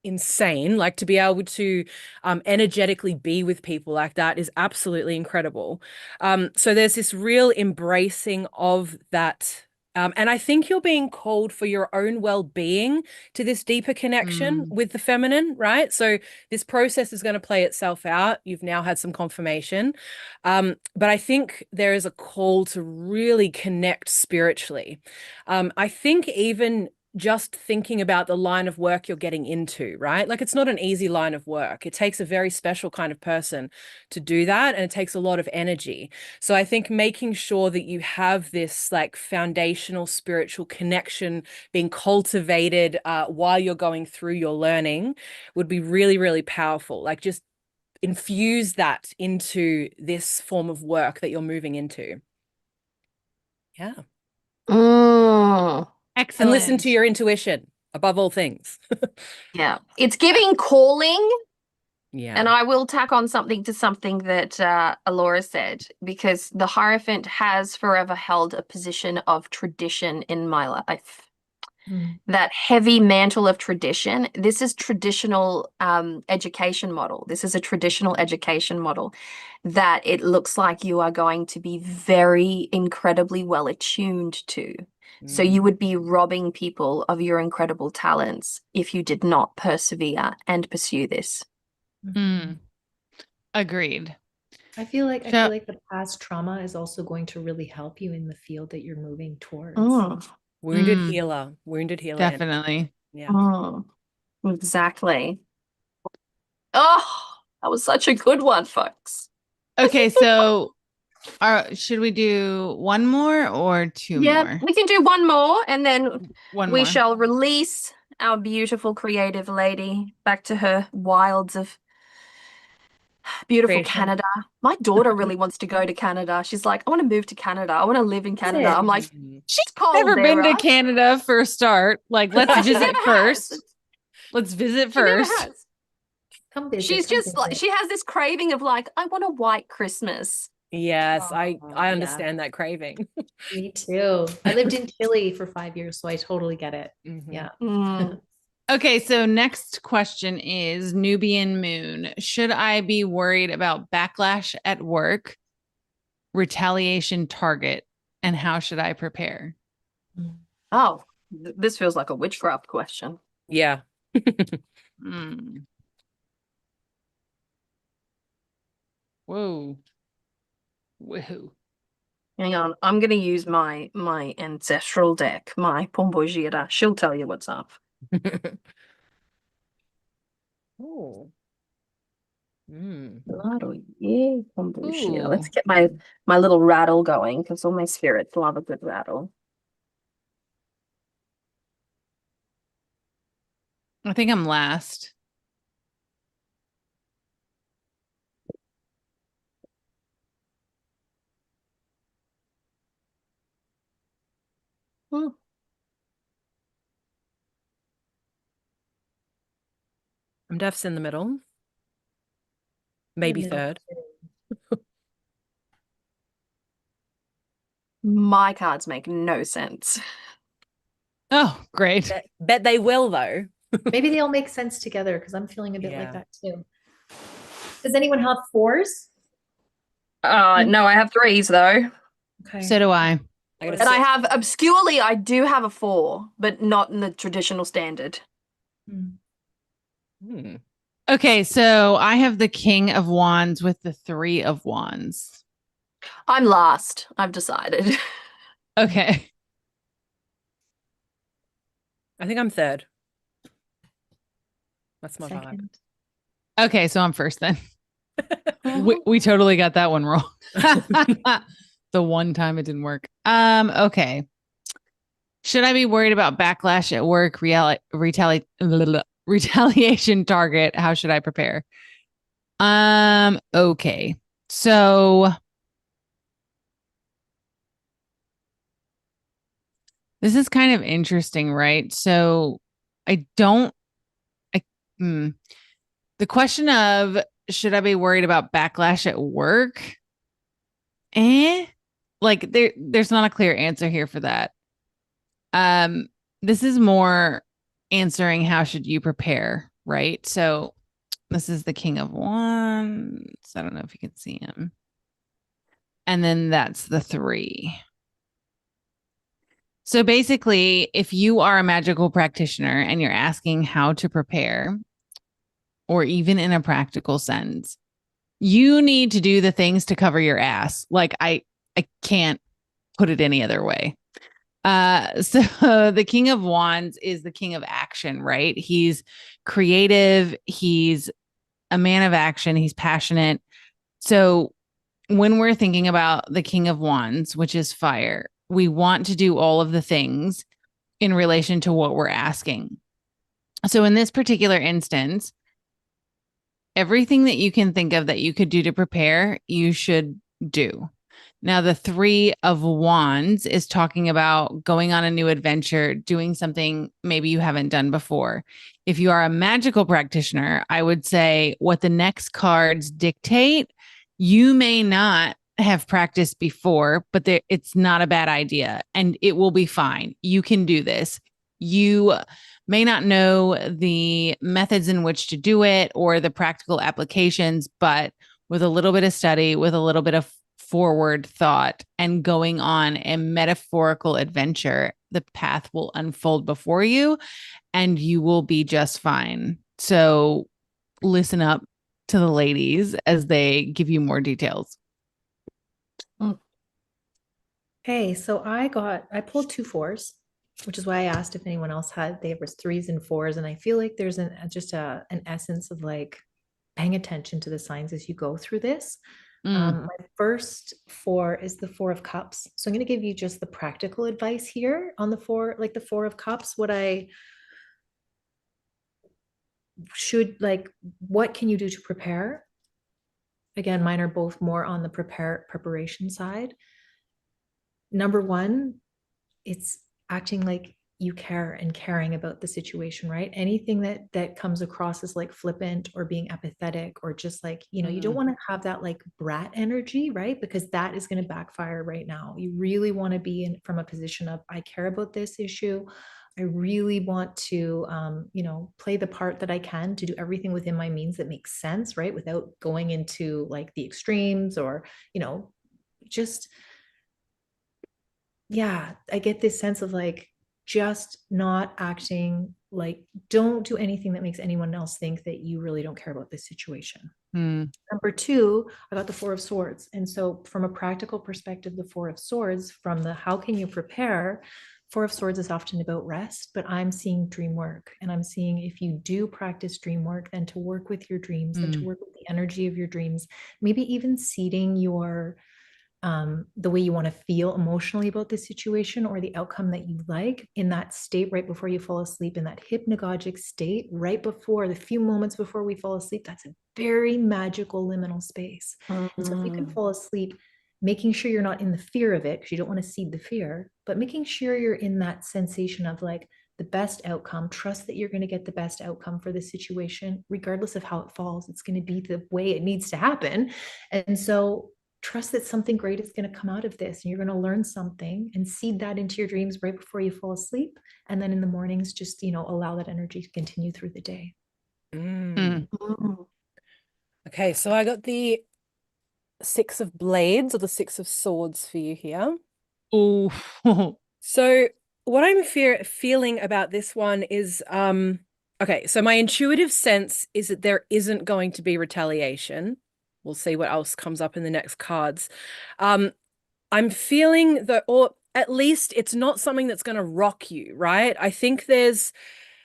insane. Like to be able to energetically be with people like that is absolutely incredible. So there's this real embracing of that. And I think you're being called for your own well-being to this deeper connection with the feminine, right? So this process is going to play itself out. You've now had some confirmation. But I think there is a call to really connect spiritually. I think even just thinking about the line of work you're getting into, right? Like it's not an easy line of work. It takes a very special kind of person to do that, and it takes a lot of energy. So I think making sure that you have this like foundational spiritual connection being cultivated while you're going through your learning would be really, really powerful. Like just infuse that into this form of work that you're moving into. Yeah. Excellent. And listen to your intuition above all things. Yeah. It's giving calling. Yeah. And I will tack on something to something that Allorah said, because the Hierophant has forever held a position of tradition in my life. That heavy mantle of tradition. This is traditional education model. This is a traditional education model that it looks like you are going to be very incredibly well attuned to. So you would be robbing people of your incredible talents if you did not persevere and pursue this. Agreed. I feel like the past trauma is also going to really help you in the field that you're moving towards. Wounded healer. Definitely. Yeah. Exactly. Oh, that was such a good one, folks. Okay, so should we do one more or two more? We can do one more, and then One we more. shall release our beautiful creative lady back to her wilds of beautiful Creation. Canada. My daughter really wants to go to Canada. She's like, I want to move to Canada. I want to live in Canada. I'm like, she's cold Never there, been to right? Canada for a start. Like, let's She visit never first. has. Let's visit She never first. has. Come visit. She's just like, she has this craving of like, I want a white Christmas. Yes, I yeah. understand that craving. Me too. I lived in Chile for 5 years, so I totally get it. Yeah. Okay, so next question is Nubian Moon. Should I be worried about backlash at work, retaliation target, and how should I prepare? Oh, this feels like a witchcraft question. Yeah. Whoa. Whoa. Hang on, I'm going to use my ancestral deck, my Pombogira. She'll tell you what's up. Oh. Claro, yeah, Pombogira. Let's get my little rattle going, because all my spirits love a good rattle. I think I'm last. I'm deaf's in the middle. Maybe third. My cards make no sense. Oh, great. Bet they will, though. Maybe they all make sense together, because I'm feeling a bit like that too. Does anyone have 4s? No, I have 3s though. Okay. So do I. And I have obscurely, I do have a 4, but not in the traditional standard. Okay, so I have the King of Wands with the 3 of Wands. I'm last. I've decided. Okay. I think I'm third. That's my vibe. Okay, so I'm first then. we totally got that one wrong. The one time it didn't work. Okay. Should I be worried about backlash at work, retaliation target. How should I prepare? Okay. So this is kind of interesting, right? So I don't, I, the question of should I be worried about backlash at work? Like there's not a clear answer here for that. This is more answering how should you prepare, right? So this is the King of Wands. I don't know if you can see him. And then that's the 3. So basically, if you are a magical practitioner and you're asking how to prepare, or even in a practical sense, you need to do the things to cover your ass. Like I can't put it any other way. So the King of Wands is the king of action, right? He's creative. He's a man of action. He's passionate. So when we're thinking about the King of Wands, which is fire, we want to do all of the things in relation to what we're asking. So in this particular instance, everything that you can think of that you could do to prepare, you should do. Now, the 3 of Wands is talking about going on a new adventure, doing something maybe you haven't done before. If you are a magical practitioner, I would say what the next cards dictate, you may not have practiced before, but it's not a bad idea and it will be fine. You can do this. You may not know the methods in which to do it or the practical applications, but with a little bit of study, with a little bit of forward thought and going on a metaphorical adventure, the path will unfold before you and you will be just fine. So listen up to the ladies as they give you more details. Okay, so I pulled 2 4s, which is why I asked if anyone else had. There was 3s and 4s, and I feel like there's an essence of like paying attention to the signs as you go through this. My first 4 is the 4 of Cups. So I'm going to give you just the practical advice here on the 4, like the 4 of Cups. What can you do to prepare? Again, mine are both more on the preparation side. Number 1, it's acting like you care and caring about the situation, right? Anything that comes across as like flippant or being apathetic or just like, you don't want to have that like brat energy, right? Because that is going to backfire right now. You really want to be from a position of, I care about this issue. I really want to, play the part that I can to do everything within my means that makes sense, right? Without going into like the extremes or, just, yeah, I get this sense of like, just not acting like, don't do anything that makes anyone else think that you really don't care about this situation. Number 2, I got the 4 of Swords. And so from a practical perspective, the 4 of Swords, from the how can you prepare, 4 of Swords is often about rest, but I'm seeing dream work. And I'm seeing if you do practice dream work, then to work with your dreams, then to work with the energy of your dreams, maybe even seeding your the way you want to feel emotionally about this situation or the outcome that you like in that state right before you fall asleep, in that hypnagogic state right before the few moments before we fall asleep. That's a very magical liminal space. And so if you can fall asleep, making sure you're not in the fear of it, because you don't want to seed the fear, but making sure you're in that sensation of like the best outcome, trust that you're going to get the best outcome for the situation, regardless of how it falls. It's going to be the way it needs to happen. And so trust that something great is going to come out of this and you're going to learn something, and seed that into your dreams right before you fall asleep. And then in the mornings, just, allow that energy to continue through the day. Okay, so I got the 6 of Blades or the 6 of Swords for you here. Oh, so what I'm feeling about this one is, okay, so my intuitive sense is that there isn't going to be retaliation. We'll see what else comes up in the next cards. I'm feeling that, or at least it's not something that's going to rock you, right? I think there's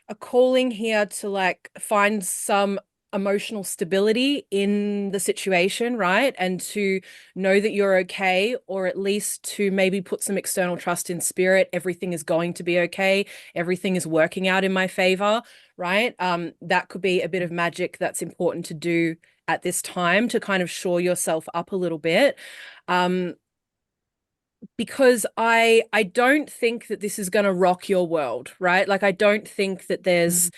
a calling here to like find some emotional stability in the situation, right? And to know that you're okay, or at least to maybe put some external trust in spirit. Everything is going to be okay. Everything is working out in my favor, right? That could be a bit of magic that's important to do at this time to kind of shore yourself up a little bit. Because I don't think that this is going to rock your world, right? Like, I don't think that there's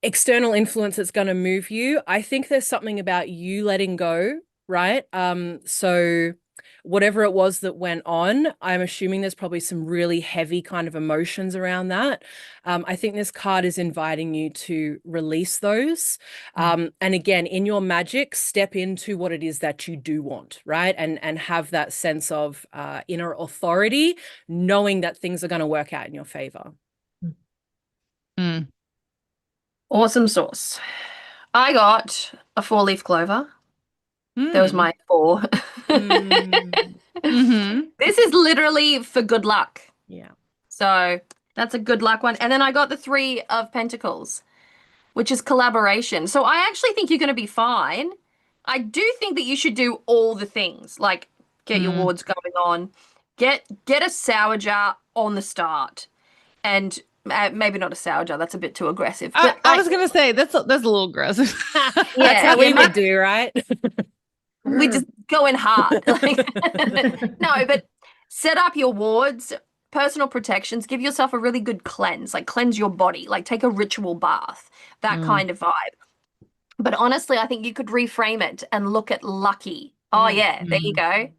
external influence that's going to move you. I think there's something about you letting go, right? So whatever it was that went on, I'm assuming there's probably some really heavy kind of emotions around that. I think this card is inviting you to release those. And again, in your magic, step into what it is that you do want, right? And have that sense of inner authority, knowing that things are going to work out in your favor. Mm. Awesome sauce. I got a 4-leaf clover. That was my 4. This is literally for good luck. Yeah. So that's a good luck one. And then I got the 3 of Pentacles, which is collaboration. So I actually think you're going to be fine. I do think that you should do all the things, like get your wards going on, get a sour jar on the start, and maybe not a sour jar. That's a bit too aggressive. But I was gonna say that's a little gross. That's how we would do, right? We just go in hard. No, but set up your wards, personal protections, give yourself a really good cleanse, like cleanse your body, like take a ritual bath, that kind of vibe. But honestly, I think you could reframe it and look at lucky. Oh yeah, there you go.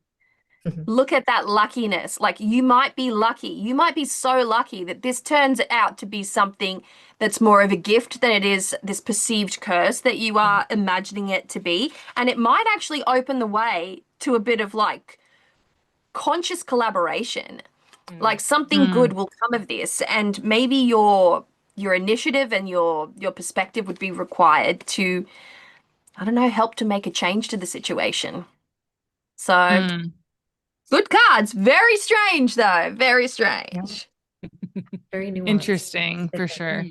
Look at that luckiness. Like, you might be lucky. You might be so lucky that this turns out to be something that's more of a gift than it is this perceived curse that you are imagining it to be. And it might actually open the way to a bit of like conscious collaboration. Like, something good will come of this. And maybe your initiative and your perspective would be required to, I don't know, help to make a change to the situation. So good cards. Very strange, though. Very strange. Very nuanced. Interesting, for sure.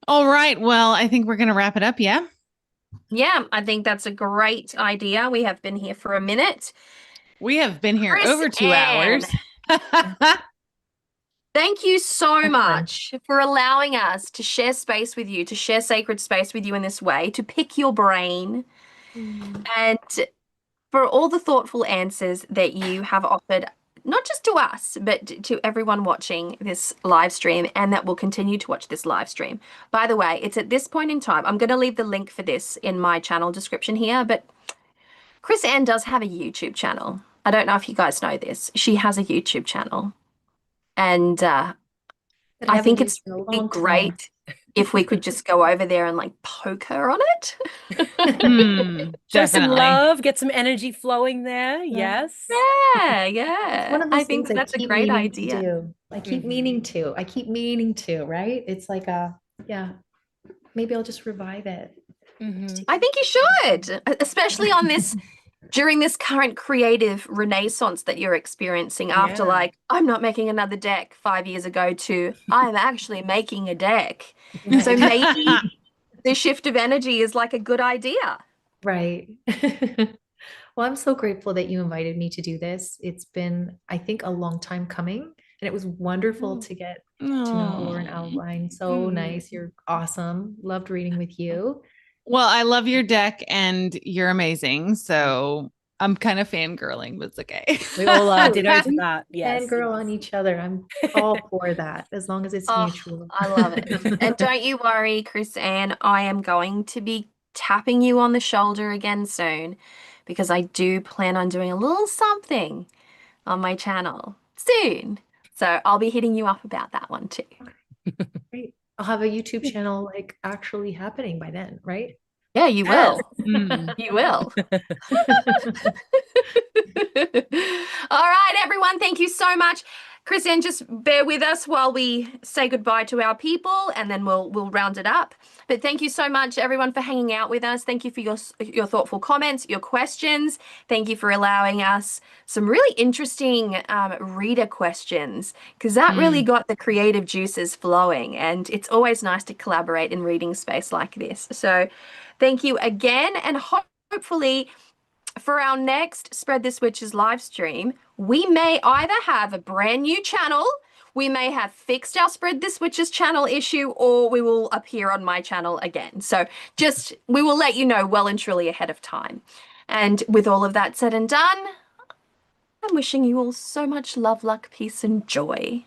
All right. Well, I think we're going to wrap it up. Yeah. Yeah, I think that's a great idea. We have been here for a minute. We have been here over 2 Chris-Anne. hours. Thank you so much for allowing us to share space with you, to share sacred space with you in this way, to pick your brain, and for all the thoughtful answers that you have offered, not just to us, but to everyone watching this live stream and that will continue to watch this live stream. By the way, it's at this point in time, I'm going to leave the link for this in my channel description here, but Chris-Anne does have a YouTube channel. I don't know if you guys know this. She has a YouTube channel. And I think it's really great if we could just go over there and like poke her on it. Show some love, get some energy flowing there. Yes. Yeah. I think that's a great idea. I keep meaning to. I keep meaning to, right? It's like maybe I'll just revive it. I think you should, especially on this during this current creative renaissance that you're experiencing after like, I'm not making another deck 5 years ago to I'm actually making a deck. So maybe the shift of energy is like a good idea. Right. Well, I'm so grateful that you invited me to do this. It's been, I think, a long time coming, and it was wonderful to get to know Allorah and Owlvine. So nice. You're awesome. Loved reading with you. Well, I love your deck and you're amazing. So I'm kind of fangirling, but it's okay. We all did over that. Yes. Fangirl on each other. I'm all for that, as long as it's mutual. I love it. And don't you worry, Chris-Anne, I am going to be tapping you on the shoulder again soon, because I do plan on doing a little something on my channel soon. So I'll be hitting you up about that one too. Great. I'll have a YouTube channel like actually happening by then, right? Yeah, you will. You will. All right, everyone. Thank you so much. Chris-Anne, just bear with us while we say goodbye to our people, and then we'll round it up. But thank you so much, everyone, for hanging out with us. Thank you for your thoughtful comments, your questions. Thank you for allowing us some really interesting reader questions, because that really got the creative juices flowing. And it's always nice to collaborate in reading space like this. So thank you again. And hopefully for our next Spread This Witches live stream, we may either have a brand new channel, we may have fixed our Spread This Witches channel issue, or we will appear on my channel again. So we will let you know well and truly ahead of time. And with all of that said and done, I'm wishing you all so much love, luck, peace, and joy.